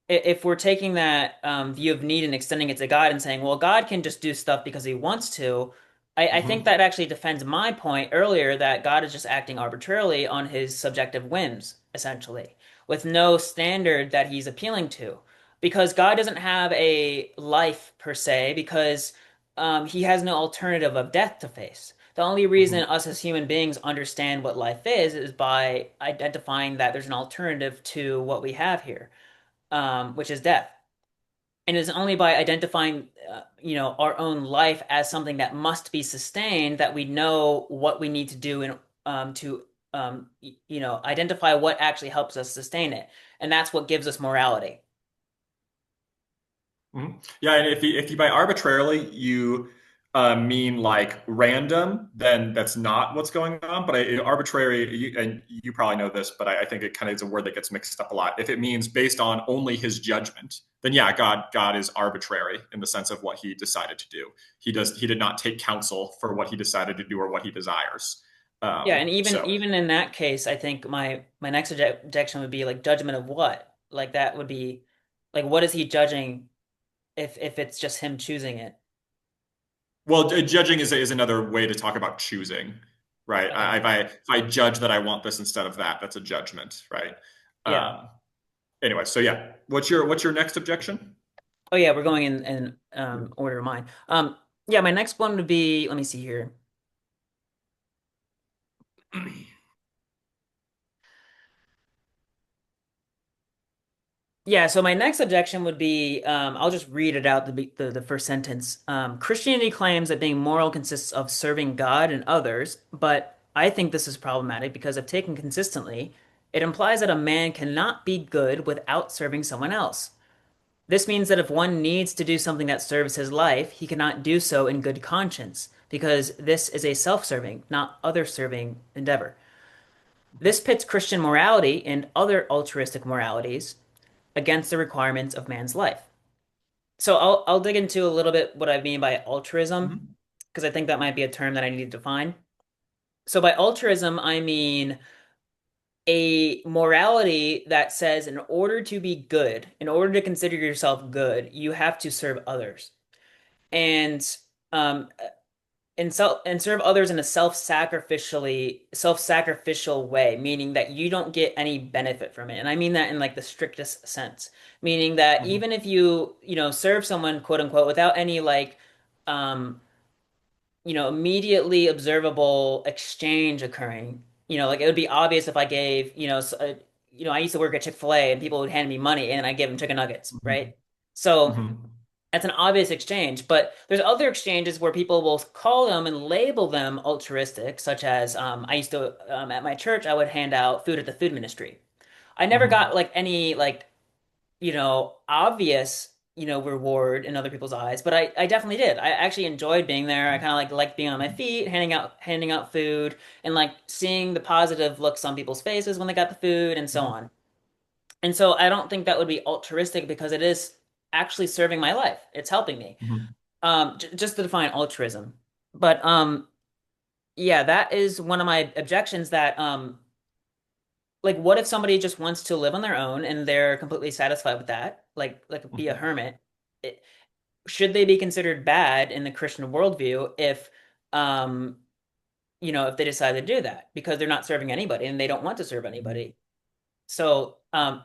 [SPEAKER 1] if we're taking that view of need and extending it to God and saying, well, God can just do stuff because he wants to, I think
[SPEAKER 2] Mm-hmm.
[SPEAKER 1] that actually defends my point earlier that God is just acting arbitrarily on his subjective whims, essentially, with no standard that he's appealing to. Because God doesn't have a life per se, because he has no alternative of death to face. The only reason
[SPEAKER 2] Mm-hmm.
[SPEAKER 1] us as human beings understand what life is by identifying that there's an alternative to what we have here, which is death. And it's only by identifying, our own life as something that must be sustained that we know what we need to do to, identify what actually helps us sustain it. And that's what gives us morality.
[SPEAKER 2] Mhm. Yeah, and if you by arbitrarily you mean like random, then that's not what's going on. But arbitrary, and you probably know this, but I think it kind of is a word that gets mixed up a lot. If it means based on only his judgment, then yeah, God is arbitrary in the sense of what he decided to do. He did not take counsel for what he decided to do or what he desires.
[SPEAKER 1] Yeah, and even
[SPEAKER 2] So
[SPEAKER 1] even in that case, I think my next objection would be like judgment of what? Like that would be like what is he judging if it's just him choosing it?
[SPEAKER 2] well, judging is another way to talk about choosing, right?
[SPEAKER 1] Okay.
[SPEAKER 2] If I judge that I want this instead of that, that's a judgment, right?
[SPEAKER 1] Yeah.
[SPEAKER 2] Um, anyway, so yeah, what's your next objection?
[SPEAKER 1] Oh yeah, we're going in order of mine. Yeah, my next one would be, let me see here. Yeah, so my next objection would be, I'll just read it out the first sentence. Christianity claims that being moral consists of serving God and others, but I think this is problematic because if taken consistently, it implies that a man cannot be good without serving someone else. This means that if one needs to do something that serves his life, he cannot do so in good conscience, because this is a self-serving, not other-serving endeavor. This pits Christian morality and other altruistic moralities against the requirements of man's life. So I'll dig into a little bit what I mean by altruism,
[SPEAKER 2] Mhm.
[SPEAKER 1] because I think that might be a term that I need to define. So by altruism, I mean a morality that says in order to be good, in order to consider yourself good, you have to serve others. And um and serve others in a self-sacrificial way, meaning that you don't get any benefit from it. And I mean that in like the strictest sense, meaning that
[SPEAKER 2] Mhm.
[SPEAKER 1] even if you serve someone, quote unquote, without any like um immediately observable exchange occurring. Like it would be obvious if I gave, I used to work at Chick-fil-A and people would hand me money and I give them chicken nuggets,
[SPEAKER 2] Mhm.
[SPEAKER 1] right? So
[SPEAKER 2] Mhm.
[SPEAKER 1] that's an obvious exchange, but there's other exchanges where people will call them and label them altruistic, such as I used to at my church I would hand out food at the food ministry. I never got
[SPEAKER 2] Mhm.
[SPEAKER 1] like any like obvious, reward in other people's eyes, but I definitely did. I actually enjoyed being there. I kind of like liked being on my feet, handing out food and like seeing the positive looks on people's faces when they got the food and so
[SPEAKER 2] Mhm.
[SPEAKER 1] on. And so I don't think that would be altruistic because it is actually serving my life. It's helping me.
[SPEAKER 2] Mhm.
[SPEAKER 1] Just to define altruism. But yeah, that is one of my objections that like what if somebody just wants to live on their own and they're completely satisfied with that, like be a
[SPEAKER 2] Mhm.
[SPEAKER 1] hermit? It, should they be considered bad in the Christian worldview if um if they decide to do that because they're not serving anybody and they don't want to serve
[SPEAKER 2] Mhm.
[SPEAKER 1] anybody? So I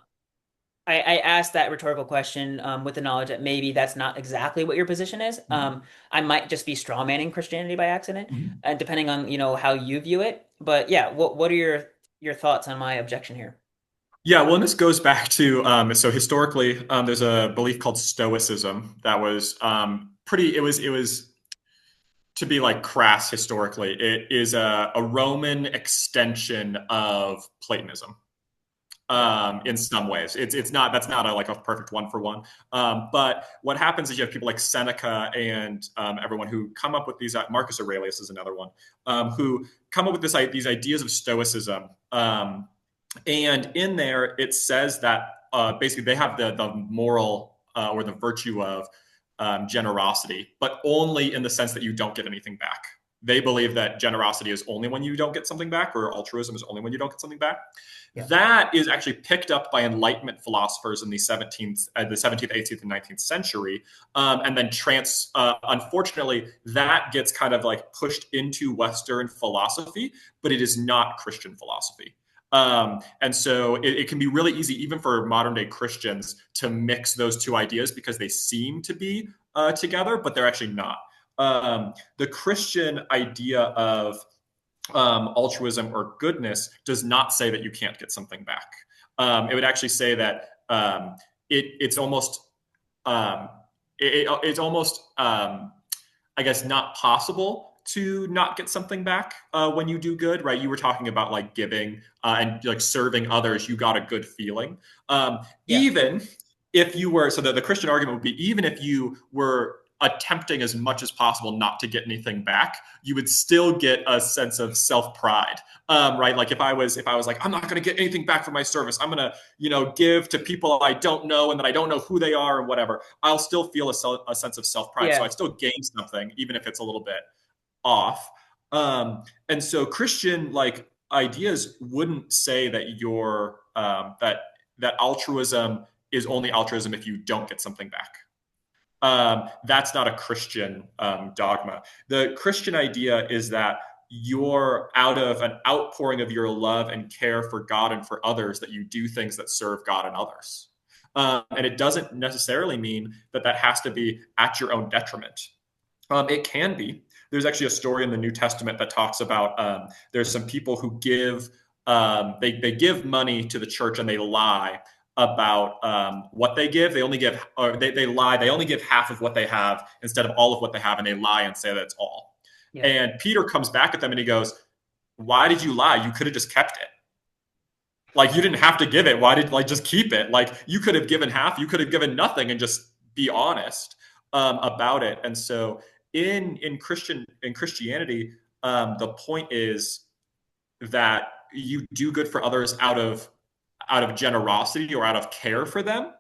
[SPEAKER 1] asked that rhetorical question with the knowledge that maybe that's not exactly what your position is.
[SPEAKER 2] Mhm.
[SPEAKER 1] I might just be strawmanning Christianity by accident,
[SPEAKER 2] Mhm.
[SPEAKER 1] depending on how you view it. But yeah, what are your thoughts on my objection here?
[SPEAKER 2] Yeah, well, and this goes back to so historically, there's a belief called Stoicism that was pretty. It was to be like crass historically. It is a Roman extension of Platonism.
[SPEAKER 1] Yeah,
[SPEAKER 2] In some ways. It's not that's not a, like a perfect one for one. But what happens is you have people like Seneca and everyone who come up with these. Marcus Aurelius is another one who come up with these ideas of Stoicism. And in there, it says that basically they have the moral or the virtue of generosity, but only in the sense that you don't get anything back. They believe that generosity is only when you don't get something back, or altruism is only when you don't get something back.
[SPEAKER 1] yeah,
[SPEAKER 2] That is actually picked up by Enlightenment philosophers in the 17th, 18th, and 19th century, and then unfortunately, that gets kind of like pushed into Western philosophy, but it is not Christian philosophy. And so it can be really easy, even for modern day Christians, to mix those two ideas because they seem to be together, but they're actually not. The Christian idea of altruism or goodness does not say that you can't get something back. It would actually say that it's almost um, it's almost I guess not possible to not get something back when you do good, right? You were talking about like giving and like serving others, you got a good feeling.
[SPEAKER 1] yeah,
[SPEAKER 2] Even if you were, so the Christian argument would be, even if you were attempting as much as possible not to get anything back, you would still get a sense of self-pride, right? Like if I was like, I'm not going to get anything back for my service, I'm going to give to people I don't know and that I don't know who they are and whatever, I'll still feel a sense of self pride. So I
[SPEAKER 1] yeah,
[SPEAKER 2] still gain something, even if it's a little bit off. And so Christian like ideas wouldn't say that that altruism is only altruism if you don't get something back. That's not a Christian dogma. The Christian idea is that you're out of an outpouring of your love and care for God and for others that you do things that serve God and others. And it doesn't necessarily mean that that has to be at your own detriment. It can be. There's actually a story in the New Testament that talks about there's some people who give they give money to the church and they lie about what they give. They only give or they lie. They only give half of what they have instead of all of what they have, and they lie and say that's all.
[SPEAKER 1] yeah,
[SPEAKER 2] And Peter comes back at them and he goes, "Why did you lie? You could have just kept it." Like you didn't have to give it. Why did like just keep it? Like you could have given half, you could have given nothing and just be honest about it. And so in Christianity, the point is that you do good for others out of generosity or out of care for them.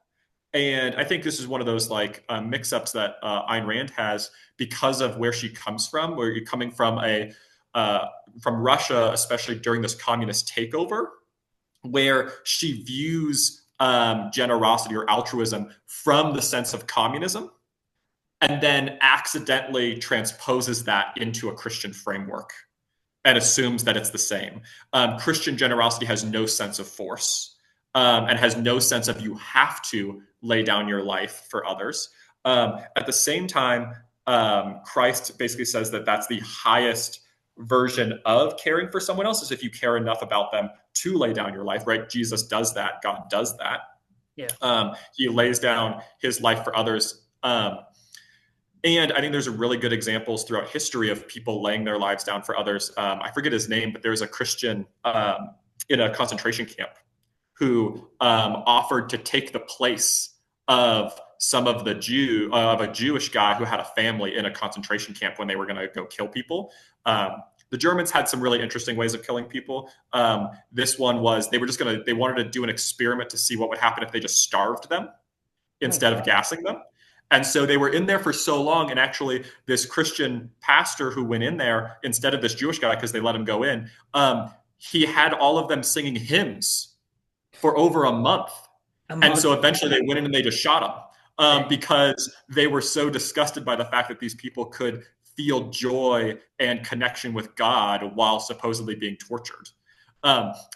[SPEAKER 2] And I think this is one of those like mix-ups that Ayn Rand has because of where she comes from, where you're coming uh, from Russia, especially during this communist takeover, where she views generosity or altruism from the sense of communism, and then accidentally transposes that into a Christian framework and assumes that it's the same. Christian generosity has no sense of force and has no sense of you have to lay down your life for others. At the same time, Christ basically says that that's the highest version of caring for someone else is if you care enough about them to lay down your life, right? Jesus does that. God does that.
[SPEAKER 1] Yeah.
[SPEAKER 2] He lays down his life for others. And I think there's a really good examples throughout history of people laying their lives down for others. I forget his name, but there's a Christian in a concentration camp who offered to take the place of some of the of a Jewish guy who had a family in a concentration camp when they were going to go kill people. The Germans had some really interesting ways of killing people. This one was they wanted to do an experiment to see what would happen if they just starved them
[SPEAKER 1] Oh,
[SPEAKER 2] instead of
[SPEAKER 1] wow.
[SPEAKER 2] gassing them. And so they were in there for so long. And actually, this Christian pastor who went in there instead of this Jewish guy, because they let him go in, he had all of them singing hymns for over a month.
[SPEAKER 1] A
[SPEAKER 2] And so
[SPEAKER 1] month.
[SPEAKER 2] eventually they went in and they just shot him
[SPEAKER 1] Dang.
[SPEAKER 2] because they were so disgusted by the fact that these people could feel joy and connection with God while supposedly being tortured.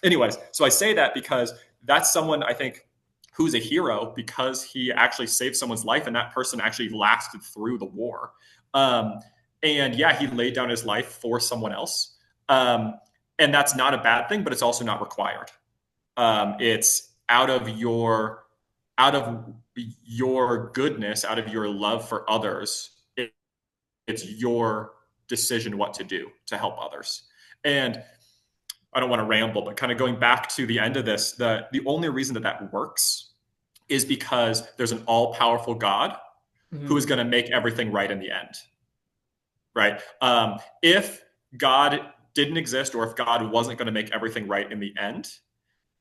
[SPEAKER 2] Anyways, so I say that because that's someone I think who's a hero because he actually saved someone's life and that person actually lasted through the war. Um, and yeah, he laid down his life for someone else. And that's not a bad thing, but it's also not required. It's out of your goodness, out of your love for others. It's your decision what to do to help others. And I don't want to ramble, but kind of going back to the end of this, the only reason that that works is because there's an all powerful God who
[SPEAKER 1] Mhm.
[SPEAKER 2] is going to make everything right in the end, right? If God didn't exist, or if God wasn't going to make everything right in the end,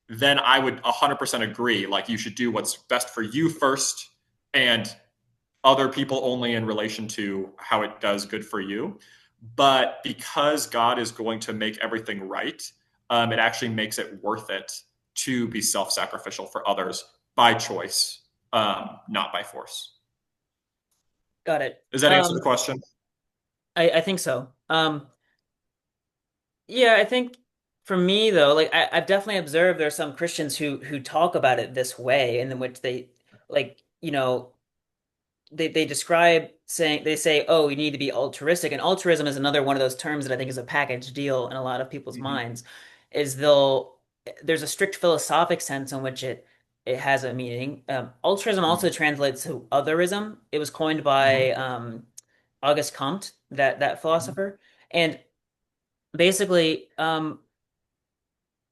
[SPEAKER 2] then I would 100% agree. Like you should do what's best for you first, and other people only in relation to how it does good for you. But because God is going to make everything right, it actually makes it worth it to be self sacrificial for others by choice, not by force.
[SPEAKER 1] Got it.
[SPEAKER 2] Does that answer the question?
[SPEAKER 1] I think so. Yeah, I think for me though, like I've definitely observed there are some Christians who talk about it this way, and in which they like, they describe saying they say, oh, you need to be altruistic, and altruism is another one of those terms that I think is a package deal in a lot of people's
[SPEAKER 2] Mm-hmm.
[SPEAKER 1] minds. Is there's a strict philosophic sense in which it has a meaning. Altruism also
[SPEAKER 2] Mm-hmm.
[SPEAKER 1] translates to otherism. It was coined
[SPEAKER 2] Mm-hmm.
[SPEAKER 1] by Auguste Comte, that philosopher, and basically,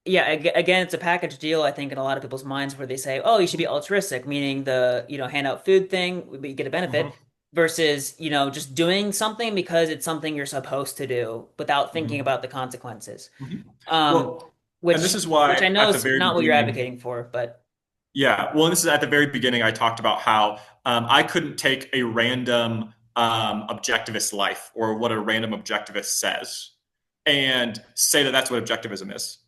[SPEAKER 1] yeah, again, it's a package deal, I think, in a lot of people's minds where they say, oh, you should be altruistic, meaning hand out food thing, but you get a
[SPEAKER 2] Mm-hmm.
[SPEAKER 1] benefit, versus, just doing something because it's something you're supposed to do without thinking
[SPEAKER 2] Mm-hmm.
[SPEAKER 1] about the consequences.
[SPEAKER 2] Mm-hmm.
[SPEAKER 1] Um,
[SPEAKER 2] Well, and this
[SPEAKER 1] which
[SPEAKER 2] is
[SPEAKER 1] which
[SPEAKER 2] why
[SPEAKER 1] I know
[SPEAKER 2] at the
[SPEAKER 1] is
[SPEAKER 2] very
[SPEAKER 1] not what you're
[SPEAKER 2] beginning,
[SPEAKER 1] advocating for, but
[SPEAKER 2] yeah, well, this is at the very beginning. I talked about how I couldn't take a random objectivist life or what a random objectivist says and say that that's what objectivism is.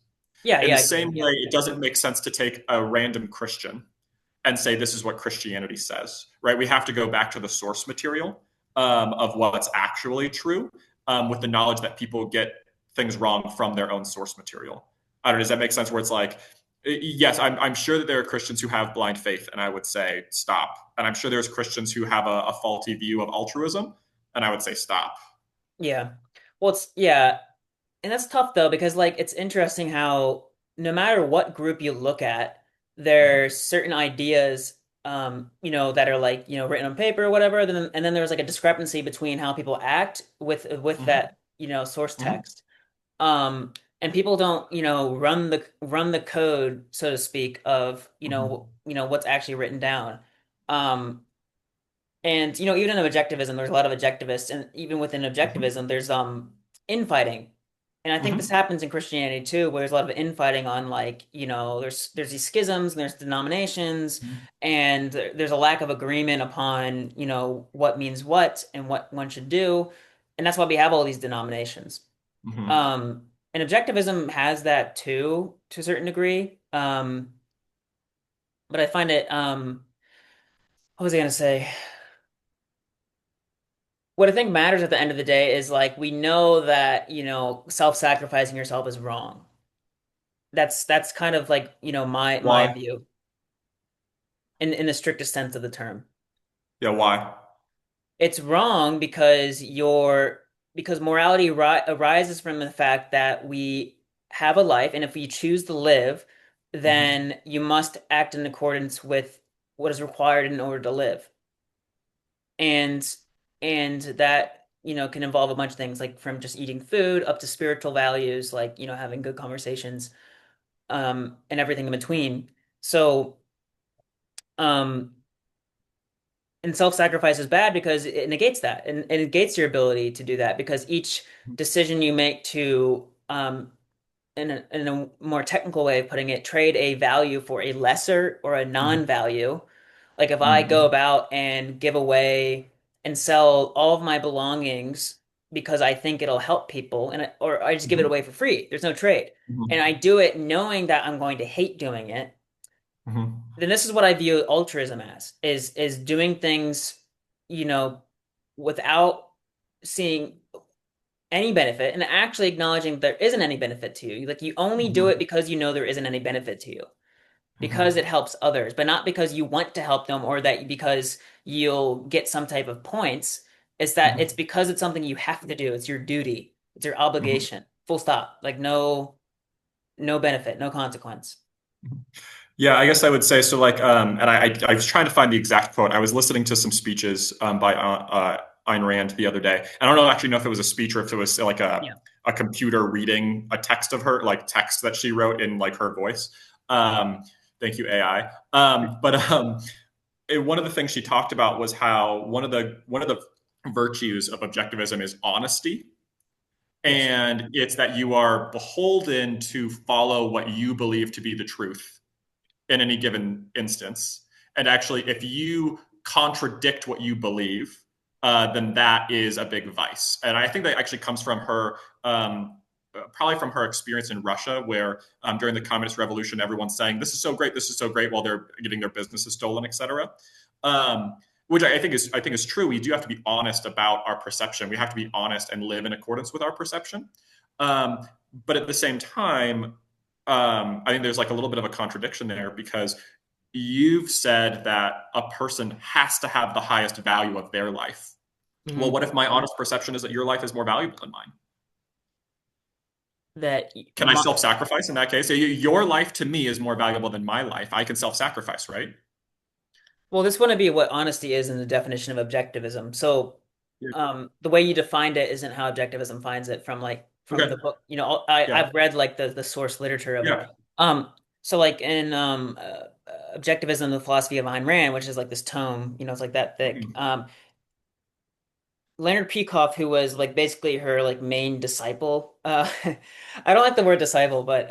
[SPEAKER 1] yeah,
[SPEAKER 2] In
[SPEAKER 1] yeah,
[SPEAKER 2] the
[SPEAKER 1] I agree.
[SPEAKER 2] same
[SPEAKER 1] Yeah.
[SPEAKER 2] way, it doesn't make sense to take a random Christian and say this is what Christianity says, right? We have to go back to the source material of what's actually true with the knowledge that people get things wrong from their own source material. I don't know, does that make sense? Where it's like, yes, I'm sure that there are Christians who have blind faith, and I would say stop. And I'm sure there's Christians who have a faulty view of altruism, and I would say stop.
[SPEAKER 1] Yeah. Well, yeah. And that's tough though, because like it's interesting how no matter what group you look at,
[SPEAKER 2] Mm-hmm.
[SPEAKER 1] there's certain ideas that are like, written on paper or whatever, and then there's like a discrepancy between how people act with
[SPEAKER 2] Mm-hmm.
[SPEAKER 1] that, source
[SPEAKER 2] Mm-hmm.
[SPEAKER 1] text. Um and people don't, run the code, so to speak, of,
[SPEAKER 2] Mhm.
[SPEAKER 1] what's actually written down. Um, and even in objectivism, there's a lot of objectivists, and even within
[SPEAKER 2] Mhm.
[SPEAKER 1] objectivism, there's infighting. And I think this
[SPEAKER 2] Mhm.
[SPEAKER 1] happens in Christianity too, where there's a lot of infighting on, like, there's these schisms and there's denominations,
[SPEAKER 2] Mhm.
[SPEAKER 1] and there's a lack of agreement upon, what means what and what one should do. And that's why we have all these denominations.
[SPEAKER 2] Mhm.
[SPEAKER 1] And objectivism has that too, to a certain degree. But I find it, what was I gonna say? What I think matters at the end of the day is, like, we know that, self-sacrificing yourself is wrong. That's kind of like, my
[SPEAKER 2] Why?
[SPEAKER 1] view in the strictest sense of the term.
[SPEAKER 2] Yeah, why?
[SPEAKER 1] It's wrong because morality arises from the fact that we have a life, and if we choose to live,
[SPEAKER 2] Mhm.
[SPEAKER 1] then you must act in accordance with what is required in order to live. And that, can involve a bunch of things, like from just eating food up to spiritual values, like, having good conversations, and everything in between. So, um, and self-sacrifice is bad because it negates that, and it negates your ability to do that, because each decision you make to, in a more technical way of putting it, trade a value for a lesser or a
[SPEAKER 2] Mhm.
[SPEAKER 1] non-value. Like if I go
[SPEAKER 2] Mhm.
[SPEAKER 1] about and give away and sell all of my belongings because I think it'll help people, or I just give it
[SPEAKER 2] Mhm.
[SPEAKER 1] away for free. There's no trade. And
[SPEAKER 2] Mhm.
[SPEAKER 1] I do it knowing that I'm going to hate doing it.
[SPEAKER 2] Mhm.
[SPEAKER 1] Then this is what I view altruism as, is doing things, you know, without seeing any benefit, and actually acknowledging there isn't any benefit to you. Like, you only do it
[SPEAKER 2] Mhm.
[SPEAKER 1] because you know there isn't any benefit to you, because
[SPEAKER 2] Mhm.
[SPEAKER 1] it helps others, but not because you want to help them, or that because you'll get some type of points. It's that it's
[SPEAKER 2] Mhm.
[SPEAKER 1] because it's something you have to do. It's your duty. It's your
[SPEAKER 2] Mhm.
[SPEAKER 1] obligation. Full stop. Like, no benefit, no consequence.
[SPEAKER 2] Yeah, I guess I would say so. Like, and I was trying to find the exact quote. I was listening to some speeches by Ayn Rand the other day. I don't know actually know if it was a speech or if it was like
[SPEAKER 1] Yeah.
[SPEAKER 2] a computer reading a text of her, like text that she wrote in like her voice. Um, Thank you, AI. One of the things she talked about was how one of the virtues of objectivism is honesty,
[SPEAKER 1] Yes.
[SPEAKER 2] and it's that you are beholden to follow what you believe to be the truth in any given instance. And actually, if you contradict what you believe, then that is a big vice. And I think that actually comes from her, probably from her experience in Russia, where during the communist revolution, everyone's saying, "This is so great, this is so great," while they're getting their businesses stolen, etc. Um, which I think is true. We do have to be honest about our perception. We have to be honest and live in accordance with our perception. Um, but at the same time, I think there's like a little bit of a contradiction there because you've said that a person has to have the highest value of their life. Well,
[SPEAKER 1] Hmm.
[SPEAKER 2] what if my honest perception is that your life is more valuable than mine?
[SPEAKER 1] That
[SPEAKER 2] Can I self sacrifice in that case? Your life to me is more valuable than my life. I can self sacrifice, right?
[SPEAKER 1] Well, this wouldn't be what honesty is in the definition of objectivism. So,
[SPEAKER 2] Yeah.
[SPEAKER 1] the way you defined it isn't how objectivism finds it from, like, from
[SPEAKER 2] Okay.
[SPEAKER 1] the book.
[SPEAKER 2] Yeah.
[SPEAKER 1] I've read, like, the source literature of it.
[SPEAKER 2] Yeah.
[SPEAKER 1] So, like, in Objectivism, the philosophy of Ayn Rand, which is like this tome, it's like that thick.
[SPEAKER 2] Mhm.
[SPEAKER 1] Leonard Peikoff, who was, like, basically her, like, main disciple. I don't like the word disciple, but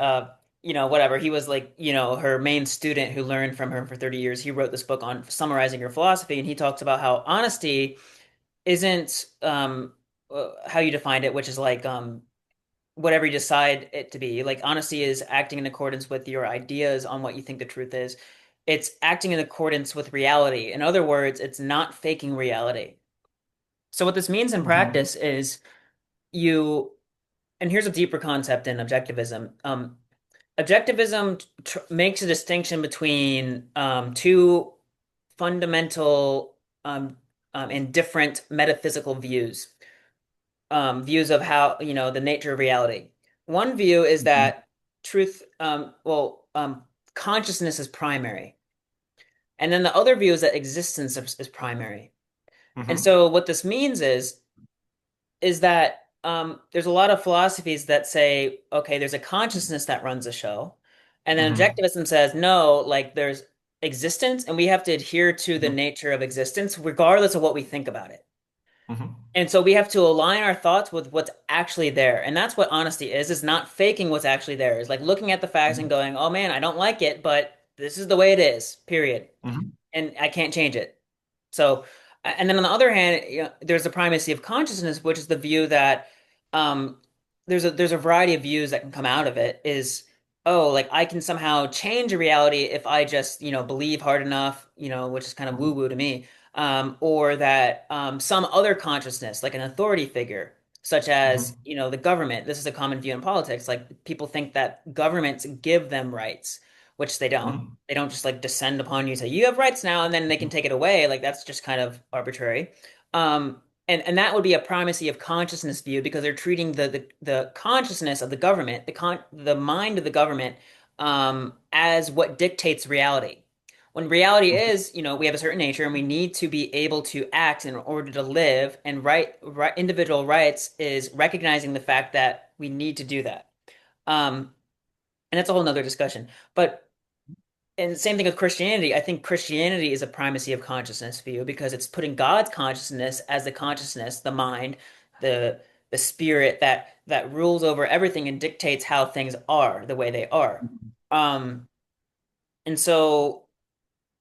[SPEAKER 1] whatever. He was, like, her main student who learned from her for 30 years. He wrote this book on summarizing her philosophy, and he talks about how honesty isn't how you defined it, which is like, whatever you decide it to be. Like, honesty is acting in accordance with your ideas on what you think the truth is. It's acting in accordance with reality. In other words, it's not faking reality. So what this means in
[SPEAKER 2] Mhm.
[SPEAKER 1] practice is, you, and here's a deeper concept in objectivism. Objectivism makes a distinction between two fundamental, and different metaphysical views of how, the nature of reality. One view is
[SPEAKER 2] Mhm.
[SPEAKER 1] that truth, consciousness is primary, and then the other view is that existence is primary. And
[SPEAKER 2] Mhm.
[SPEAKER 1] so what this means is that there's a lot of philosophies that say, okay, there's a consciousness that runs a show, and then
[SPEAKER 2] Hmm.
[SPEAKER 1] objectivism says, no, like there's existence, and we have to adhere to the
[SPEAKER 2] Hmm.
[SPEAKER 1] nature of existence, regardless of what we think about it.
[SPEAKER 2] Hmm.
[SPEAKER 1] And so we have to align our thoughts with what's actually there. And that's what honesty is not faking what's actually there. It's like looking at the facts and going, oh man, I don't like it, but this is the way it is, period.
[SPEAKER 2] Hmm.
[SPEAKER 1] And I can't change it. So, and then on the other hand, there's the primacy of consciousness, which is the view that um, there's a variety of views that can come out of it. Is oh, like I can somehow change a reality if I just believe hard enough, which is kind of woo
[SPEAKER 2] Hmm.
[SPEAKER 1] woo to me. Or that some other consciousness, like an authority figure, such as
[SPEAKER 2] Hmm.
[SPEAKER 1] the government. This is a common view in politics. Like people think that governments give them rights, which they don't.
[SPEAKER 2] Hmm.
[SPEAKER 1] They don't just like descend upon you and say you have rights now, and then they can take it away. Like that's just kind of arbitrary. And that would be a primacy of consciousness view because they're treating the consciousness of the government, the mind of the government, as what dictates reality. When reality is, we have a certain nature and we need to be able to act in order to live, and individual rights is recognizing the fact that we need to do that. And that's a whole nother discussion. But and same thing with Christianity. I think Christianity is a primacy of consciousness view because it's putting God's consciousness as the consciousness, the mind, the the spirit that rules over everything and dictates how things are the way they are. Um, and so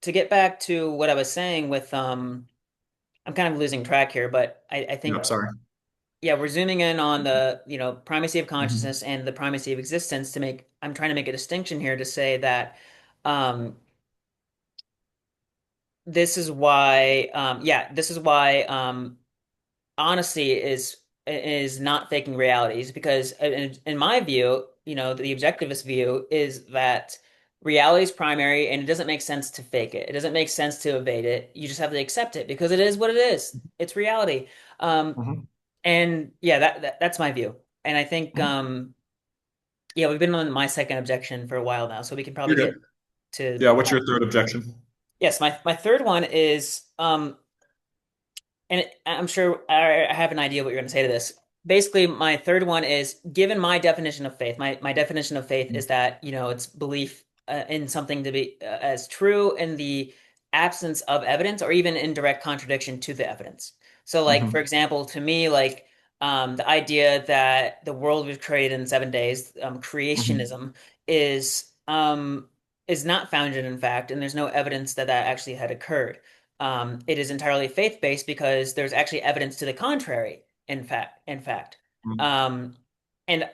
[SPEAKER 1] to get back to what I was saying with I'm kind of losing track here, but I
[SPEAKER 2] Yep.
[SPEAKER 1] think
[SPEAKER 2] Sorry.
[SPEAKER 1] yeah, we're zooming in on the primacy of
[SPEAKER 2] Hmm.
[SPEAKER 1] consciousness and the primacy of existence to make I'm trying to make a distinction here to say that um this is why honesty is not faking realities because in my view, the objectivist view is that reality is primary and it doesn't make sense to fake it. It doesn't make sense to evade it. You just have to accept it because it is what it is. It's reality. Um,
[SPEAKER 2] Hmm.
[SPEAKER 1] and yeah, that's my view. And I think
[SPEAKER 2] Hmm.
[SPEAKER 1] yeah, we've been on my second objection for a while now, so we can probably
[SPEAKER 2] You're
[SPEAKER 1] get
[SPEAKER 2] good.
[SPEAKER 1] to
[SPEAKER 2] Yeah. What's your third objection?
[SPEAKER 1] yes, my third one is and I'm sure I have an idea what you're going to say to this. Basically, my third one is given my definition of faith. My definition of faith is that, it's belief in something to be as true in the absence of evidence or even in direct contradiction to the evidence. So, like, for
[SPEAKER 2] Hmm.
[SPEAKER 1] example, to me, like, the idea that the world was created in 7 days,
[SPEAKER 2] Hmm.
[SPEAKER 1] creationism, is not founded in fact, and there's no evidence that that actually had occurred. It is entirely faith-based because there's actually evidence to the contrary. In fact, um, and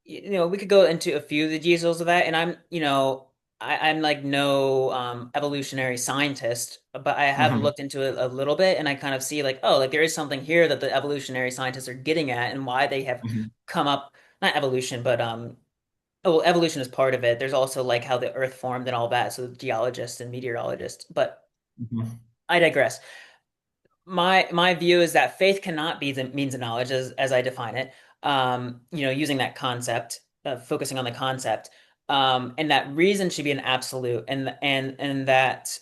[SPEAKER 1] we could go into a few of the details of that. And I'm like no evolutionary scientist, but I have
[SPEAKER 2] Hmm.
[SPEAKER 1] looked into it a little bit, and I kind of see like, oh, like there is something here that the evolutionary scientists are getting at, and why they have
[SPEAKER 2] Hmm.
[SPEAKER 1] come up, not evolution, but oh, well, evolution is part of it. There's also like how the Earth formed and all that, so geologists and meteorologists, but.
[SPEAKER 2] Hmm.
[SPEAKER 1] I digress. My view is that faith cannot be the means of knowledge as I define it. Using that concept, focusing on the concept, and that reason should be an absolute, and that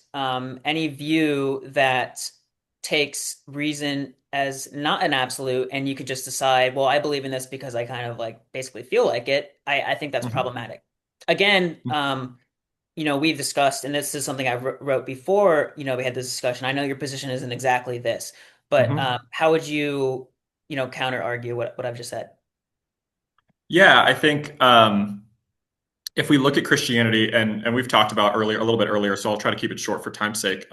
[SPEAKER 1] any view that takes reason as not an absolute, and you could just decide, well, I believe in this because I kind of like basically feel like it. I think that's
[SPEAKER 2] Hmm.
[SPEAKER 1] problematic. Again, we've discussed, and this is something I wrote before, we had this discussion. I know your position isn't exactly this, but
[SPEAKER 2] Hmm.
[SPEAKER 1] how would you, counter argue what I've just said?
[SPEAKER 2] Yeah, I think if we look at Christianity, and we've talked about earlier a little bit earlier, so I'll try to keep it short for time's sake.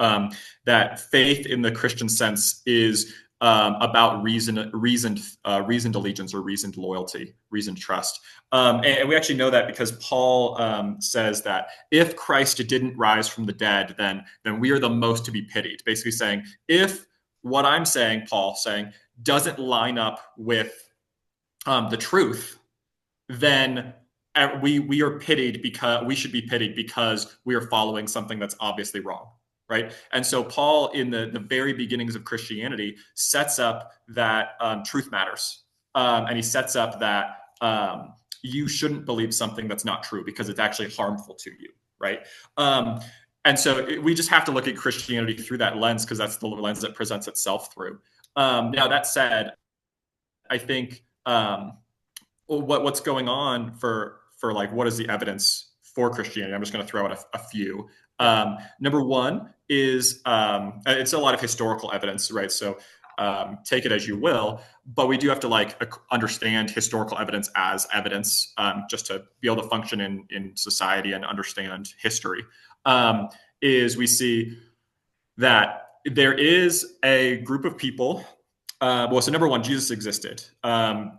[SPEAKER 2] That faith in the Christian sense is about reasoned allegiance or reasoned loyalty, reasoned trust. And we actually know that because Paul says that if Christ didn't rise from the dead, then we are the most to be pitied. Basically saying if what I'm saying, Paul saying, doesn't line up with the truth, then we are pitied because we should be pitied because we are following something that's obviously wrong, right? And so Paul, in the very beginnings of Christianity, sets up that truth matters, and he sets up that you shouldn't believe something that's not true because it's actually harmful to you, right? Um, and so we just have to look at Christianity through that lens because that's the lens that presents itself through. Now that said, I think um, what's going on for like what is the evidence for Christianity. I'm just going to throw out a few.
[SPEAKER 1] Yep.
[SPEAKER 2] Number one is it's a lot of historical evidence, right? So take it as you will, but we do have to like understand historical evidence as evidence, just to be able to function in society and understand history. Is we see that there is a group of people. So number one, Jesus existed.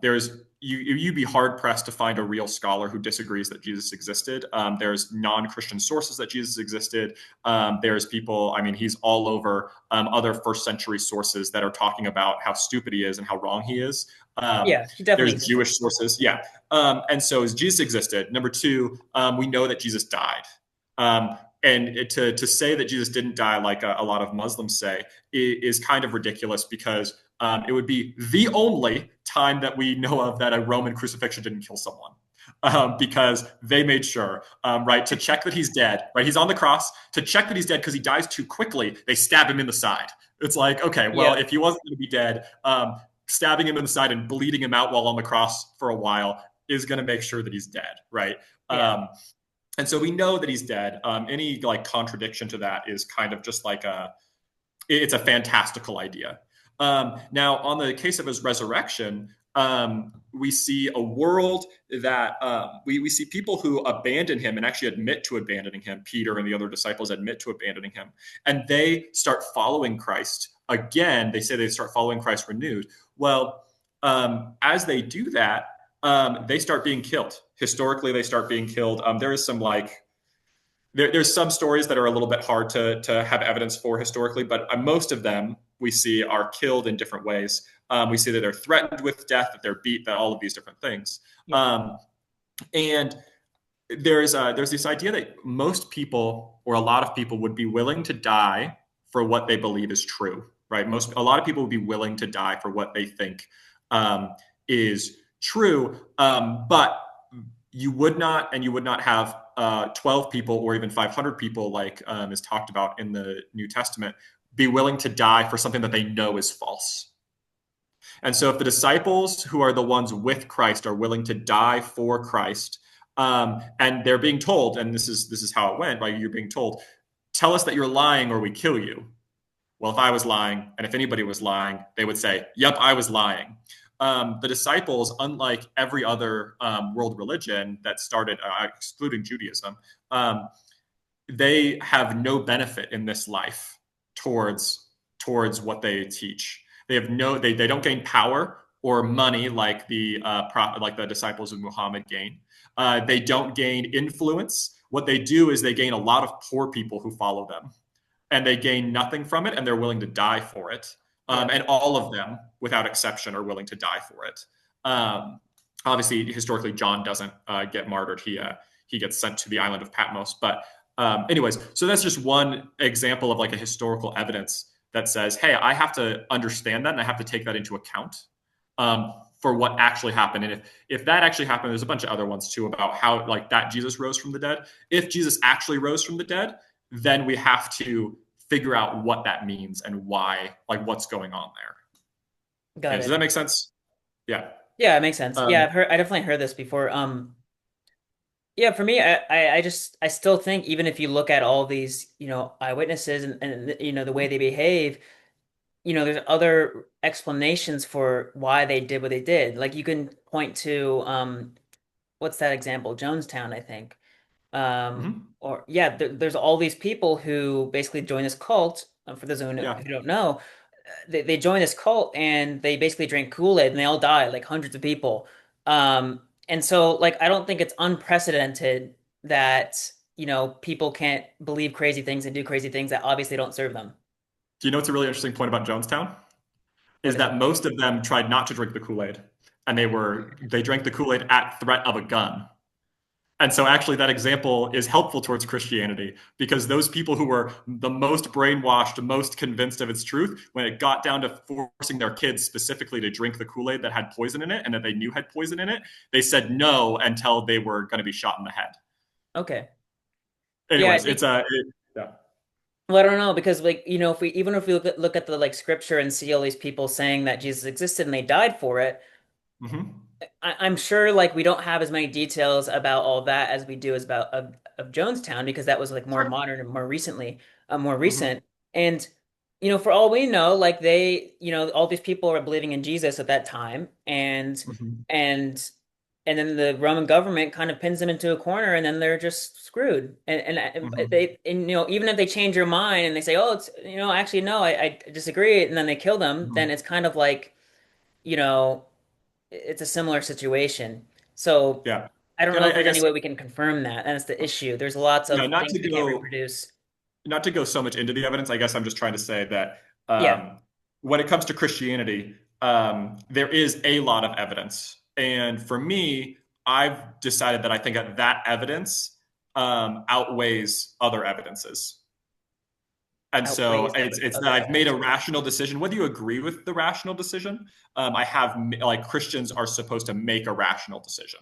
[SPEAKER 2] There's you'd be hard pressed to find a real scholar who disagrees that Jesus existed. There's non-Christian sources that Jesus existed. There's people. I mean, he's all over other first century sources that are talking about how stupid he is and how wrong he is.
[SPEAKER 1] Yeah, he definitely
[SPEAKER 2] There's
[SPEAKER 1] existed.
[SPEAKER 2] Jewish sources, yeah. And so as Jesus existed. Number two, we know that Jesus died. And to say that Jesus didn't die like a lot of Muslims say is kind of ridiculous because it would be the only time that we know of that a Roman crucifixion didn't kill someone. Because they made sure, right, to check that he's dead, right? He's on the cross. To check that he's dead because he dies too quickly, they stab him in the side. It's like, okay, well,
[SPEAKER 1] Yep.
[SPEAKER 2] if he wasn't going to be dead, stabbing him in the side and bleeding him out while on the cross for a while is going to make sure that he's dead, right?
[SPEAKER 1] Yeah.
[SPEAKER 2] And so we know that he's dead. Any like contradiction to that is kind of just like it's a fantastical idea. Now, on the case of his resurrection, we see a world that we see people who abandon him and actually admit to abandoning him. Peter and the other disciples admit to abandoning him, and they start following Christ again. They say they start following Christ renewed. Well, as they do that, they start being killed. Historically, they start being killed. There is some like there's some stories that are a little bit hard to have evidence for historically, but most of them we see are killed in different ways. We see that they're threatened with death, that they're beat, that all of these different things.
[SPEAKER 1] Yep.
[SPEAKER 2] And there's this idea that most people or a lot of people would be willing to die for what they believe is true, right? A lot of people would be willing to die for what they think is true, but you would not have 12 people or even 500 people, like is talked about in the New Testament, be willing to die for something that they know is false. And so, if the disciples who are the ones with Christ are willing to die for Christ, and they're being told, and this is how it went, right? You're being told, tell us that you're lying or we kill you. Well, if I was lying, and if anybody was lying, they would say, "Yep, I was lying." The disciples, unlike every other world religion that started, excluding Judaism, they have no benefit in this life towards what they teach. They don't gain power or money like the like the disciples of Muhammad gain. They don't gain influence. What they do is they gain a lot of poor people who follow them, and they gain nothing from it, and they're willing to die for it.
[SPEAKER 1] Yeah.
[SPEAKER 2] And all of them, without exception, are willing to die for it. Obviously, historically, John doesn't get martyred. He gets sent to the island of Patmos. But anyways, so that's just one example of like a historical evidence that says, hey, I have to understand that and I have to take that into account for what actually happened. And if that actually happened, there's a bunch of other ones too about how like that Jesus rose from the dead. If Jesus actually rose from the dead, then we have to figure out what that means and why, like what's going on there. Yeah,
[SPEAKER 1] Got
[SPEAKER 2] does
[SPEAKER 1] it.
[SPEAKER 2] that make sense? Yeah.
[SPEAKER 1] Yeah, it makes sense. Yeah,
[SPEAKER 2] Um,
[SPEAKER 1] I definitely heard this before. Yeah, for me, I still think even if you look at all these, eyewitnesses and the way they behave, there's other explanations for why they did what they did. Like you can point to what's that example? Jonestown, I think.
[SPEAKER 2] mhm.
[SPEAKER 1] Or yeah, there's all these people who basically join this cult. For those
[SPEAKER 2] Yeah.
[SPEAKER 1] who don't know, they join this cult and they basically drink Kool-Aid and they all die, like hundreds of people. And so like I don't think it's unprecedented that, people can't believe crazy things and do crazy things that obviously don't serve them.
[SPEAKER 2] Do you know what's a really interesting point about Jonestown?
[SPEAKER 1] What
[SPEAKER 2] Is
[SPEAKER 1] is
[SPEAKER 2] that
[SPEAKER 1] it?
[SPEAKER 2] most of them tried not to drink the Kool-Aid, and they drank the Kool-Aid at threat of a gun. And so actually that example is helpful towards Christianity because those people who were the most brainwashed, most convinced of its truth, when it got down to forcing their kids specifically to drink the Kool-Aid that had poison in it and that they knew had poison in it, they said no until they were going to be shot in the head.
[SPEAKER 1] Okay. Yeah, I
[SPEAKER 2] Anyways,
[SPEAKER 1] think
[SPEAKER 2] yeah.
[SPEAKER 1] well, I don't know because like, if we look at the like scripture and see all these people saying that Jesus existed and they died for it,
[SPEAKER 2] Hmm.
[SPEAKER 1] I'm sure like we don't have as many details about all that as we do as about of Jonestown because that was like more
[SPEAKER 2] Sure.
[SPEAKER 1] modern and more recently, more
[SPEAKER 2] Hmm.
[SPEAKER 1] recent. And for all we know, like all these people were believing in Jesus at that time,
[SPEAKER 2] Hmm.
[SPEAKER 1] and and then the Roman government kind of pins them into a corner, and then they're just screwed.
[SPEAKER 2] Hmm.
[SPEAKER 1] Even if they change their mind and they say, oh, it's actually no, I disagree, and then they kill them, then
[SPEAKER 2] Hmm.
[SPEAKER 1] it's kind of like you know it's a similar situation. So
[SPEAKER 2] Yeah.
[SPEAKER 1] I don't
[SPEAKER 2] And
[SPEAKER 1] know if
[SPEAKER 2] I
[SPEAKER 1] there's any
[SPEAKER 2] guess,
[SPEAKER 1] way we can confirm that. That's the issue. There's lots
[SPEAKER 2] yeah,
[SPEAKER 1] of things we can't reproduce.
[SPEAKER 2] not to go so much into the evidence. I guess I'm just trying to say that
[SPEAKER 1] Yeah,
[SPEAKER 2] when it comes to Christianity, there is a lot of evidence, and for me, I've decided that I think that that evidence outweighs other evidences. And so
[SPEAKER 1] outweighs
[SPEAKER 2] it's
[SPEAKER 1] other
[SPEAKER 2] that I've made a
[SPEAKER 1] evidences.
[SPEAKER 2] rational decision. Whether you agree with the rational decision, I have like Christians are supposed to make a rational decision.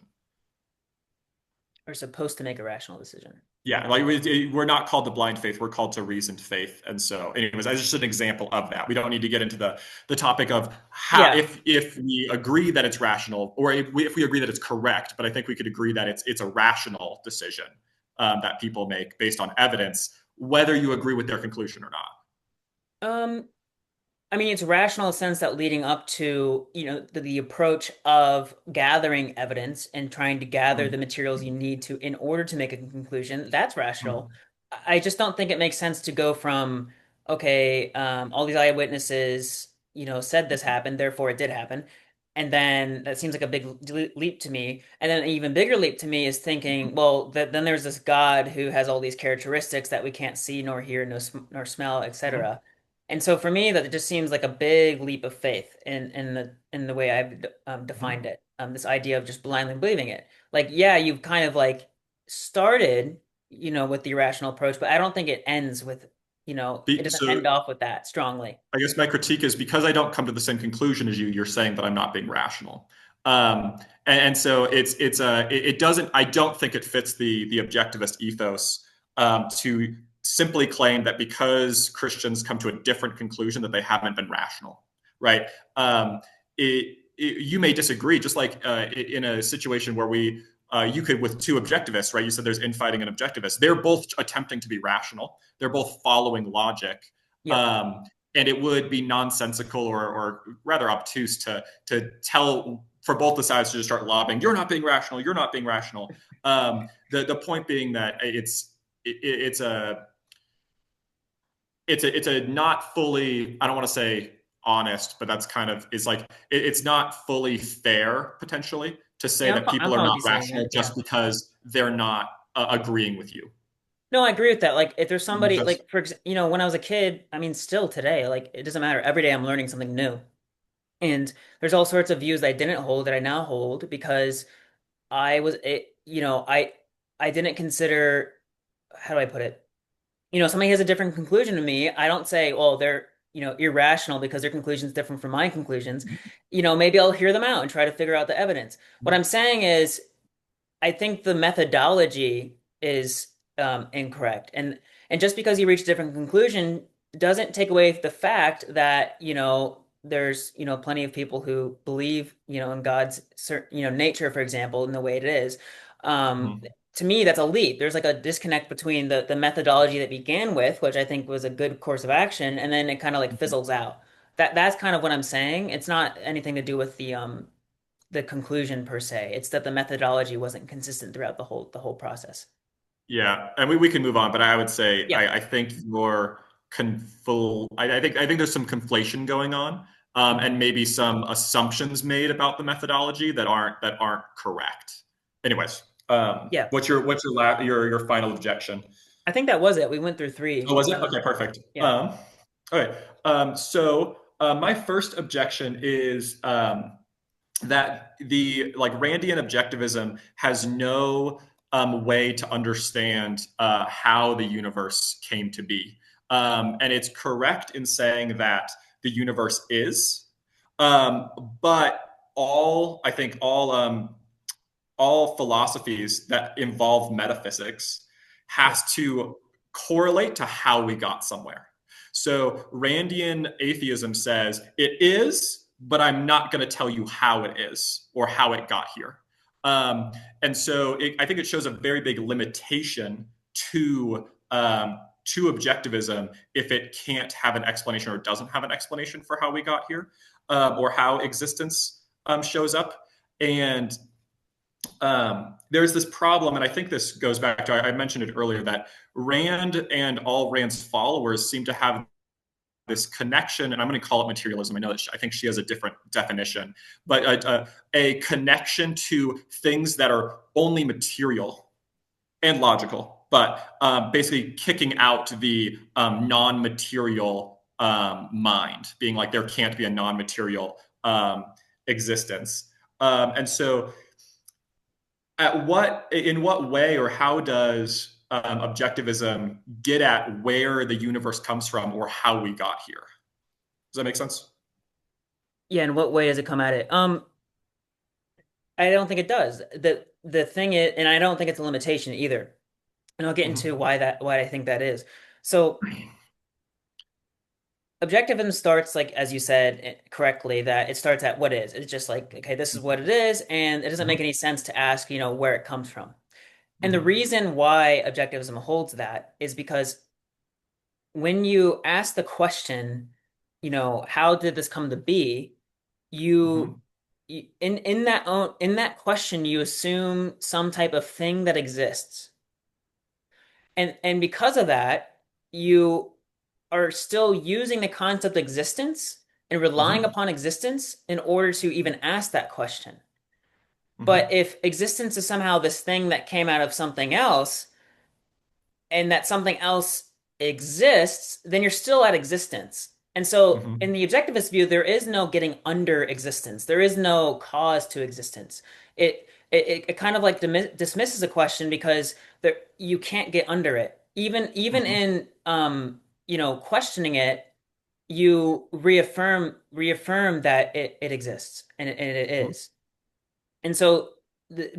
[SPEAKER 1] We're supposed to make a rational decision.
[SPEAKER 2] Yeah, like we're not called to blind faith; we're called to reasoned faith. And so, anyways, that's just an example of that. We don't need to get into the topic of how
[SPEAKER 1] Yeah.
[SPEAKER 2] if we agree that it's rational, or if we agree that it's correct. But I think we could agree that it's a rational decision that people make based on evidence, whether you agree with their conclusion or not.
[SPEAKER 1] Um, I mean, it's rational in the sense that leading up to, the approach of gathering evidence and trying to gather the
[SPEAKER 2] Mm-hmm.
[SPEAKER 1] materials you need to in order to make a conclusion, that's
[SPEAKER 2] Mm-hmm.
[SPEAKER 1] rational. I just don't think it makes sense to go from, okay, all these eyewitnesses, said this happened, therefore it did happen. And then that seems like a big leap to me. And then an even bigger leap to me is thinking, well, then there's this God who has all these characteristics that we can't see nor hear nor smell,
[SPEAKER 2] Mm-hmm.
[SPEAKER 1] etc. And so for me, that just seems like a big leap of faith in the way I've defined
[SPEAKER 2] Mm-hmm.
[SPEAKER 1] it. This idea of just blindly believing it. Like, yeah, you've kind of like started, with the irrational approach, but I don't think it ends with, it doesn't
[SPEAKER 2] So
[SPEAKER 1] end off with that strongly.
[SPEAKER 2] I guess my critique is because I don't come to the same conclusion as you. You're saying that I'm not being rational, and so it doesn't. I don't think it fits the objectivist ethos to simply claim that because Christians come to a different conclusion that they haven't been rational, right? You may disagree, just like in a situation where you could with two objectivists, right? You said there's infighting and objectivists. They're both attempting to be rational. They're both following logic.
[SPEAKER 1] Yep.
[SPEAKER 2] Um, and it would be nonsensical or rather obtuse to tell for both the sides to just start lobbing. You're not being rational. You're not being rational. The point being that it's a not fully. I don't want to say honest, but that's kind of is like it's not fully fair potentially to say
[SPEAKER 1] Yeah,
[SPEAKER 2] that
[SPEAKER 1] I'm
[SPEAKER 2] people are
[SPEAKER 1] fine with
[SPEAKER 2] not
[SPEAKER 1] you saying
[SPEAKER 2] rational
[SPEAKER 1] that. Yeah.
[SPEAKER 2] just because they're not agreeing with you.
[SPEAKER 1] No, I agree with that. Like, if there's somebody,
[SPEAKER 2] Just
[SPEAKER 1] like, for example, when I was a kid, I mean, still today, like, it doesn't matter. Every day I'm learning something new. And there's all sorts of views that I didn't hold that I now hold because I didn't consider, how do I put it? Somebody has a different conclusion to me. I don't say, well, they're, irrational because their conclusion is different from my conclusions. Maybe I'll hear them out and try to figure out the evidence. What I'm saying is, I think the methodology is incorrect. And just because you reach a different conclusion doesn't take away the fact that, there's, plenty of people who believe, in God's nature, for example, in the way it is. Um,
[SPEAKER 2] Mhm.
[SPEAKER 1] to me, that's a leap. There's like a disconnect between the methodology that began with, which I think was a good course of action, and then it kind of like fizzles out. That's kind of what I'm saying. It's not anything to do with the conclusion per se. It's that the methodology wasn't consistent throughout the whole process.
[SPEAKER 2] Yeah, and we can move on, but I would say
[SPEAKER 1] Yeah.
[SPEAKER 2] I think you're I think there's some conflation going on, and
[SPEAKER 1] Mhm.
[SPEAKER 2] maybe some assumptions made about the methodology that aren't correct. Anyways,
[SPEAKER 1] Yeah.
[SPEAKER 2] your final objection?
[SPEAKER 1] I think that was it. We went through three.
[SPEAKER 2] Oh, was it? Okay, perfect.
[SPEAKER 1] Yeah.
[SPEAKER 2] Okay. So my first objection is that the like Randian objectivism has no way to understand how the universe came to be, and it's correct in saying that the universe is, but all I think all philosophies that involve metaphysics
[SPEAKER 1] Yep.
[SPEAKER 2] has to correlate to how we got somewhere. So Randian atheism says it is, but I'm not going to tell you how it is or how it got here. And so I think it shows a very big limitation to objectivism if it can't have an explanation or doesn't have an explanation for how we got here, or how existence shows up. And there's this problem, and I think this goes back to I mentioned it earlier that Rand and all Rand's followers seem to have this connection, and I'm going to call it materialism. I know that I think she has a different definition, but a connection to things that are only material and logical, but basically kicking out the non-material mind, being like there can't be a non-material existence. And so in what way or how does objectivism get at where the universe comes from or how we got here? Does that make sense?
[SPEAKER 1] Yeah, in what way does it come at it? I don't think it does. The thing is, and I don't think it's a limitation either. And I'll get into
[SPEAKER 2] Mm-hmm.
[SPEAKER 1] why I think that is. So objectivism starts like as you said correctly, that it starts at what is. It's just like, okay, this is what it is, and it doesn't make
[SPEAKER 2] Mm-hmm.
[SPEAKER 1] any sense to ask, where it comes from. And the
[SPEAKER 2] Mm-hmm.
[SPEAKER 1] reason why objectivism holds that is because when you ask the question, how did this come to be,
[SPEAKER 2] Mm-hmm.
[SPEAKER 1] you, in that question you assume some type of thing that exists. And because of that, you are still using the concept of existence and relying
[SPEAKER 2] Mm-hmm.
[SPEAKER 1] upon existence in order to even ask that question. But
[SPEAKER 2] Mm-hmm.
[SPEAKER 1] if existence is somehow this thing that came out of something else, and that something else exists, then you're still at existence. And so, in
[SPEAKER 2] Mm-hmm.
[SPEAKER 1] the objectivist view, there is no getting under existence. There is no cause to existence. It kind of like dismisses a question because you can't get under it. Even
[SPEAKER 2] Mm-hmm.
[SPEAKER 1] in questioning it, you reaffirm that it exists, and it is. And so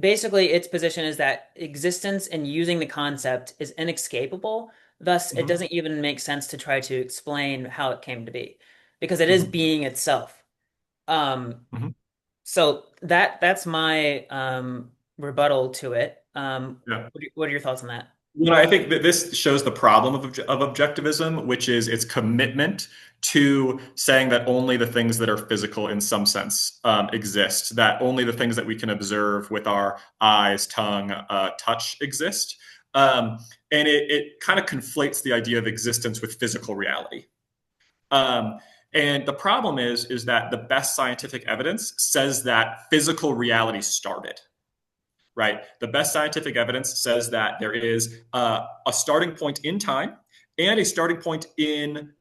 [SPEAKER 1] basically, its position is that existence and using the concept is inescapable. Thus, it
[SPEAKER 2] Mm-hmm.
[SPEAKER 1] doesn't even make sense to try to explain how it came to be because it is
[SPEAKER 2] Mm-hmm.
[SPEAKER 1] being itself. Um,
[SPEAKER 2] Mm-hmm.
[SPEAKER 1] so that's my rebuttal to it.
[SPEAKER 2] Yeah.
[SPEAKER 1] What are your thoughts on that?
[SPEAKER 2] Well, I think that this shows the problem of objectivism, which is its commitment to saying that only the things that are physical in some sense exist, that only the things that we can observe with our eyes, tongue, touch exist. Um, and it kind of conflates the idea of existence with physical reality. Um, and the problem is that the best scientific evidence says that physical reality started, right? The best scientific evidence says that there is a starting point in time and a starting point in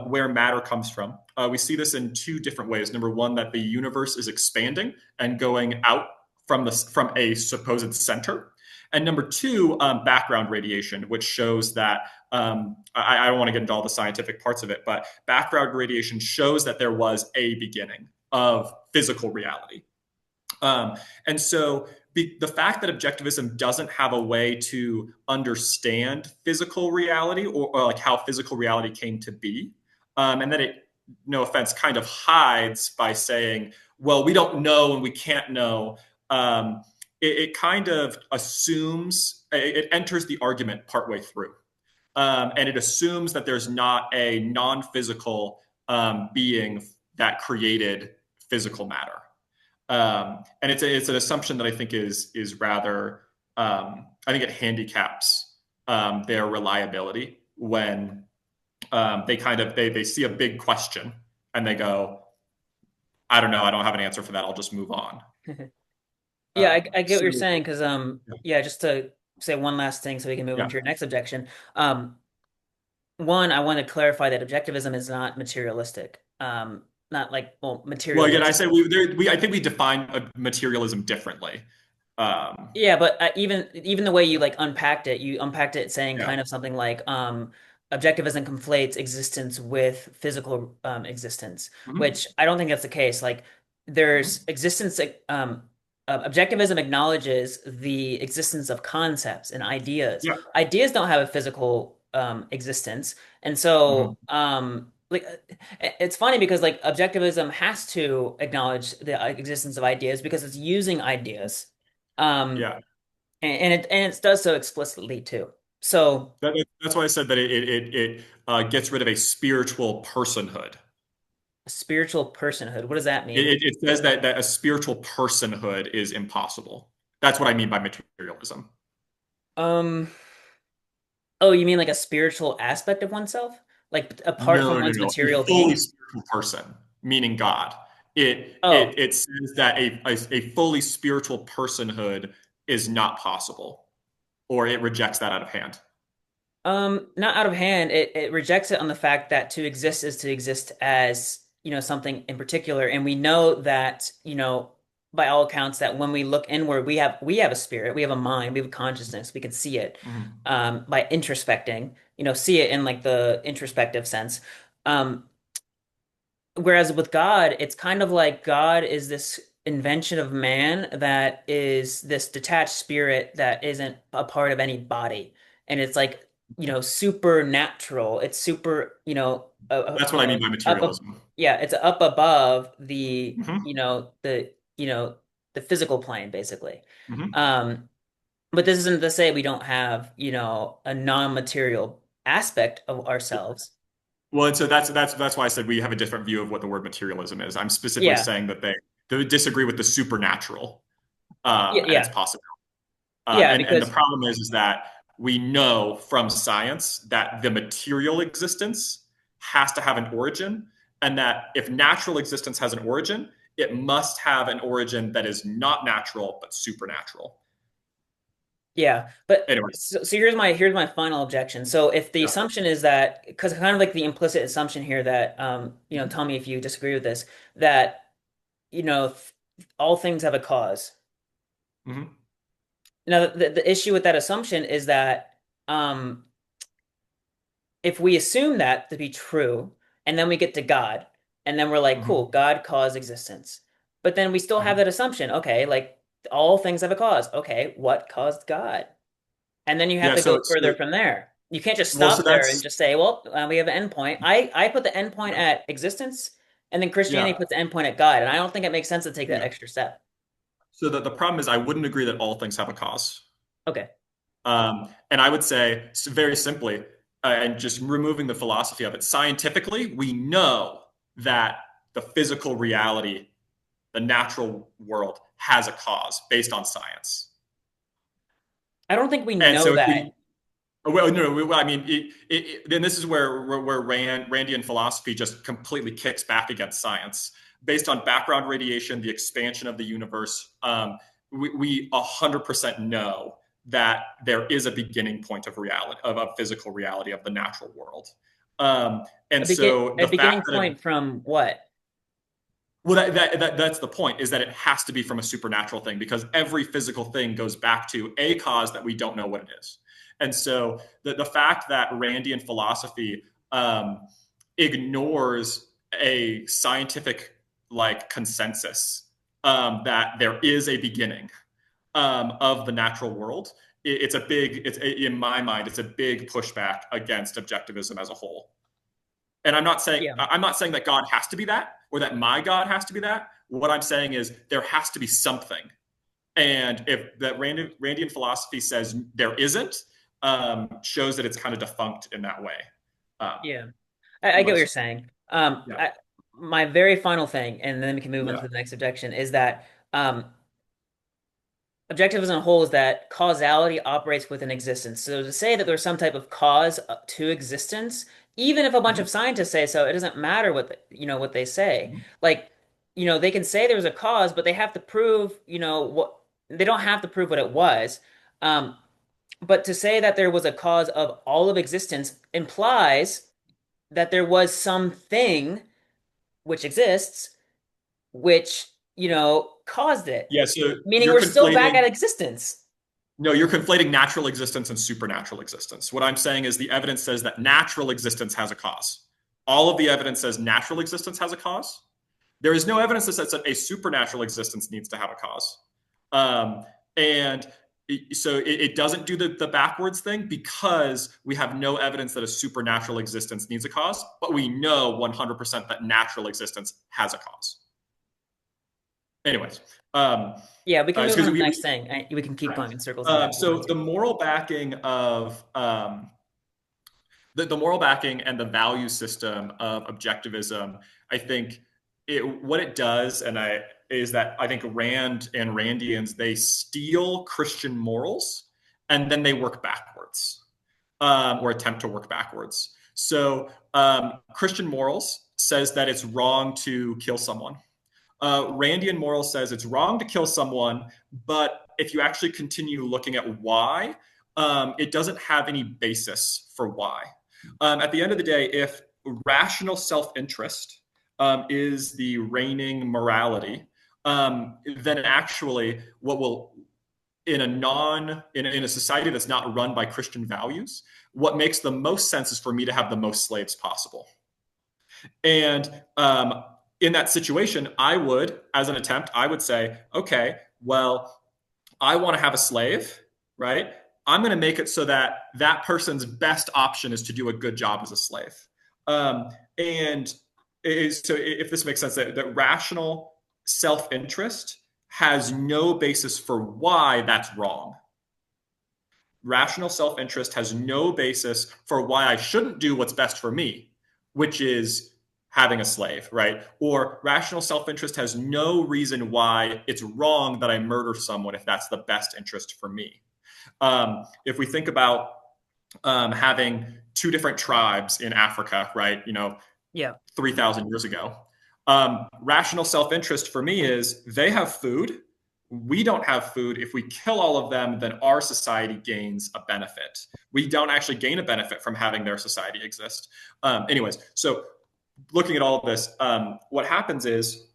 [SPEAKER 2] where matter comes from. We see this in two different ways. Number one, that the universe is expanding and going out from a supposed center. And number two, background radiation, which shows that I don't want to get into all the scientific parts of it, but background radiation shows that there was a beginning of physical reality. And so the fact that objectivism doesn't have a way to understand physical reality or like how physical reality came to be, and then it, no offense, kind of hides by saying, well, we don't know and we can't know. It kind of assumes, it enters the argument partway through. And it assumes that there's not a non physical being that created physical matter. And it's an assumption that I think is rather I think it handicaps their reliability when they see a big question and they go, I don't know, I don't have an answer for that. I'll just move on.
[SPEAKER 1] Yeah, I get what
[SPEAKER 2] So
[SPEAKER 1] you're saying because yeah, just to say one last thing so we can move
[SPEAKER 2] yeah.
[SPEAKER 1] into your next objection. One, I want to clarify that objectivism is not materialistic. Not like, well,
[SPEAKER 2] Well, again, I
[SPEAKER 1] materialistic.
[SPEAKER 2] say I think we define materialism differently. Um,
[SPEAKER 1] Yeah, but even the way you like unpacked it, you unpacked it saying
[SPEAKER 2] yeah.
[SPEAKER 1] kind of something like objectivism conflates existence with physical existence,
[SPEAKER 2] Mm-hmm.
[SPEAKER 1] which I don't think that's the case. Like there's
[SPEAKER 2] Mm-hmm.
[SPEAKER 1] existence objectivism acknowledges the existence of concepts and ideas.
[SPEAKER 2] Yeah.
[SPEAKER 1] Ideas don't have a physical existence. And so
[SPEAKER 2] Mm-hmm.
[SPEAKER 1] like it's funny because like objectivism has to acknowledge the existence of ideas because it's using ideas. Um,
[SPEAKER 2] Yeah.
[SPEAKER 1] and it does so explicitly too. So
[SPEAKER 2] That's why I said that it gets rid of a spiritual personhood.
[SPEAKER 1] spiritual personhood, what does that
[SPEAKER 2] It,
[SPEAKER 1] mean?
[SPEAKER 2] it, it says that a spiritual personhood is impossible. That's what I mean by materialism.
[SPEAKER 1] Um, oh, you mean like a spiritual aspect of oneself? Like apart from
[SPEAKER 2] No, no,
[SPEAKER 1] one's
[SPEAKER 2] no. A
[SPEAKER 1] material
[SPEAKER 2] fully
[SPEAKER 1] being?
[SPEAKER 2] spiritual person, meaning God. It
[SPEAKER 1] Oh,
[SPEAKER 2] it it says that a fully spiritual personhood is not possible, or it rejects that out of hand.
[SPEAKER 1] not out of hand. It rejects it on the fact that to exist is to exist as, something in particular. And we know that, by all accounts, that when we look inward, we have a spirit, we have a mind, we have a consciousness, we can see it
[SPEAKER 2] Mhm.
[SPEAKER 1] by introspecting, see it in like the introspective sense. Um, Whereas with God, it's kind of like God is this invention of man that is this detached spirit that isn't a part of any body. And it's like, supernatural. It's super,
[SPEAKER 2] That's what I mean by
[SPEAKER 1] up,
[SPEAKER 2] materialism.
[SPEAKER 1] yeah, it's up above the,
[SPEAKER 2] Hmm.
[SPEAKER 1] the physical plane, basically.
[SPEAKER 2] Hmm.
[SPEAKER 1] Um, but this isn't to say we don't have, a non-material aspect of ourselves.
[SPEAKER 2] Well, and so that's why I said we have a different view of what the word materialism is. I'm specifically
[SPEAKER 1] Yeah.
[SPEAKER 2] saying that they disagree with the supernatural
[SPEAKER 1] Yeah,
[SPEAKER 2] and its
[SPEAKER 1] yeah.
[SPEAKER 2] possibility.
[SPEAKER 1] Yeah,
[SPEAKER 2] And the
[SPEAKER 1] because
[SPEAKER 2] problem is that we know from science that the material existence has to have an origin, and that if natural existence has an origin, it must have an origin that is not natural but supernatural.
[SPEAKER 1] yeah, but
[SPEAKER 2] Anyway,
[SPEAKER 1] so here's my final objection. So if the
[SPEAKER 2] yeah.
[SPEAKER 1] assumption is that, because kind of like the implicit assumption here that tell me if you disagree with this, that all things have a cause.
[SPEAKER 2] Hmm.
[SPEAKER 1] Now the issue with that assumption is that um if we assume that to be true, and then we get to God, and then we're like,
[SPEAKER 2] Hmm.
[SPEAKER 1] cool, God caused existence. But then we still have
[SPEAKER 2] Hmm.
[SPEAKER 1] that assumption, okay, like all things have a cause. Okay, what caused God? And then you have
[SPEAKER 2] Yeah.
[SPEAKER 1] to go further from there. You can't just
[SPEAKER 2] Well, so
[SPEAKER 1] stop there and
[SPEAKER 2] that's
[SPEAKER 1] just say, well, we have an endpoint. I put the endpoint
[SPEAKER 2] yeah,
[SPEAKER 1] at existence, and then Christianity
[SPEAKER 2] yeah,
[SPEAKER 1] puts the endpoint at God. And I don't think it makes sense to take that
[SPEAKER 2] yeah.
[SPEAKER 1] extra step.
[SPEAKER 2] So the problem is, I wouldn't agree that all things have a cause.
[SPEAKER 1] Okay.
[SPEAKER 2] And I would say, very simply, and just removing the philosophy of it, scientifically, we know that the physical reality, the natural world, has a cause based on science.
[SPEAKER 1] I don't think we
[SPEAKER 2] And
[SPEAKER 1] know
[SPEAKER 2] so if
[SPEAKER 1] that.
[SPEAKER 2] we, well, no, I mean, then this is where Randian philosophy just completely kicks back against science. Based on background radiation, the expansion of the universe, we 100% know that there is a beginning point of reality, of a physical reality of the natural world. And so
[SPEAKER 1] A
[SPEAKER 2] the fact
[SPEAKER 1] beginning
[SPEAKER 2] that
[SPEAKER 1] point from what?
[SPEAKER 2] well, that's the point, is that it has to be from a supernatural thing, because every physical thing goes back to a cause that we don't know what it is. And so the fact that Randian philosophy ignores a scientific like consensus that there is a beginning of the natural world, in my mind, it's a big pushback against objectivism as a whole. And
[SPEAKER 1] Yeah.
[SPEAKER 2] I'm not saying that God has to be that, or that my God has to be that. What I'm saying is there has to be something. And if that Randian philosophy says there isn't, shows that it's kind of defunct in that way. Um,
[SPEAKER 1] Yeah. I get what you're
[SPEAKER 2] most
[SPEAKER 1] saying.
[SPEAKER 2] Yeah,
[SPEAKER 1] My very final thing, and then we can move on to
[SPEAKER 2] yeah.
[SPEAKER 1] the next objection, is that objectivism as a whole is that causality operates within existence. So to say that there's some type of cause to existence, even if a bunch
[SPEAKER 2] Mhm.
[SPEAKER 1] of scientists say so, it doesn't matter what they say.
[SPEAKER 2] Mhm.
[SPEAKER 1] Like, they can say there's a cause, but they have to prove, what they don't have to prove what it was. Um, but to say that there was a cause of all of existence implies that there was something which exists, which, caused it.
[SPEAKER 2] Yeah, so
[SPEAKER 1] Meaning
[SPEAKER 2] you're
[SPEAKER 1] we're still back at
[SPEAKER 2] conflating.
[SPEAKER 1] existence.
[SPEAKER 2] No, you're conflating natural existence and supernatural existence. What I'm saying is the evidence says that natural existence has a cause. All of the evidence says natural existence has a cause. There is no evidence that says that a supernatural existence needs to have a cause. And So it doesn't do the backwards thing because we have no evidence that a supernatural existence needs a cause, but we know 100% that natural existence has a cause. Anyways,
[SPEAKER 1] Yeah, we can move on
[SPEAKER 2] excuse
[SPEAKER 1] to the
[SPEAKER 2] me.
[SPEAKER 1] next thing. We can keep going in circles if you
[SPEAKER 2] So
[SPEAKER 1] want
[SPEAKER 2] the
[SPEAKER 1] to.
[SPEAKER 2] moral backing of the moral backing and the value system of objectivism, I think what it does, is that I think Rand and Randians, they steal Christian morals and then they work backwards, or attempt to work backwards. So Christian morals says that it's wrong to kill someone. Randian moral says it's wrong to kill someone, but if you actually continue looking at why, it doesn't have any basis for why. At the end of the day, if rational self-interest is the reigning morality, then actually what will in a society that's not run by Christian values, what makes the most sense is for me to have the most slaves possible. And in that situation, as an attempt, I would say, okay, well, I want to have a slave, right? I'm going to make it so that that person's best option is to do a good job as a slave. And so, if this makes sense, that rational self interest has no basis for why that's wrong. Rational self interest has no basis for why I shouldn't do what's best for me, which is having a slave, right? Or rational self interest has no reason why it's wrong that I murder someone if that's the best interest for me. If we think about having two different tribes in Africa, right?
[SPEAKER 1] Yeah.
[SPEAKER 2] 3,000 years ago. Rational self interest for me is they have food. We don't have food. If we kill all of them, then our society gains a benefit. We don't actually gain a benefit from having their society exist. Anyways, so looking at all of this, what happens is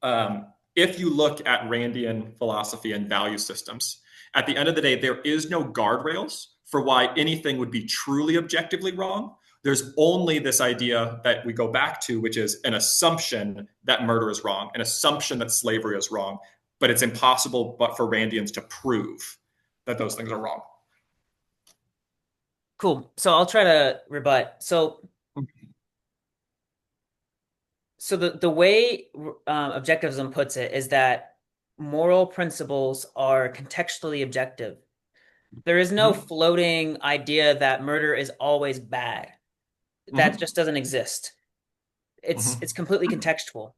[SPEAKER 2] if you look at Randian philosophy and value systems, at the end of the day, there is no guardrails for why anything would be truly objectively wrong. There's only this idea that we go back to, which is an assumption that murder is wrong, an assumption that slavery is wrong, but it's impossible but for Randians to prove that those things are wrong.
[SPEAKER 1] Cool. So I'll try to rebut. So the way objectivism puts it is that moral principles are contextually objective. There is no
[SPEAKER 2] Mm-hmm.
[SPEAKER 1] floating idea that murder is always bad. That
[SPEAKER 2] Mm-hmm.
[SPEAKER 1] just doesn't exist. It's
[SPEAKER 2] Mm-hmm.
[SPEAKER 1] completely contextual.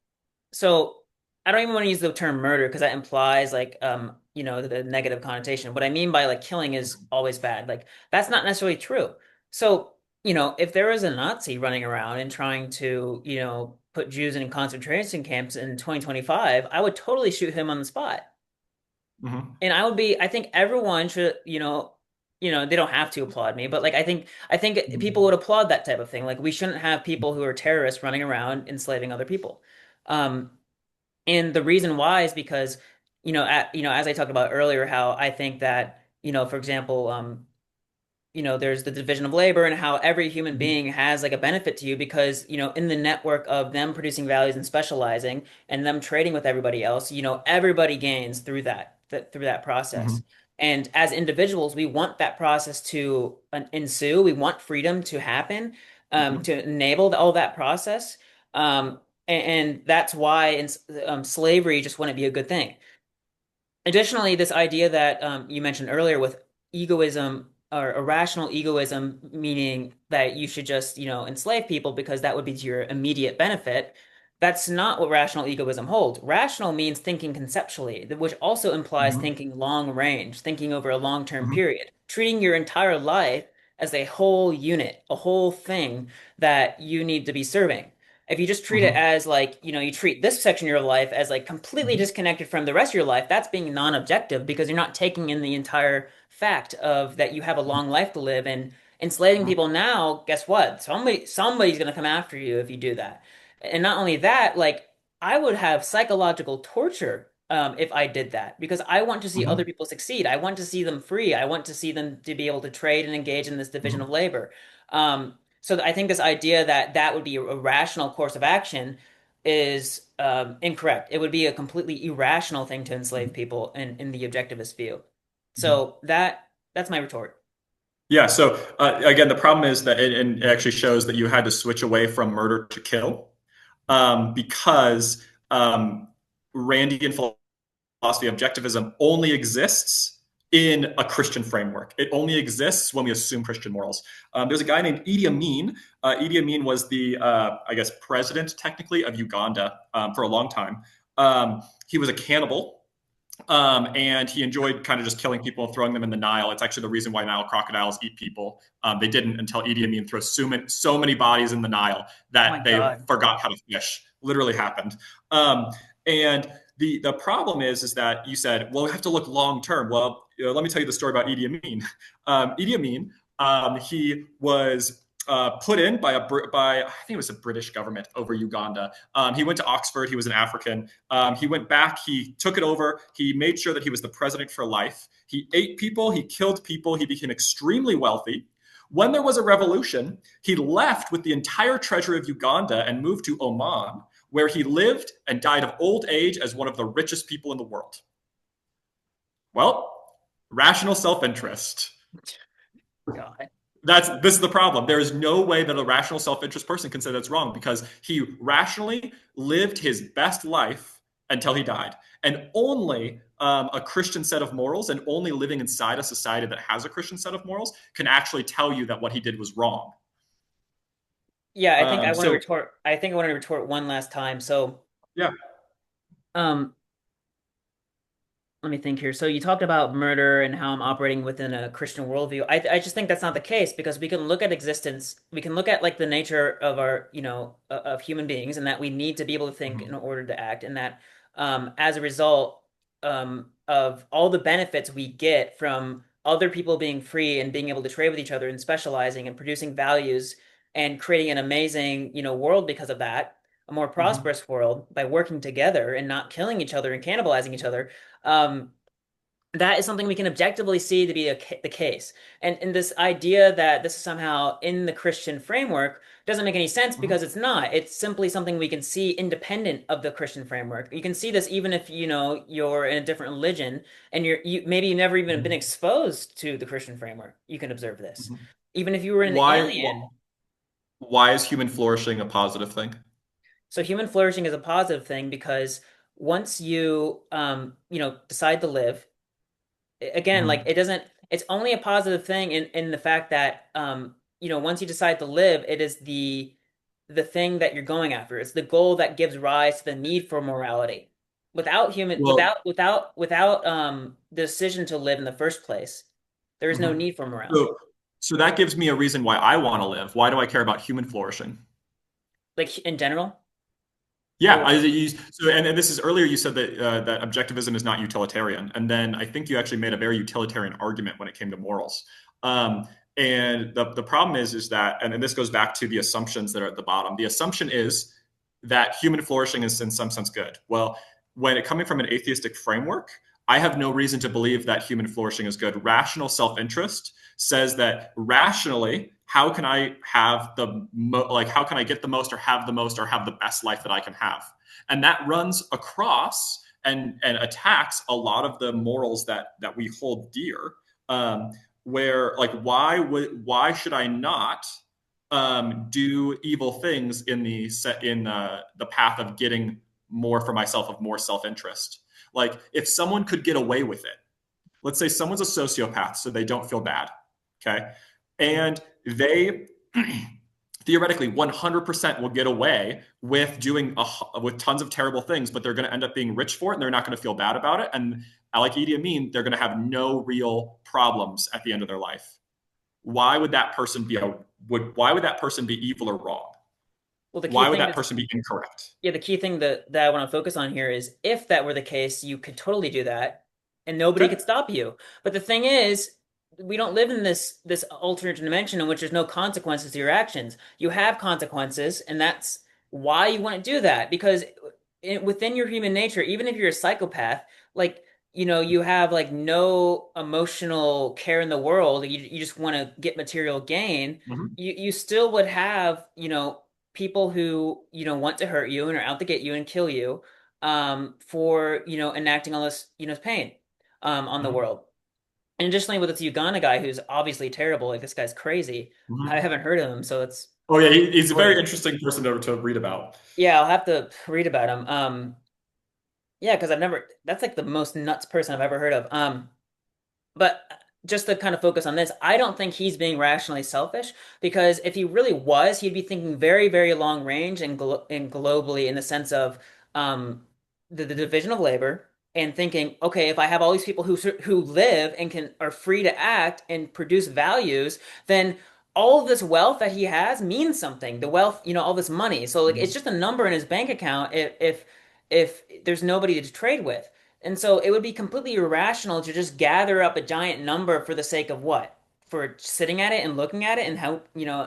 [SPEAKER 1] So I don't even want to use the term murder because that implies like the negative connotation. What I mean by like killing is always bad. Like that's not necessarily true. So, if there was a Nazi running around and trying to, put Jews in concentration camps in 2025, I would totally shoot him on the spot.
[SPEAKER 2] Mm-hmm.
[SPEAKER 1] And I think everyone should, they don't have to applaud me, but like I think people would applaud that type of thing. Like we shouldn't have people who are terrorists running around enslaving other people. Um, and the reason why is because, as I talked about earlier, how I think that, for example, there's the division of labor and how every human
[SPEAKER 2] Mm-hmm.
[SPEAKER 1] being has like a benefit to you because, in the network of them producing values and specializing and them trading with everybody else, everybody gains through that process.
[SPEAKER 2] Mm-hmm.
[SPEAKER 1] And as individuals, we want that process to ensue. We want freedom to happen,
[SPEAKER 2] Mm-hmm.
[SPEAKER 1] to enable all that process. And that's why slavery just wouldn't be a good thing. Additionally, this idea that you mentioned earlier with egoism or irrational egoism, meaning that you should just, enslave people because that would be to your immediate benefit. That's not what rational egoism holds. Rational means thinking conceptually, which also implies
[SPEAKER 2] Mm-hmm.
[SPEAKER 1] thinking long range, thinking over a long-term
[SPEAKER 2] Mm-hmm.
[SPEAKER 1] period, treating your entire life as a whole unit, a whole thing that you need to be serving. If you just treat it
[SPEAKER 2] Mm-hmm.
[SPEAKER 1] as like, you treat this section of your life as like completely
[SPEAKER 2] Mm-hmm.
[SPEAKER 1] disconnected from the rest of your life, that's being non-objective because you're not taking in the entire fact of that you have a long life to live and enslaving
[SPEAKER 2] Mm-hmm.
[SPEAKER 1] people now, guess what? Somebody's going to come after you if you do that. And not only that, like I would have psychological torture if I did that because I want to see other
[SPEAKER 2] Mm-hmm.
[SPEAKER 1] people succeed. I want to see them free. I want to see them to be able to trade and engage in this division of
[SPEAKER 2] Mm-hmm.
[SPEAKER 1] labor. So I think this idea that that would be a rational course of action is incorrect. It would be a completely irrational thing to enslave people in the objectivist view. So that's my retort.
[SPEAKER 2] Yeah. So again, the problem is that and it actually shows that you had to switch away from murder to kill because Randian philosophy objectivism only exists in a Christian framework. It only exists when we assume Christian morals. There's a guy named Idi Amin. Idi Amin was the, I guess, president technically of Uganda for a long time. He was a cannibal. And he enjoyed kind of just killing people and throwing them in the Nile. It's actually the reason why Nile crocodiles eat people. They didn't until Idi Amin threw so many bodies in the Nile
[SPEAKER 1] Oh my
[SPEAKER 2] that they
[SPEAKER 1] God.
[SPEAKER 2] forgot how to fish. Literally happened. And the problem is that you said, well, we have to look long term. Well, let me tell you the story about Idi Amin. Idi Amin, he was put in by I think it was a British government over Uganda. He went to Oxford. He was an African. He went back. He took it over. He made sure that he was the president for life. He ate people. He killed people. He became extremely wealthy. When there was a revolution, he left with the entire treasure of Uganda and moved to Oman, where he lived and died of old age as one of the richest people in the world. Well, rational self-interest.
[SPEAKER 1] God.
[SPEAKER 2] This is the problem. There is no way that a rational self-interest person can say that's wrong because he rationally lived his best life until he died. And only a Christian set of morals and only living inside a society that has a Christian set of morals can actually tell you that what he did was wrong.
[SPEAKER 1] Yeah,
[SPEAKER 2] So
[SPEAKER 1] I think I want to retort one last time. So,
[SPEAKER 2] yeah.
[SPEAKER 1] um, let me think here. So you talked about murder and how I'm operating within a Christian worldview. I just think that's not the case because we can look at existence, we can look at like the nature of our, of human beings and that we need to be able to think in
[SPEAKER 2] Mhm.
[SPEAKER 1] order to act, and that as a result of all the benefits we get from other people being free and being able to trade with each other and specializing and producing values and creating an amazing, world because of that, a more
[SPEAKER 2] Mhm.
[SPEAKER 1] prosperous world by working together and not killing each other and cannibalizing each other, um, that is something we can objectively see to be the case. And this idea that this is somehow in the Christian framework doesn't make any sense
[SPEAKER 2] Mhm.
[SPEAKER 1] because it's not. It's simply something we can see independent of the Christian framework. You can see this even if you're in a different religion and you maybe you've never even been
[SPEAKER 2] Mhm.
[SPEAKER 1] exposed to the Christian framework. You can observe this.
[SPEAKER 2] Mhm.
[SPEAKER 1] Even if you were an
[SPEAKER 2] Why
[SPEAKER 1] alien.
[SPEAKER 2] why is human flourishing a positive thing?
[SPEAKER 1] So human flourishing is a positive thing because once you decide to live, again, like
[SPEAKER 2] Mhm.
[SPEAKER 1] it doesn't, it's only a positive thing in the fact that once you decide to live, it is the thing that you're going after. It's the goal that gives rise to the need for morality.
[SPEAKER 2] Well,
[SPEAKER 1] Without the decision to live in the first place, there is no
[SPEAKER 2] mhm.
[SPEAKER 1] need for morality.
[SPEAKER 2] so so that gives me a reason why I want to live. Why do I care about human flourishing?
[SPEAKER 1] Like in general,
[SPEAKER 2] Yeah,
[SPEAKER 1] or
[SPEAKER 2] and this is earlier. You said that that objectivism is not utilitarian, and then I think you actually made a very utilitarian argument when it came to morals. Um, and the problem is that, and this goes back to the assumptions that are at the bottom. The assumption is that human flourishing is in some sense good. Well, when it coming from an atheistic framework, I have no reason to believe that human flourishing is good. Rational self-interest says that rationally, how can I have like how can I get the most or have the best life that I can have? And that runs across and attacks a lot of the morals that we hold dear. Where like why should I not do evil things in the path of getting more for myself of more self-interest? Like if someone could get away with it, let's say someone's a sociopath so they don't feel bad, okay,
[SPEAKER 1] Mhm.
[SPEAKER 2] and they theoretically 100% will get away with doing with tons of terrible things, but they're going to end up being rich for it and they're not going to feel bad about it. And like Idi Amin, they're going to have no real problems at the end of their life. Why would that person be why would that person be evil or wrong?
[SPEAKER 1] well, the key
[SPEAKER 2] Why would
[SPEAKER 1] thing
[SPEAKER 2] that
[SPEAKER 1] that's
[SPEAKER 2] person be incorrect?
[SPEAKER 1] yeah, the key thing that I want to focus on here is if that were the case, you could totally do that and nobody
[SPEAKER 2] Okay.
[SPEAKER 1] could stop you. But the thing is, we don't live in this alternate dimension in which there's no consequences to your actions. You have consequences, and that's why you want to do that. Because within your human nature, even if you're a psychopath, like you have like no emotional care in the world, you just want to get material gain,
[SPEAKER 2] Mm-hmm.
[SPEAKER 1] you still would have, people who want to hurt you and are out to get you and kill you for enacting all this pain on the
[SPEAKER 2] Mm-hmm.
[SPEAKER 1] world. And additionally, with this Uganda guy who's obviously terrible, like this guy's crazy. I
[SPEAKER 2] Mhm.
[SPEAKER 1] haven't heard of him, so it's
[SPEAKER 2] Oh yeah, he's a very
[SPEAKER 1] story.
[SPEAKER 2] interesting person to read about.
[SPEAKER 1] Yeah, I'll have to read about him. Yeah, because I've never. That's like the most nuts person I've ever heard of. But just to kind of focus on this, I don't think he's being rationally selfish because if he really was, he'd be thinking very, very long range and globally in the sense of um, the division of labor and thinking, okay, if I have all these people who live and can are free to act and produce values, then all of this wealth that he has means something. The wealth, all this money. So like it's
[SPEAKER 2] Mhm.
[SPEAKER 1] just a number in his bank account if there's nobody to trade with. And so it would be completely irrational to just gather up a giant number for the sake of what? For sitting at it and looking at it and how,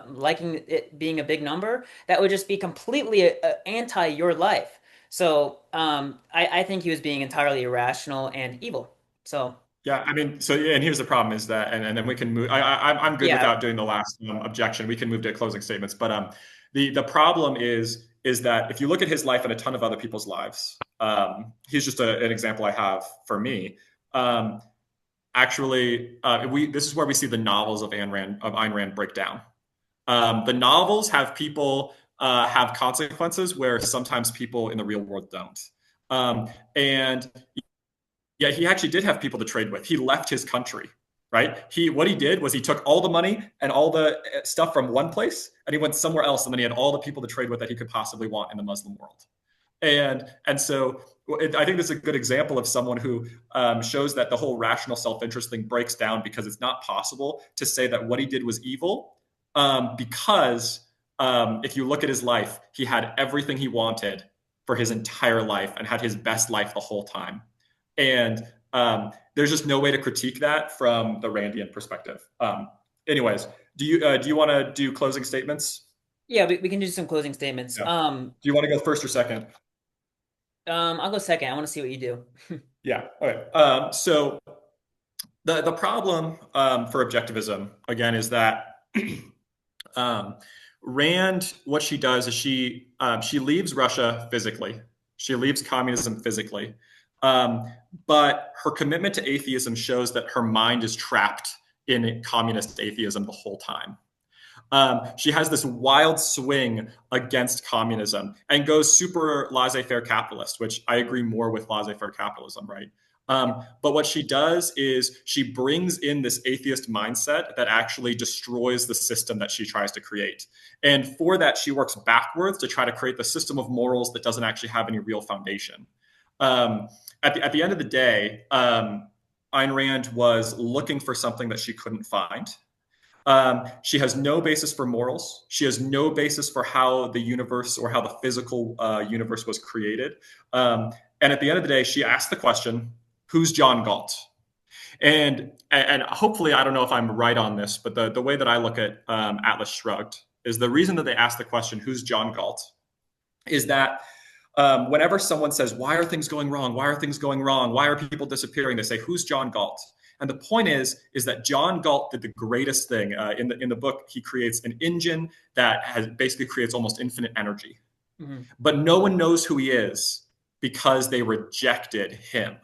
[SPEAKER 1] liking it being a big number. That would just be completely anti your life. So I think he was being entirely irrational and evil. So
[SPEAKER 2] Yeah, I mean, so yeah, and here's the problem is that, and then we can move. I'm good
[SPEAKER 1] yeah,
[SPEAKER 2] without doing the last objection. We can move to closing statements, but the problem is that if you look at his life and a ton of other people's lives, he's just an example I have for me. Um, actually, we this is where we see the novels of Ayn Rand break down. The novels have people have consequences where sometimes people in the real world don't. And yeah, he actually did have people to trade with. He left his country, right? What he did was he took all the money and all the stuff from one place and he went somewhere else, and then he had all the people to trade with that he could possibly want in the Muslim world. And so I think this is a good example of someone who shows that the whole rational self-interest thing breaks down because it's not possible to say that what he did was evil, because if you look at his life, he had everything he wanted for his entire life and had his best life the whole time. And there's just no way to critique that from the Randian perspective. Anyways, do you want to do closing statements?
[SPEAKER 1] yeah, we can do some closing statements.
[SPEAKER 2] Yeah. Do you want to go first or second?
[SPEAKER 1] I'll go second. I want to see what you do.
[SPEAKER 2] Yeah. Okay. So the problem for objectivism again is that um, Rand, what she does is she leaves Russia physically, she leaves communism physically, um, but her commitment to atheism shows that her mind is trapped in communist atheism the whole time. She has this wild swing against communism and goes super laissez-faire capitalist, which I agree more with laissez-faire capitalism, right? But what she does is she brings in this atheist mindset that actually destroys the system that she tries to create. And for that, she works backwards to try to create the system of morals that doesn't actually have any real foundation. Um, at the end of the day, Ayn Rand was looking for something that she couldn't find. She has no basis for morals. She has no basis for how the universe or how the physical universe was created. And at the end of the day, she asked the question, who's John Galt? And hopefully, I don't know if I'm right on this, but the way that I look at Atlas Shrugged is the reason that they ask the question, who's John Galt, is that whenever someone says, why are things going wrong? Why are things going wrong? Why are people disappearing? They say, who's John Galt? And the point is that John Galt did the greatest thing. In the book, he creates an engine that basically creates almost infinite energy.
[SPEAKER 1] Mhm.
[SPEAKER 2] But no one knows who he is because they rejected him.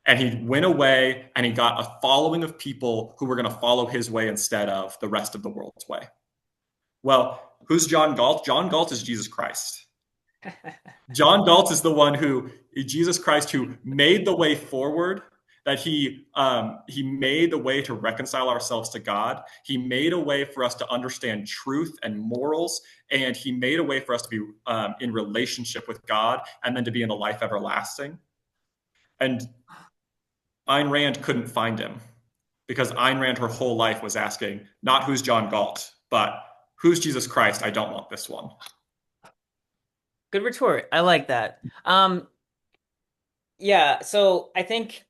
[SPEAKER 2] And he went away and he got a following of people who were going to follow his way instead of the rest of the world's way. Well, who's John Galt? John Galt is Jesus Christ. John Galt is the one who Jesus Christ who made the way forward. That he made the way to reconcile ourselves to God. He made a way for us to understand truth and morals, and he made a way for us to be in relationship with God, and then to be in the life everlasting. And Ayn Rand couldn't find him because Ayn Rand her whole life was asking not who's John Galt, but who's Jesus Christ. I don't want this one.
[SPEAKER 1] Good retort. I like that. Yeah, so I think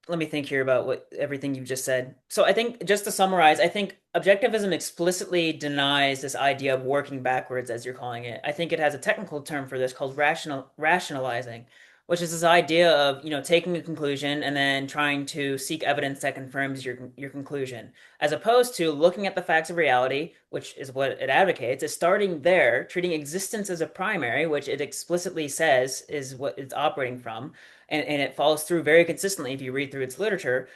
[SPEAKER 1] let me think here about what everything you've just said. So I think just to summarize, I think objectivism explicitly denies this idea of working backwards, as you're calling it. I think it has a technical term for this called rationalizing, which is this idea of, taking a conclusion and then trying to seek evidence that confirms your conclusion, as opposed to looking at the facts of reality, which is what it advocates, is starting there, treating existence as a primary, which it explicitly says is what it's operating from, and it follows through very consistently if you read through its literature.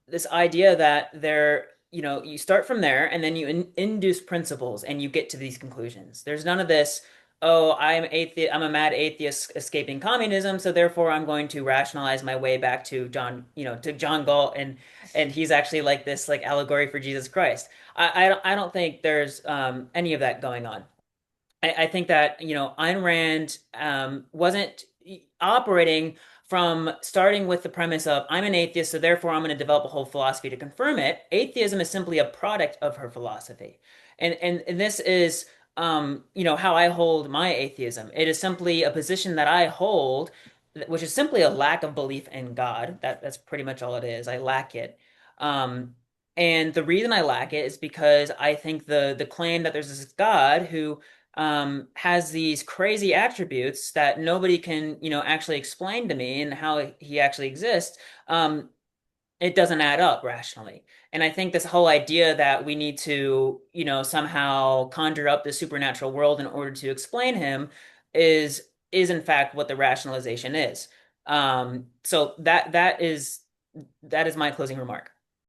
[SPEAKER 1] This idea that you start from there and then you induce principles and you get to these conclusions. There's none of this, oh, I'm a mad atheist escaping communism, so therefore I'm going to rationalize my way back to John Galt, and he's actually like this like allegory for Jesus Christ. I don't think there's any of that going on. I think that, Ayn Rand wasn't operating from starting with the premise of I'm an atheist, so therefore I'm going to develop a whole philosophy to confirm it. Atheism is simply a product of her philosophy. And this is how I hold my atheism. It is simply a position that I hold, which is simply a lack of belief in God. That's pretty much all it is. I lack it. Um, and the reason I lack it is because I think the claim that there's this God who has these crazy attributes that nobody can, actually explain to me and how he actually exists, it doesn't add up rationally. And I think this whole idea that we need to, somehow conjure up the supernatural world in order to explain him is in fact what the rationalization is. So that is my closing remark.